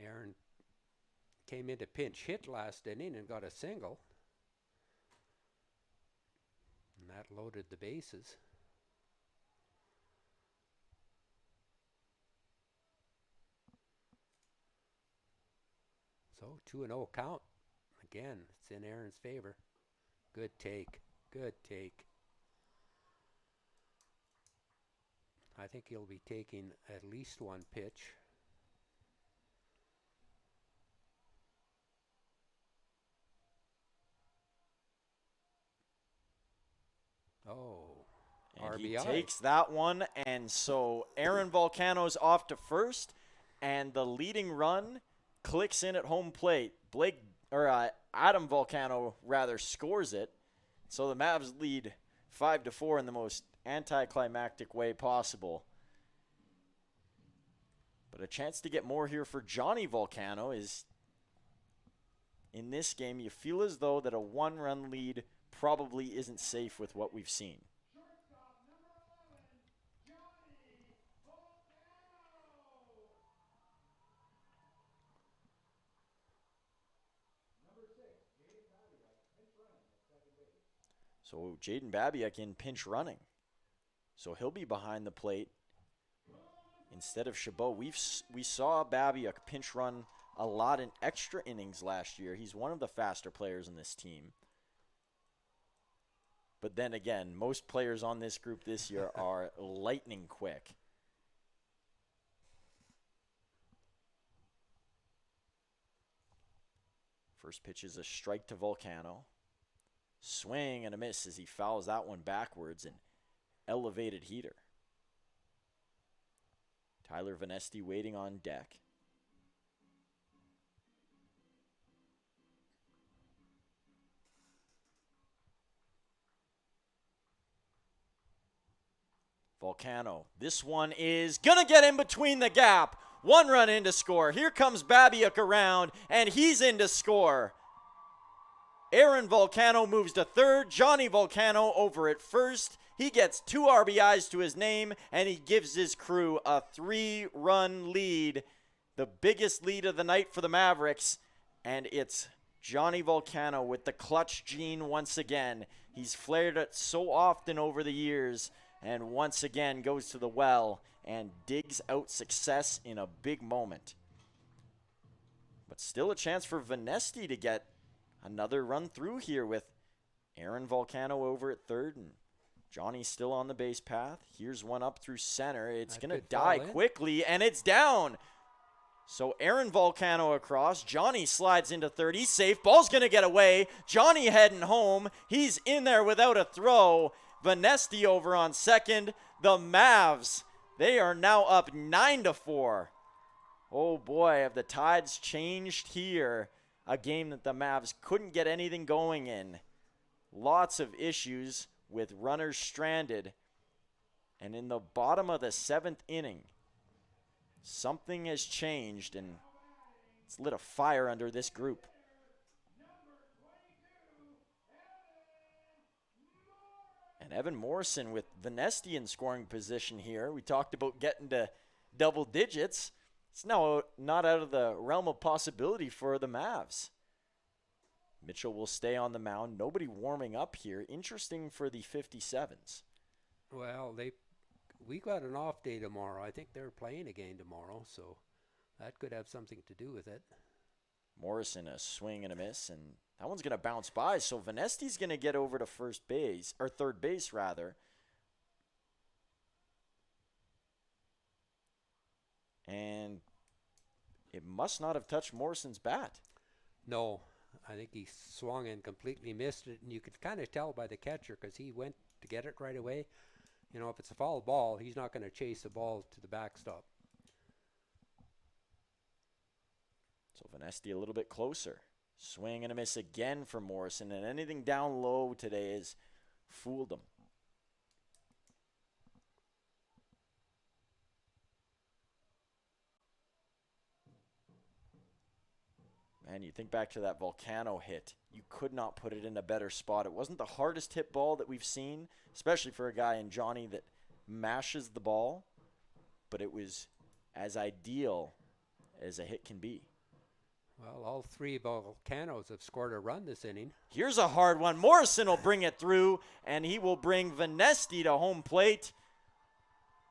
Aaron came into pinch hit last inning and got a single. And that loaded the bases. So 2-0 count. Again, it's in Aaron's favor. Good take. Good take. I think he'll be taking at least one pitch. Oh, And RBI. he takes that one, and so Aaron Volcano's off to first, and the leading run clicks in at home plate. Adam Volcano rather scores it, so the Mavs lead 5-4 in the most anticlimactic way possible. But a chance to get more here for Johnny Volcano is, in this game, you feel as though that a 1-run lead probably isn't safe with what we've seen. So Jaden Babiak in pinch running. So he'll be behind the plate instead of Chabot. We saw Babiak pinch run a lot in extra innings last year. He's one of the faster players in this team. But then again, most players on this group this year are lightning quick. First pitch is a strike to Volcano. Swing and a miss as he fouls that one backwards, and elevated heater. Tyler Vanesti waiting on deck. Volcano. This one is gonna get in between the gap. 1 run in to score. Here comes Babiak around, and he's in to score. Aaron Volcano moves to third. Johnny Volcano over at first. He gets 2 RBIs to his name, and he gives his crew a 3-run lead, the biggest lead of the night for the Mavericks, and it's Johnny Volcano with the clutch gene once again. He's flared it so often over the years, and once again goes to the well and digs out success in a big moment. But still a chance for Vanesti to get another run through here with Aaron Volcano over at third and Johnny's still on the base path. Here's one up through center. It's going to die quickly, and it's down. So Aaron Volcano across. Johnny slides into third. He's safe. Ball's going to get away. Johnny heading home. He's in there without a throw. Vanesti over on second. The Mavs, they are now up 9-4. Oh boy, have the tides changed here. A game that the Mavs couldn't get anything going in. Lots of issues with runners stranded. And in the bottom of the 7th inning, something has changed, and it's lit a fire under this group. And Evan Morrison with Vanesti in scoring position here. We talked about getting to double digits. It's now not out of the realm of possibility for the Mavs. Mitchell will stay on the mound. Nobody warming up here. Interesting for the 57s. Well, we got an off day tomorrow. I think they're playing again tomorrow, so that could have something to do with it. Morrison a swing and a miss, and that one's going to bounce by. So Vanesti's going to get over to first base, or third base rather. And it must not have touched Morrison's bat. No, I think he swung and completely missed it, and you could kind of tell by the catcher because he went to get it right away. You know, if it's a foul ball, he's not going to chase the ball to the backstop. So Vanesti a little bit closer. Swing and a miss again for Morrison, and anything down low today has fooled him. Man, you think back to that Volcano hit. You could not put it in a better spot. It wasn't the hardest hit ball that we've seen, especially for a guy in Johnny that mashes the ball, but it was as ideal as a hit can be. Well, all 3 Volcanos have scored a run this inning. Here's a hard one. Morrison will bring it through, and he will bring Vanesti to home plate.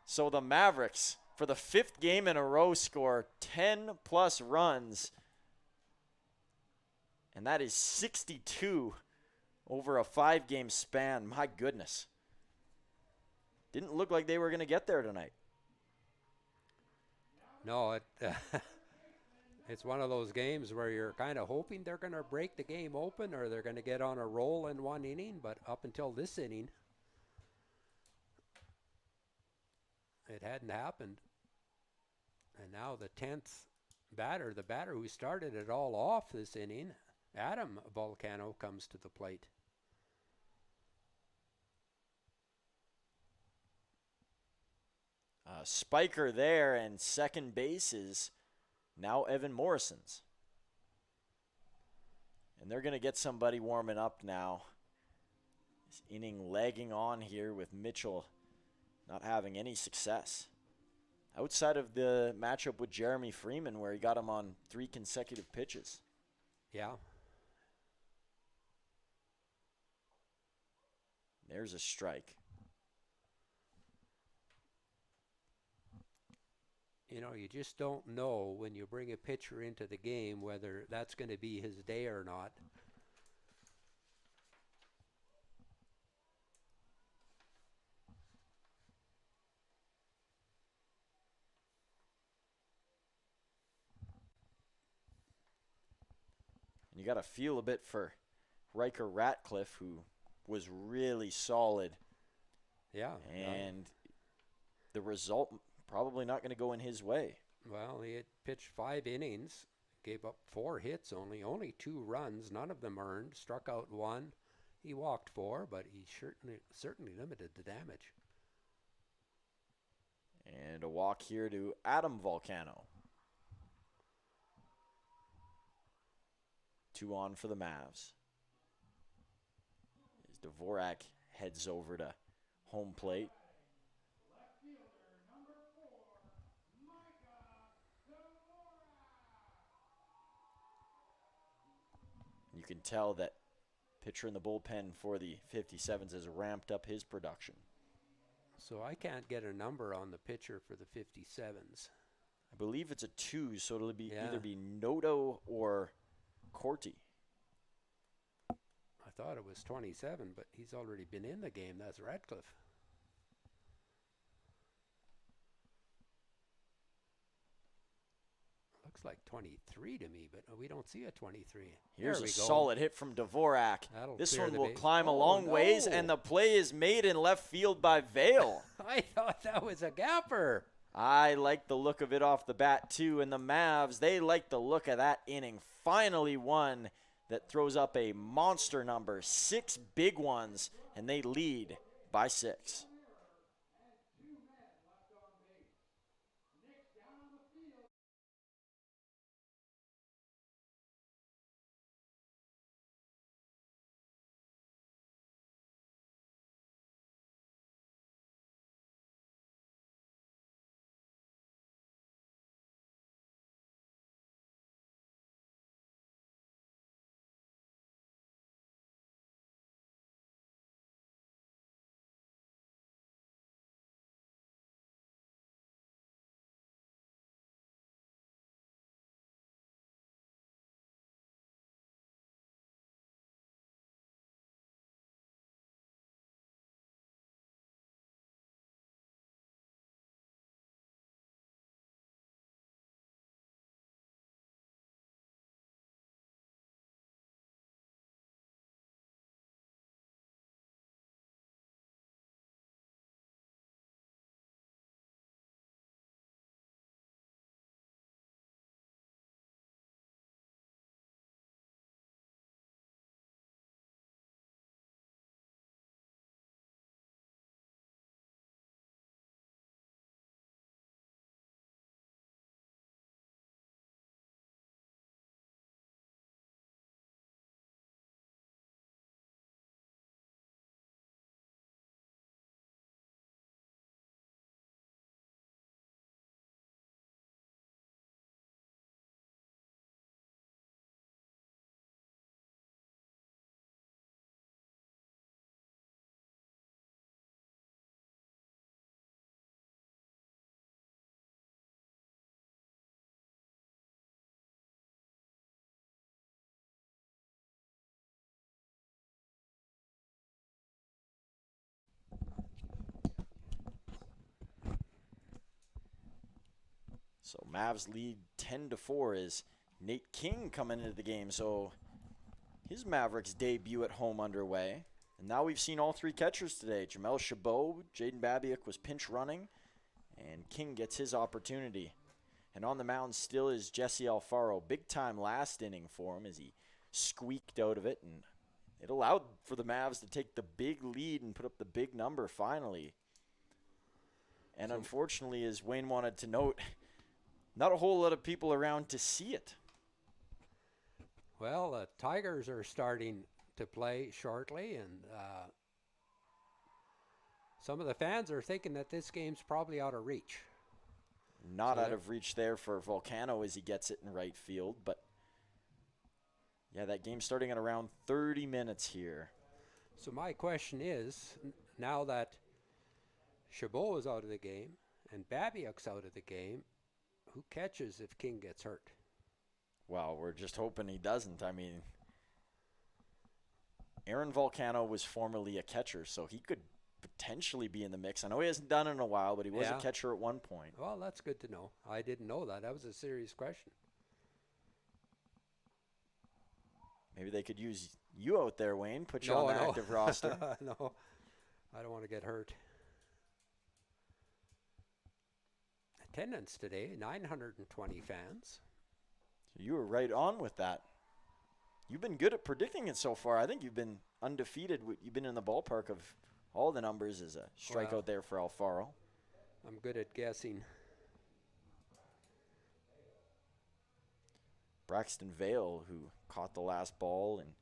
So the Mavericks, for the 5th game in a row, score 10-plus runs. And that is 62 over a 5-game span. My goodness. Didn't look like they were going to get there tonight. No, it's one of those games where you're kind of hoping they're going to break the game open or they're going to get on a roll in one inning. But up until this inning, it hadn't happened. And now the 10th batter, the batter who started it all off this inning, Adam Volcano, comes to the plate. Spiker there, and second base is now Evan Morrison's. And they're going to get somebody warming up now. This inning lagging on here with Mitchell not having any success. Outside of the matchup with Jeremy Freeman where he got him on 3 consecutive pitches. Yeah. There's a strike. You know, you just don't know when you bring a pitcher into the game whether that's going to be his day or not. And you got to feel a bit for Riker Ratcliffe, who was really solid. Yeah. And the result probably not going to go in his way. Well, he had pitched 5 innings, gave up 4 hits only 2 runs, none of them earned, struck out 1. He walked 4, but he certainly limited the damage. And a walk here to Adam Volcano. 2 on for the Mavs. Dvorak heads over to home plate. Left fielder, number 4, Micah Dvorak. You can tell that pitcher in the bullpen for the 57s has ramped up his production. So I can't get a number on the pitcher for the 57s. I believe it's a 2, so it'll be Yeah. either be Noto or Corti. I thought it was 27, but he's already been in the game. That's Radcliffe. Looks like 23 to me, but we don't see a 23. Here's There a we go. solid hit from Dvorak. That'll This clear one the will base. climb a Oh, long ways, no. and the play is made in left field by Vale. I thought that was a gapper. I like the look of it off the bat, too. And the Mavs, they like the look of that inning. Finally one that throws up a monster number, 6 big ones, and they lead by 6. And 2 men left on base. Nick down on the field. So Mavs lead 10-4 as Nate King coming into the game. So his Mavericks debut at home underway. And now we've seen all 3 catchers today. Jamel Chabot, Jaden Babiak was pinch running, and King gets his opportunity. And on the mound still is Jesse Alfaro. Big time last inning for him as he squeaked out of it. And it allowed for the Mavs to take the big lead and put up the big number finally. And unfortunately, as Wayne wanted to note, not a whole lot of people around to see it. Well, the Tigers are starting to play shortly, and some of the fans are thinking that this game's probably out of reach. Not So out that- of reach there for Volcano as he gets it in right field. But, yeah, that game's starting at around 30 minutes here. So my question is, now that Chabot is out of the game and Babiak's out of the game, who catches if King gets hurt? Well, we're just hoping he doesn't. I mean, Aaron Volcano was formerly a catcher, so he could potentially be in the mix. I know he hasn't done it in a while, but he was Yeah. a catcher at one point. Well, that's good to know. I didn't know that. That was a serious question. Maybe they could use you out there, Wayne, put you on the active roster. No, I don't want to get hurt. Attendance today, 920 fans. You were right on with that. You've been good at predicting it so far. I think you've been undefeated. You've been in the ballpark of all the numbers as a strikeout Wow. there for Alfaro. I'm good at guessing. Braxton Vale, who caught the last ball and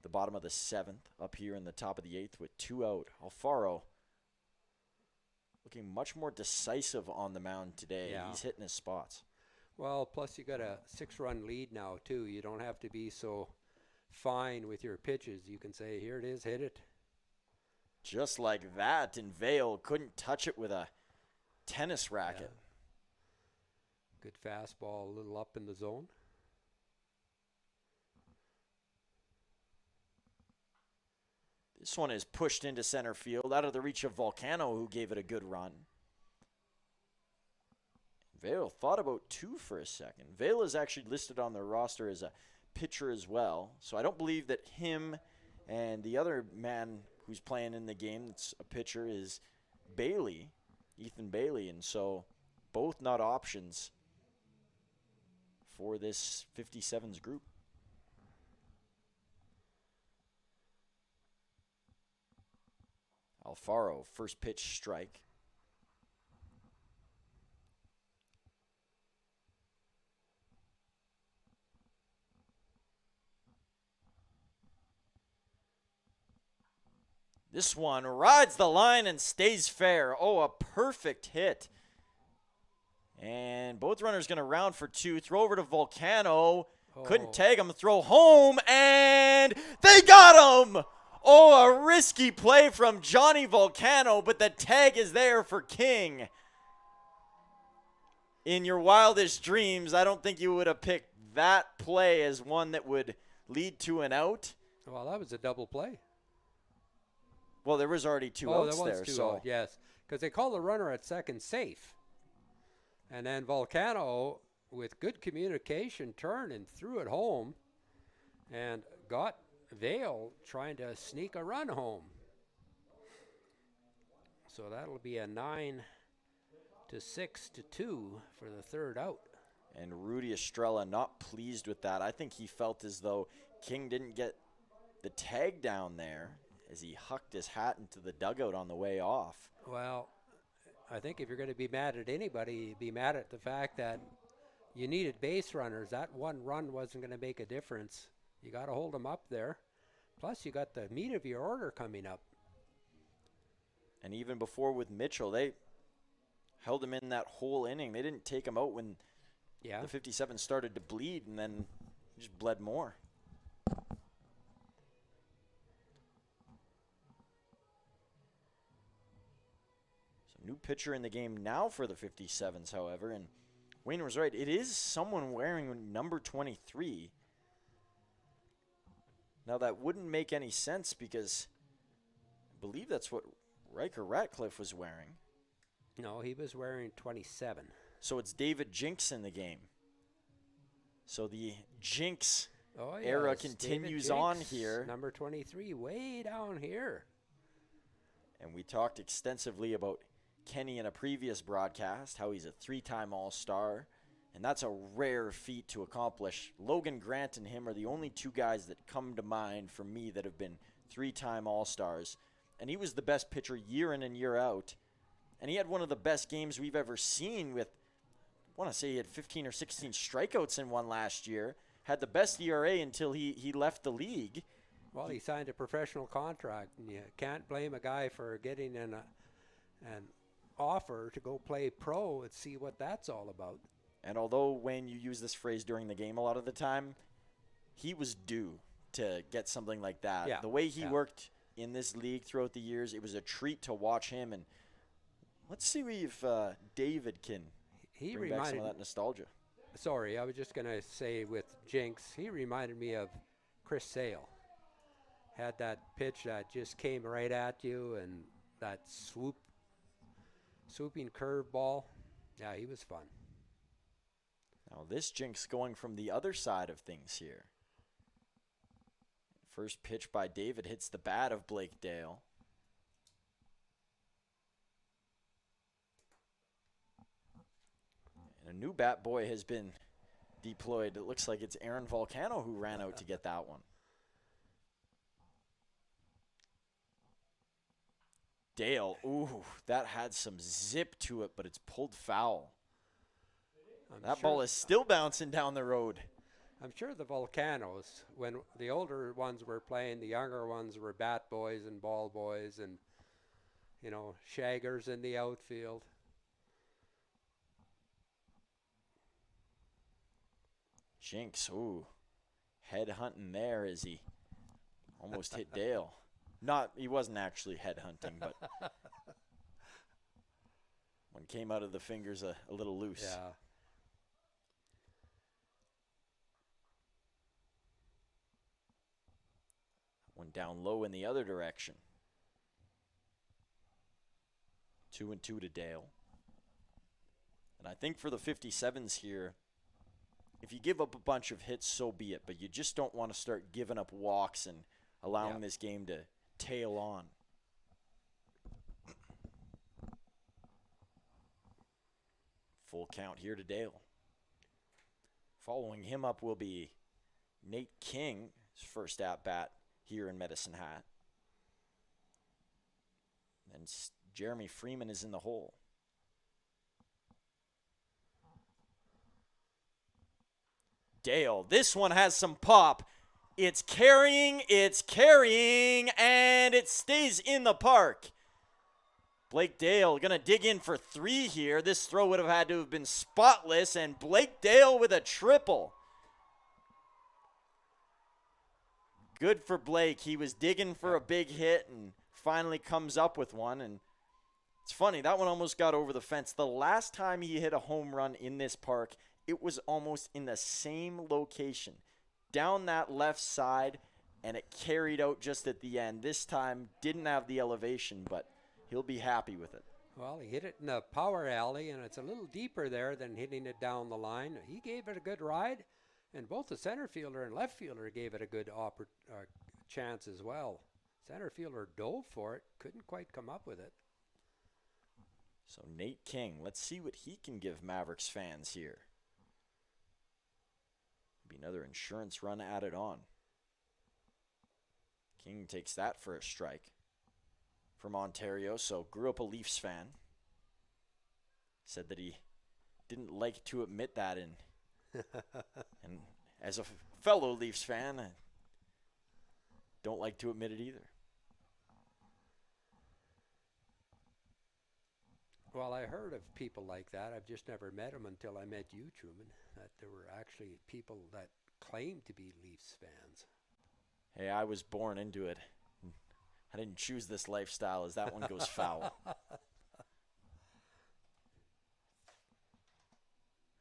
the bottom of the 7th, up here in the top of the 8th with 2 out. Alfaro looking much more decisive on the mound today. Yeah. He's hitting his spots. Well, plus you got a 6-run lead now, too. You don't have to be so fine with your pitches. You can say, here it is, hit it. Just like that, and Vale couldn't touch it with a tennis racket. Yeah. Good fastball, a little up in the zone. This one is pushed into center field, out of the reach of Volcano, who gave it a good run. Vale thought about 2 for a second. Vale is actually listed on their roster as a pitcher as well, so I don't believe that him and the other man who's playing in the game that's a pitcher is Bailey, Ethan Bailey, and so both not options for this 57s group. Alfaro, first pitch strike. This one rides the line and stays fair. Oh, a perfect hit. And both runners going to round for 2. Throw over to Volcano. Couldn't tag him. Throw home, and they got him. Oh, a risky play from Johnny Volcano, but the tag is there for King. In your wildest dreams, I don't think you would have picked that play as one that would lead to an out. Well, that was a double play. Well, there was already 2 outs there was there. 2 so out, yes, because they called the runner at second safe. And then Volcano, with good communication, turned and threw it home and got Vale trying to sneak a run home. So that'll be a 9-6-2 for the 3rd out. And Rudy Estrella not pleased with that. I think he felt as though King didn't get the tag down there as he hucked his hat into the dugout on the way off. Well, I think if you're going to be mad at anybody, be mad at the fact that you needed base runners. That one run wasn't going to make a difference. You got to hold them up there. Plus, you got the meat of your order coming up. And even before with Mitchell, they held him in that whole inning. They didn't take him out when the 57 started to bleed, and then just bled more. So new pitcher in the game now for the 57s, however, and Wayne was right. It is someone wearing number 23. Now, that wouldn't make any sense because I believe that's what Riker Ratcliffe was wearing. No, he was wearing 27. So it's David Jinks in the game. So the Jinx yes, era continues on Jinks, here. Number 23, way down here. And we talked extensively about Kenny in a previous broadcast, how he's a 3-time All-Star. And that's a rare feat to accomplish. Logan Grant and him are the only 2 guys that come to mind for me that have been 3-time All-Stars. And he was the best pitcher year in and year out. And he had one of the best games we've ever seen with, I want to say he had 15 or 16 strikeouts in one last year. Had the best ERA until he left the league. Well, he signed a professional contract, and you can't blame a guy for getting an offer to go play pro and see what that's all about. And although, Wayne, you use this phrase during the game a lot of the time, he was due to get something like that. Yeah. The way he worked in this league throughout the years, it was a treat to watch him. And let's see if David can bring back some of that nostalgia. Sorry, I was just going to say with Jinx, he reminded me of Chris Sale. Had that pitch that just came right at you and that swooping curveball. Yeah, he was fun. Now this Jinx going from the other side of things here. First pitch by David hits the bat of Blake Dale. And a new bat boy has been deployed. It looks like it's Aaron Volcano who ran out to get that one. Dale, ooh, that had some zip to it, but it's pulled foul. That ball is still bouncing down the road. I'm sure the Volcanoes, when the older ones were playing, the younger ones were bat boys and ball boys and, shaggers in the outfield. Jinx, ooh. Head hunting there as he almost hit Dale. He wasn't actually head hunting, but one came out of the fingers a little loose. Yeah. One down low in the other direction. 2-2 to Dale. And I think for the 57s here, if you give up a bunch of hits, so be it. But you just don't want to start giving up walks and allowing this game to tail on. Full count here to Dale. Following him up will be Nate King, his first at-bat here in Medicine Hat. And Jeremy Freeman is in the hole. Dale, this one has some pop. It's carrying, and it stays in the park. Blake Dale going to dig in for 3 here. This throw would have had to have been spotless, and Blake Dale with a triple. Good for Blake. He was digging for a big hit and finally comes up with one. And it's funny, that one almost got over the fence. The last time he hit a home run in this park, it was almost in the same location, down that left side, and it carried out just at the end. This time didn't have the elevation, but he'll be happy with it. Well, he hit it in the power alley, and it's a little deeper there than hitting it down the line. He gave it a good ride, and both the center fielder and left fielder gave it a good chance as well. Center fielder dove for it, couldn't quite come up with it. So Nate King, let's see what he can give Mavericks fans here. Be another insurance run added on. King takes that for a strike. From Ontario, so grew up a Leafs fan. Said that he didn't like to admit that, and as a fellow Leafs fan, I don't like to admit it either. Well, I heard of people like that. I've just never met them until I met you, Truman, that there were actually people that claimed to be Leafs fans. Hey, I was born into it. I didn't choose this lifestyle as that one goes foul.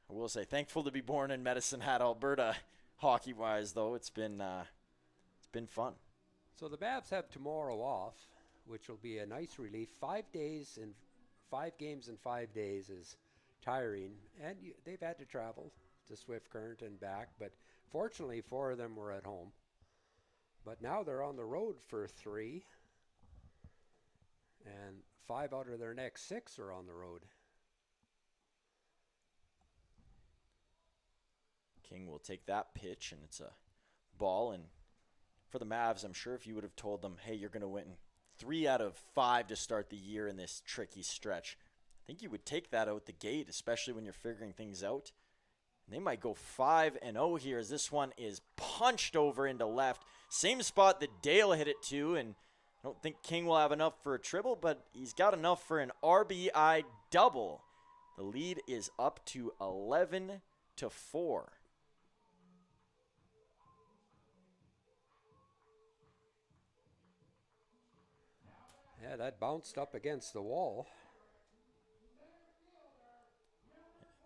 I will say, thankful to be born in Medicine Hat, Alberta, hockey-wise, though. It's been fun. So the Mavs have tomorrow off, which will be a nice relief. 5 days and 5 games in 5 days is tiring, and they've had to travel to Swift Current and back, but fortunately 4 of them were at home. But now they're on the road for 3, and 5 out of their next 6 are on the road. King will take that pitch, and it's a ball. And for the Mavs, I'm sure if you would have told them, hey, you're going to win 3 out of 5 to start the year in this tricky stretch, I think you would take that out the gate, especially when you're figuring things out. And they might go 5-0 here as this one is punched over into left. Same spot that Dale hit it to, and I don't think King will have enough for a triple, but he's got enough for an RBI double. The lead is up to 11-4. Yeah, that bounced up against the wall.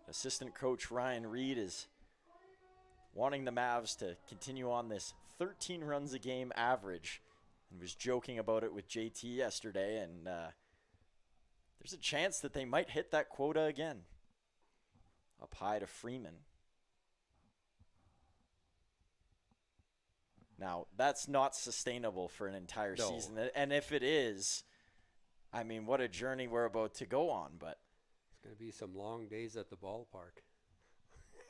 Assistant coach Ryan Reed is wanting the Mavs to continue on this 13 runs a game average, and was joking about it with JT yesterday, and there's a chance that they might hit that quota again. Up high to Freeman. Now, that's not sustainable for an entire season, and if it is, I mean, what a journey we're about to go on, but it's going to be some long days at the ballpark.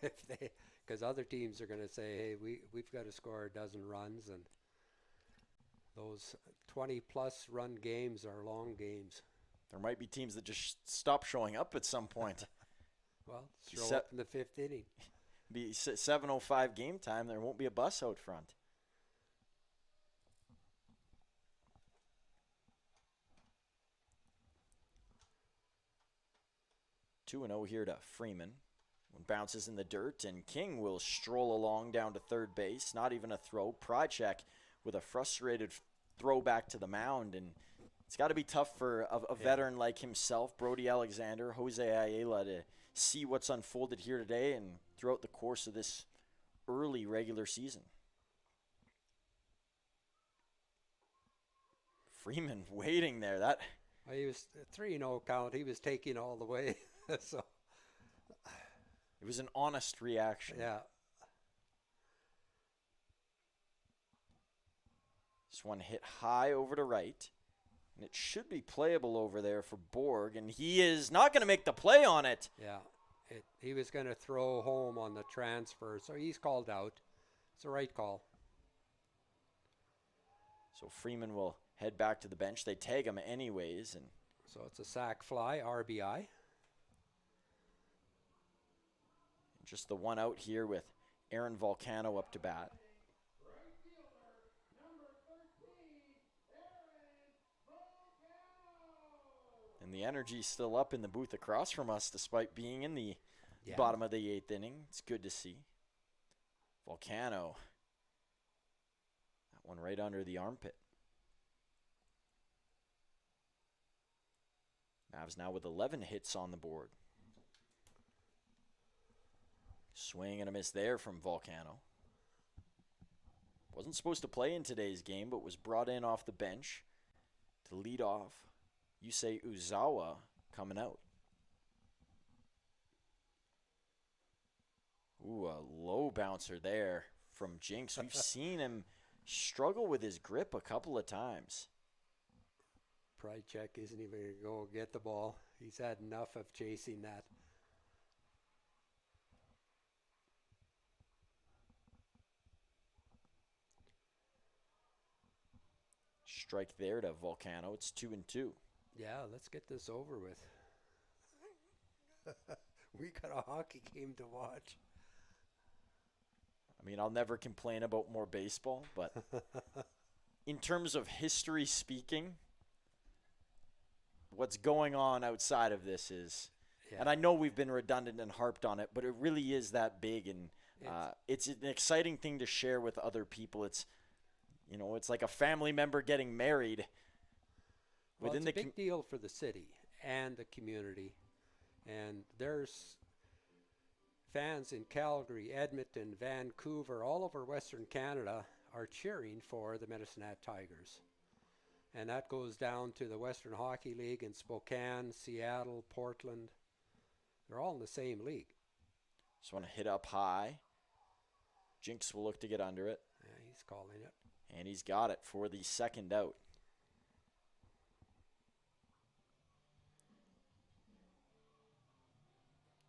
Because other teams are going to say, hey, we've got to score a dozen runs, and those 20-plus run games are long games. There might be teams that just stop showing up at some point. Well, show up in the 5th inning. Be 7:05 game time. There won't be a bus out front. Two and 0 here to Freeman. One bounces in the dirt, and King will stroll along down to third base. Not even a throw. Prychek with a frustrated throw back to the mound, and it's got to be tough for a veteran like himself, Brody Alexander, Jose Ayala, to see what's unfolded here today and throughout the course of this early regular season. Freeman waiting there. That Well, he was 3-0 count. He was taking all the way. So it was an honest reaction. yeah, This one hit high over to right, and it should be playable over there for Borg, and he is not going to make the play on it. yeah. He was going to throw home on the transfer, so he's called out. It's a right call. So Freeman will head back to the bench. They tag him anyways, and So it's a sac fly, RBI. just the one out here with Aaron Volcano up to bat. Right fielder, number 13, Aaron Volcano. And the energy's still up in the booth across from us despite being in the Yeah. bottom of the 8th inning. It's good to see. Volcano. That one right under the armpit. Mavs now with 11 hits on the board. Swing and a miss there from Volcano. Wasn't supposed to play in today's game, but was brought in off the bench to lead off. Yusei Uzawa coming out. Ooh, a low bouncer there from Jinx. We've seen him struggle with his grip a couple of times. Prychek isn't even going to go get the ball. He's had enough of chasing that. Strike there to Volcano. It's 2-2. Yeah, let's get this over with. We got a hockey game to watch. I mean, I'll never complain about more baseball, but in terms of history speaking, what's going on outside of this is, Yeah. and I know we've been redundant and harped on it, but it really is that big, and it's an exciting thing to share with other people. It's, you know, it's like a family member getting married. Well, Within it's a the big deal for the city and the community. And there's fans in Calgary, Edmonton, Vancouver, all over Western Canada are cheering for the Medicine Hat Tigers. And that goes down to the Western Hockey League in Spokane, Seattle, Portland. They're all in the same league. Just want to hit up high. Jinx will look to get under it. Yeah, he's calling it. And he's got it for the second out.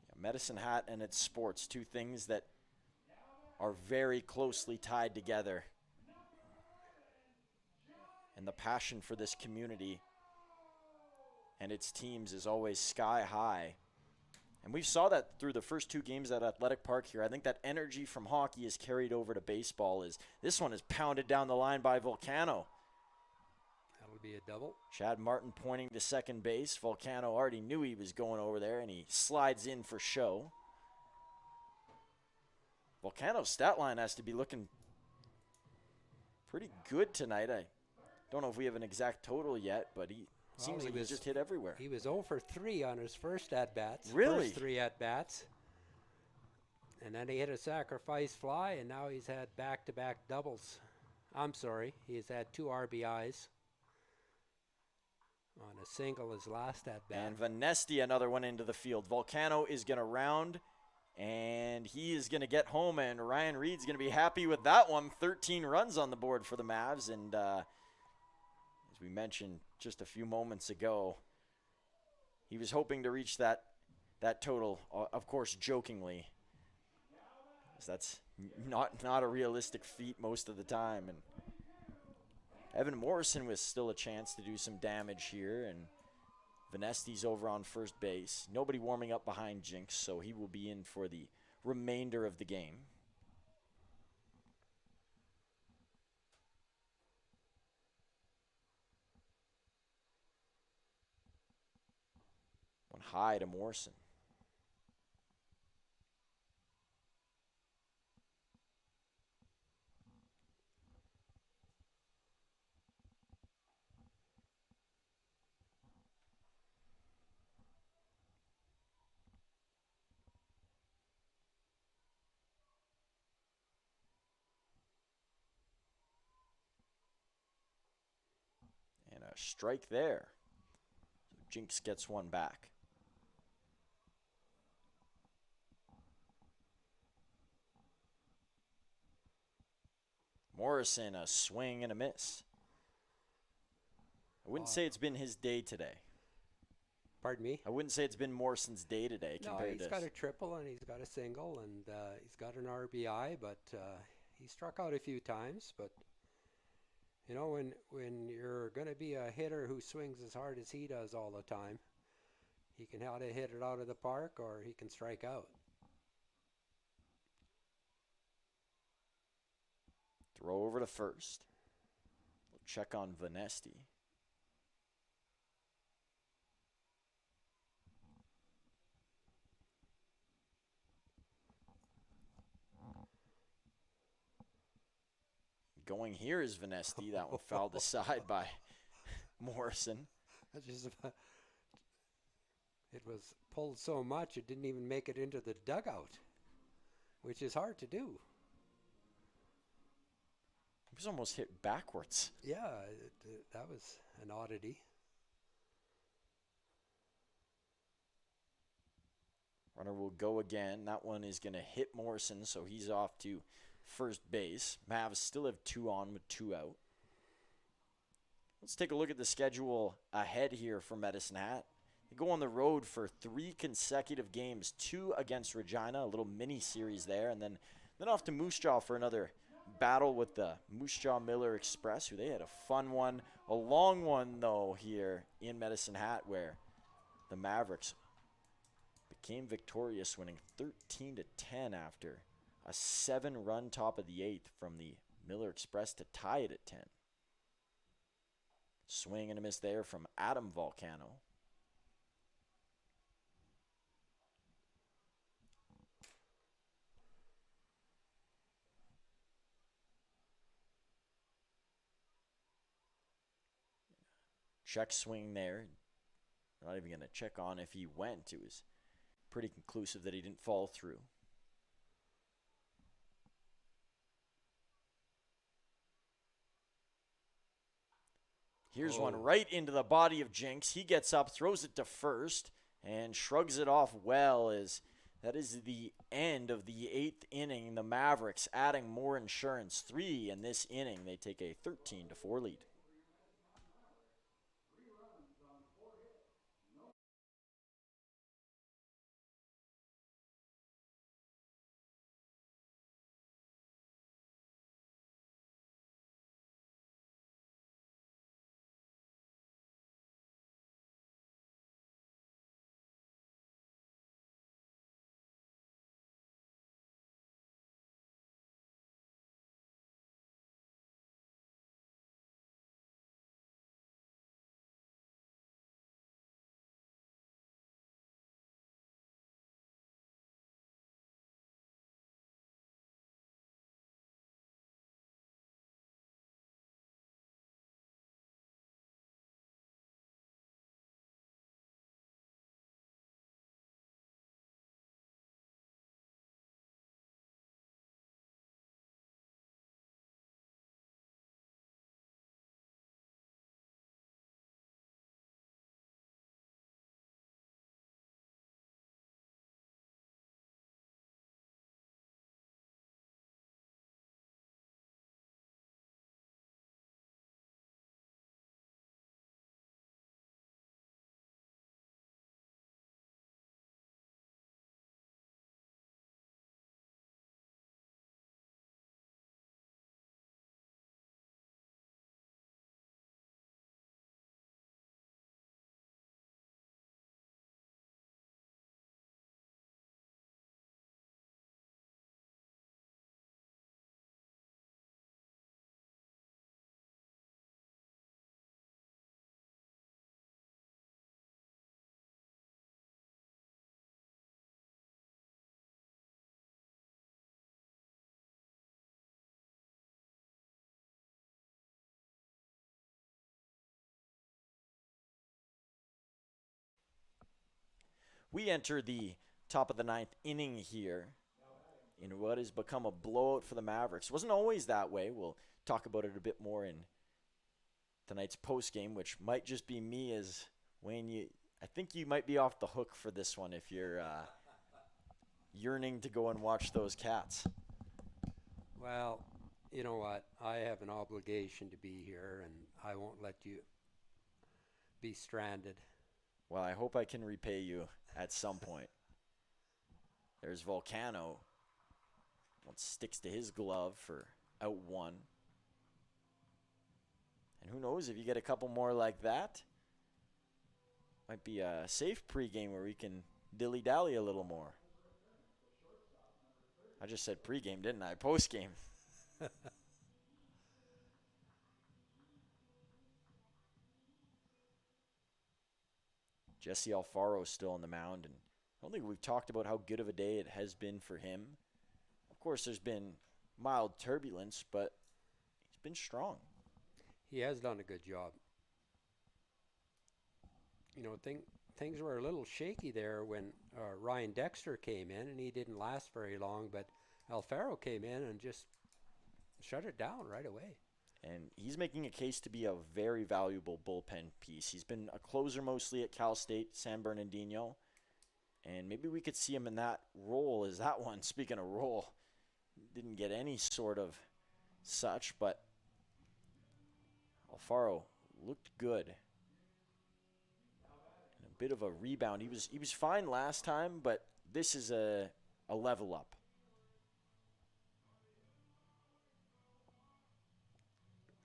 Yeah, Medicine Hat and its sports, two things that are very closely tied together. And the passion for this community and its teams is always sky high. And we saw that through the first two games at Athletic Park here. I think that energy from hockey is carried over to baseball. This one is pounded down the line by Volcano. That'll be a double. Chad Martin pointing to second base. Volcano already knew he was going over there, and he slides in for show. Volcano's stat line has to be looking pretty good tonight. I don't know if we have an exact total yet, but he seems like he's just hit everywhere. He was 0 for 3 on his first at-bats. Really? First 3 at-bats. And then he hit a sacrifice fly, and now he's had back-to-back doubles. I'm sorry, he's had 2 RBIs on a single his last at-bat. And Vanesti, another one into the field. Volcano is going to round, and he is going to get home, and Ryan Reed's going to be happy with that one. 13 runs on the board for the Mavs, and as we mentioned just a few moments ago, he was hoping to reach that total, of course, jokingly. 'Cause that's not a realistic feat most of the time. And Evan Morrison was still a chance to do some damage here, and Vanesti's over on first base. Nobody warming up behind Jinx, so he will be in for the remainder of the game. One high to Morrison. And a strike there. So Jinx gets one back. Morrison, a swing and a miss. I wouldn't say it's been his day today. Pardon me? I wouldn't say it's been Morrison's day today No, compared he's to... got a triple and he's got a single and he's got an RBI, but he struck out a few times. But, you know, when you're going to be a hitter who swings as hard as he does all the time, he can either hit it out of the park or he can strike out. Throw over to first. We'll check on Vanesti. Going here is Vanesti. That one fouled aside by Morrison. That's just it was pulled so much it didn't even make it into the dugout, which is hard to do. It was almost hit backwards. Yeah, that was an oddity. Runner will go again. That one is going to hit Morrison, so he's off to first base. Mavs still have 2 on with 2 out. Let's take a look at the schedule ahead here for Medicine Hat. They go on the road for 3 consecutive games, 2 against Regina, a little mini series there, and then off to Moose Jaw for another battle with the Moose Jaw Miller Express, who they had a fun one, a long one though here in Medicine Hat, where the Mavericks became victorious, winning 13-10 after a 7-run top of the 8th from the Miller Express to tie it at 10. Swing and a miss there from Adam Volcano. Check swing there. Not even going to check on if he went. It was pretty conclusive that he didn't fall through. Here's one right into the body of Jinx. He gets up, throws it to first, and shrugs it off well, as that is the end of the 8th inning. The Mavericks adding more insurance. 3 in this inning. They take a 13-4 lead. We enter the top of the 9th inning here in what has become a blowout for the Mavericks. It wasn't always that way. We'll talk about it a bit more in tonight's post game, which might just be me as Wayne. I think you might be off the hook for this one if you're yearning to go and watch those Cats. Well, you know what? I have an obligation to be here, and I won't let you be stranded. Well, I hope I can repay you at some point. There's Volcano. One sticks to his glove for out 1. And who knows, if you get a couple more like that, might be a safe pregame where we can dilly-dally a little more. I just said pregame, didn't I? Postgame. Jesse Alfaro still on the mound, and I don't think we've talked about how good of a day it has been for him. Of course, there's been mild turbulence, but he's been strong. He has done a good job. You know, things were a little shaky there when Ryan Dexter came in, and he didn't last very long, but Alfaro came in and just shut it down right away. And he's making a case to be a very valuable bullpen piece. He's been a closer mostly at Cal State, San Bernardino, and maybe we could see him in that role as that one. Speaking of role, didn't get any sort of such, but Alfaro looked good. And a bit of a rebound. He was fine last time, but this is a level up.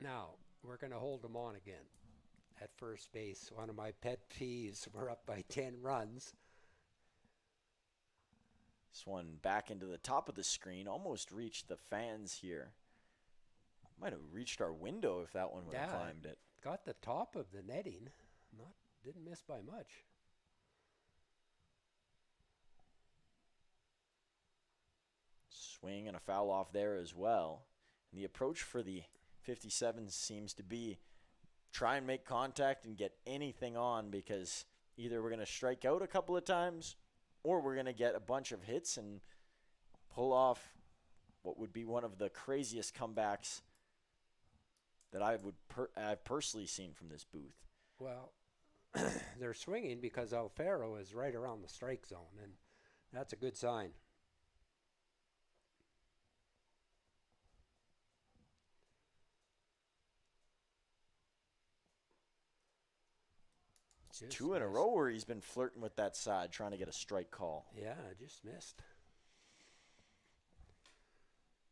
Now, we're going to hold them on again at first base. One of my pet peeves. We're up by 10 runs. This one back into the top of the screen. Almost reached the fans here. Might have reached our window if that one would have climbed it. Got the top of the netting. Didn't miss by much. Swing and a foul off there as well. And the approach for the 57 seems to be try and make contact and get anything on, because either we're going to strike out a couple of times or we're going to get a bunch of hits and pull off what would be one of the craziest comebacks that I've personally seen from this booth. Well, they're swinging because Alfaro is right around the strike zone, and that's a good sign. Just 2 in a row where he's been flirting with that side, trying to get a strike call. Yeah, just missed.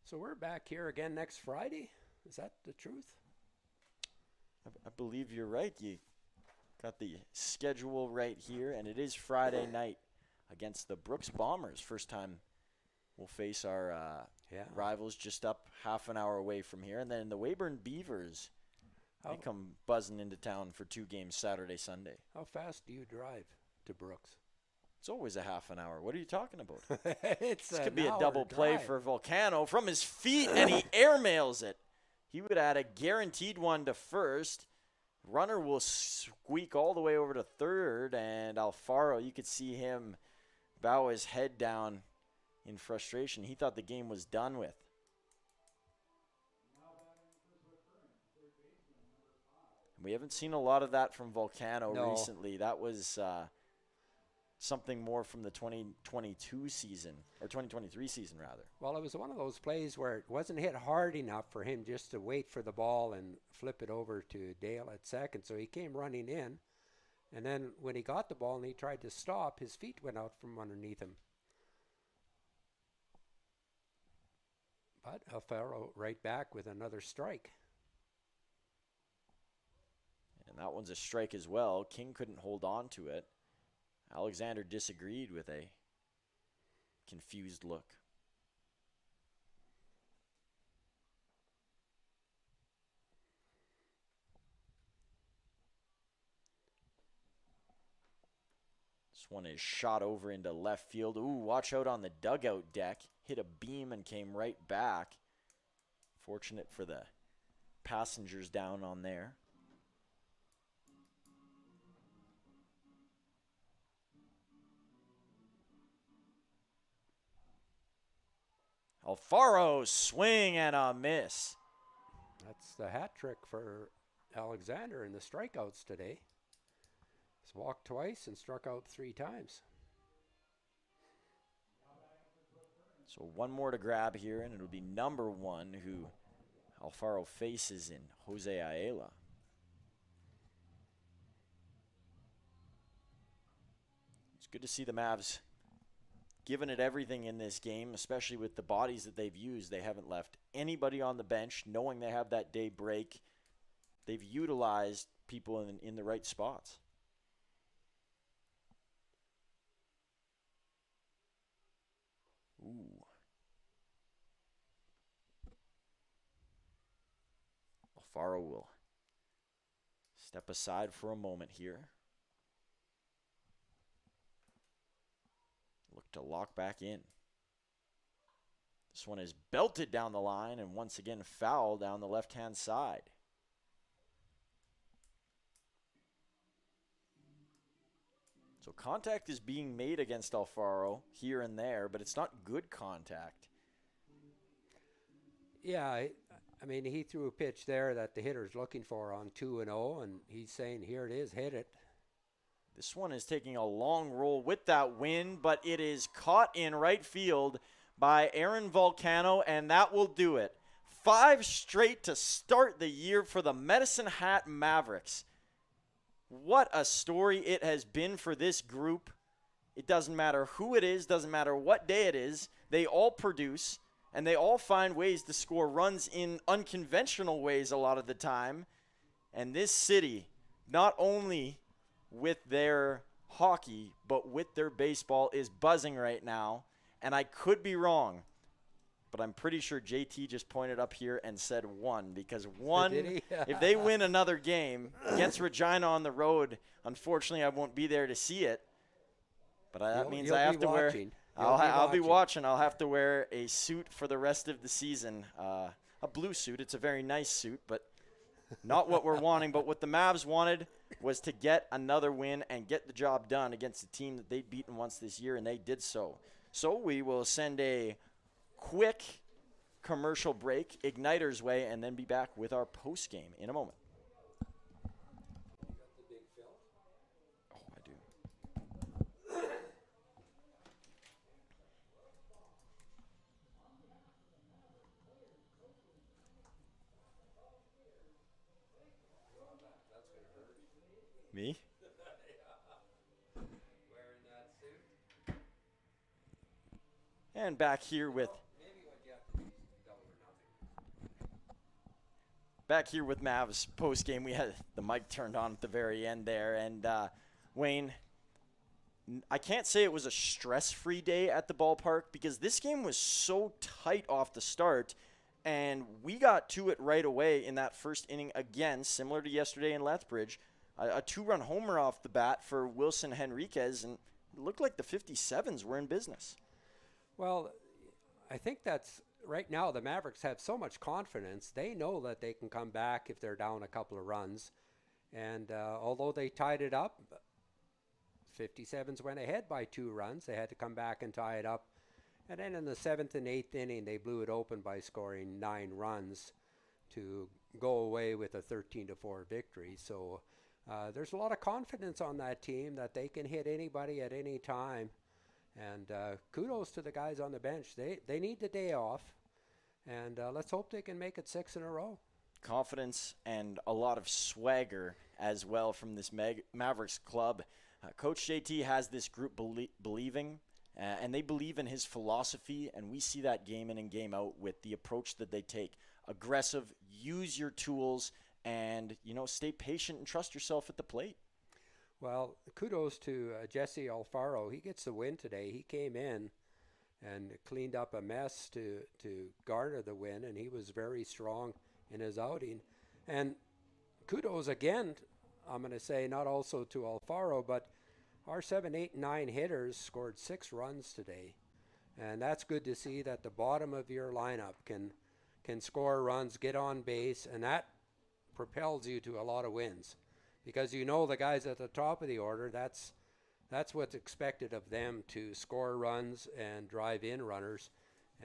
So we're back here again next Friday. Is that the truth? I believe you're right. You got the schedule right here, and it is Friday night against the Brooks Bombers. First time we'll face our rivals just up half an hour away from here. And then the Weyburn Beavers, they come buzzing into town for 2 games Saturday, Sunday. How fast do you drive to Brooks? It's always a half an hour. What are you talking about? This could be a double play for Volcano from his feet, and he airmails it. He would add a guaranteed one to first. Runner will squeak all the way over to third, and Alfaro, you could see him bow his head down in frustration. He thought the game was done with. We haven't seen a lot of that from Volcano recently. That was something more from the 2022 season, or 2023 season, rather. Well, it was one of those plays where it wasn't hit hard enough for him just to wait for the ball and flip it over to Dale at second. So he came running in, and then when he got the ball and he tried to stop, his feet went out from underneath him. But Alfaro right back with another strike. And that one's a strike as well. King couldn't hold on to it. Alexander disagreed with a confused look. This one is shot over into left field. Ooh, watch out on the dugout deck. Hit a beam and came right back. Fortunate for the passengers down on there. Alfaro, swing and a miss. That's the hat trick for Alexander in the strikeouts today. He's walked twice and struck out 3 times. So one more to grab here, and it'll be number 1 who Alfaro faces in Jose Ayala. It's good to see the Mavs giving it everything in this game, especially with the bodies that they've used. They haven't left anybody on the bench, knowing they have that day break. They've utilized people in the right spots. Ooh. Alfaro will step aside for a moment here. Look to lock back in. This one is belted down the line and once again foul down the left-hand side. So contact is being made against Alfaro here and there, but it's not good contact. Yeah, I mean, he threw a pitch there that the hitter's looking for on 2-0, and he's saying, here it is, hit it. This one is taking a long roll with that wind, but it is caught in right field by Aaron Volcano, and that will do it. 5 straight to start the year for the Medicine Hat Mavericks. What a story it has been for this group. It doesn't matter who it is, doesn't matter what day it is. They all produce, and they all find ways to score runs in unconventional ways a lot of the time. And this city, not only with their hockey, but with their baseball, is buzzing right now. And I could be wrong, but I'm pretty sure JT just pointed up here and said 1, because 1, if they win another game against Regina on the road, unfortunately I won't be there to see it. But that means I have to wear. I'll be watching. I'll have to wear a suit for the rest of the season, a blue suit. It's a very nice suit, but not what we're wanting. But what the Mavs wanted was to get another win and get the job done against a team that they'd beaten once this year, and they did so. So we will send a quick commercial break, Igniter's way, and then be back with our post game in a moment. Oh, I do. Me? And back here with Mavs post game. We had the mic turned on at the very end there, and Wayne, I can't say it was a stress-free day at the ballpark because this game was so tight off the start, and we got to it right away in that first inning again, similar to yesterday in Lethbridge. A 2-run homer off the bat for Wilson Henriquez, and it looked like the 57s were in business. Well, I think that's right now the Mavericks have so much confidence. They know that they can come back if they're down a couple of runs. And although they tied it up, 57s went ahead by 2 runs. They had to come back and tie it up. And then in the 7th and 8th inning, they blew it open by scoring 9 runs to go away with a 13-4 victory. So there's a lot of confidence on that team that they can hit anybody at any time. And kudos to the guys on the bench. They need the day off, and let's hope they can make it 6 in a row. Confidence and a lot of swagger as well from this Mavericks club. Coach JT has this group believing, and they believe in his philosophy, and we see that game in and game out with the approach that they take. Aggressive, use your tools, and stay patient and trust yourself at the plate. Well, kudos to Jesse Alfaro. He gets the win today. He came in and cleaned up a mess to garner the win, and he was very strong in his outing. And kudos again, I'm going to say, not also to Alfaro, but our 7, 8, 9 hitters scored 6 runs today. And that's good to see that the bottom of your lineup can score runs, get on base, and that propels you to a lot of wins. Because the guys at the top of the order, that's what's expected of them, to score runs and drive in runners.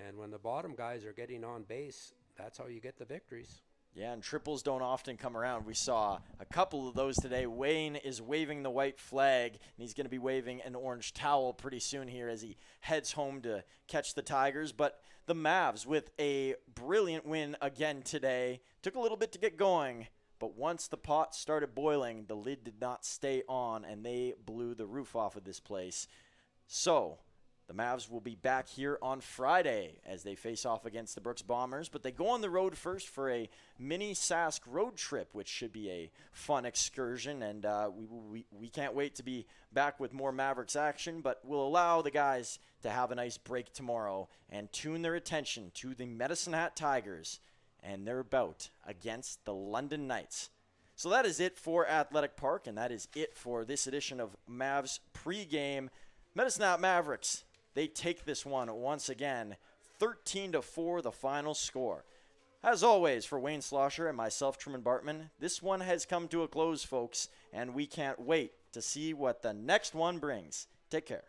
And when the bottom guys are getting on base, that's how you get the victories. Yeah, and triples don't often come around. We saw a couple of those today. Wayne is waving the white flag, and he's going to be waving an orange towel pretty soon here as he heads home to catch the Tigers. But the Mavs, with a brilliant win again today, took a little bit to get going. But once the pot started boiling, the lid did not stay on, and they blew the roof off of this place. So the Mavs will be back here on Friday as they face off against the Brooks Bombers, but they go on the road first for a mini Sask road trip, which should be a fun excursion, and we can't wait to be back with more Mavericks action, but we'll allow the guys to have a nice break tomorrow and tune their attention to the Medicine Hat Tigers and their bout against the London Knights. So that is it for Athletic Park, and that is it for this edition of Mavs pregame. Medicine Hat Mavericks, they take this one once again, 13-4 the final score. As always, for Wayne Slosher and myself, Truman Bartman, this one has come to a close, folks, and we can't wait to see what the next one brings. Take care.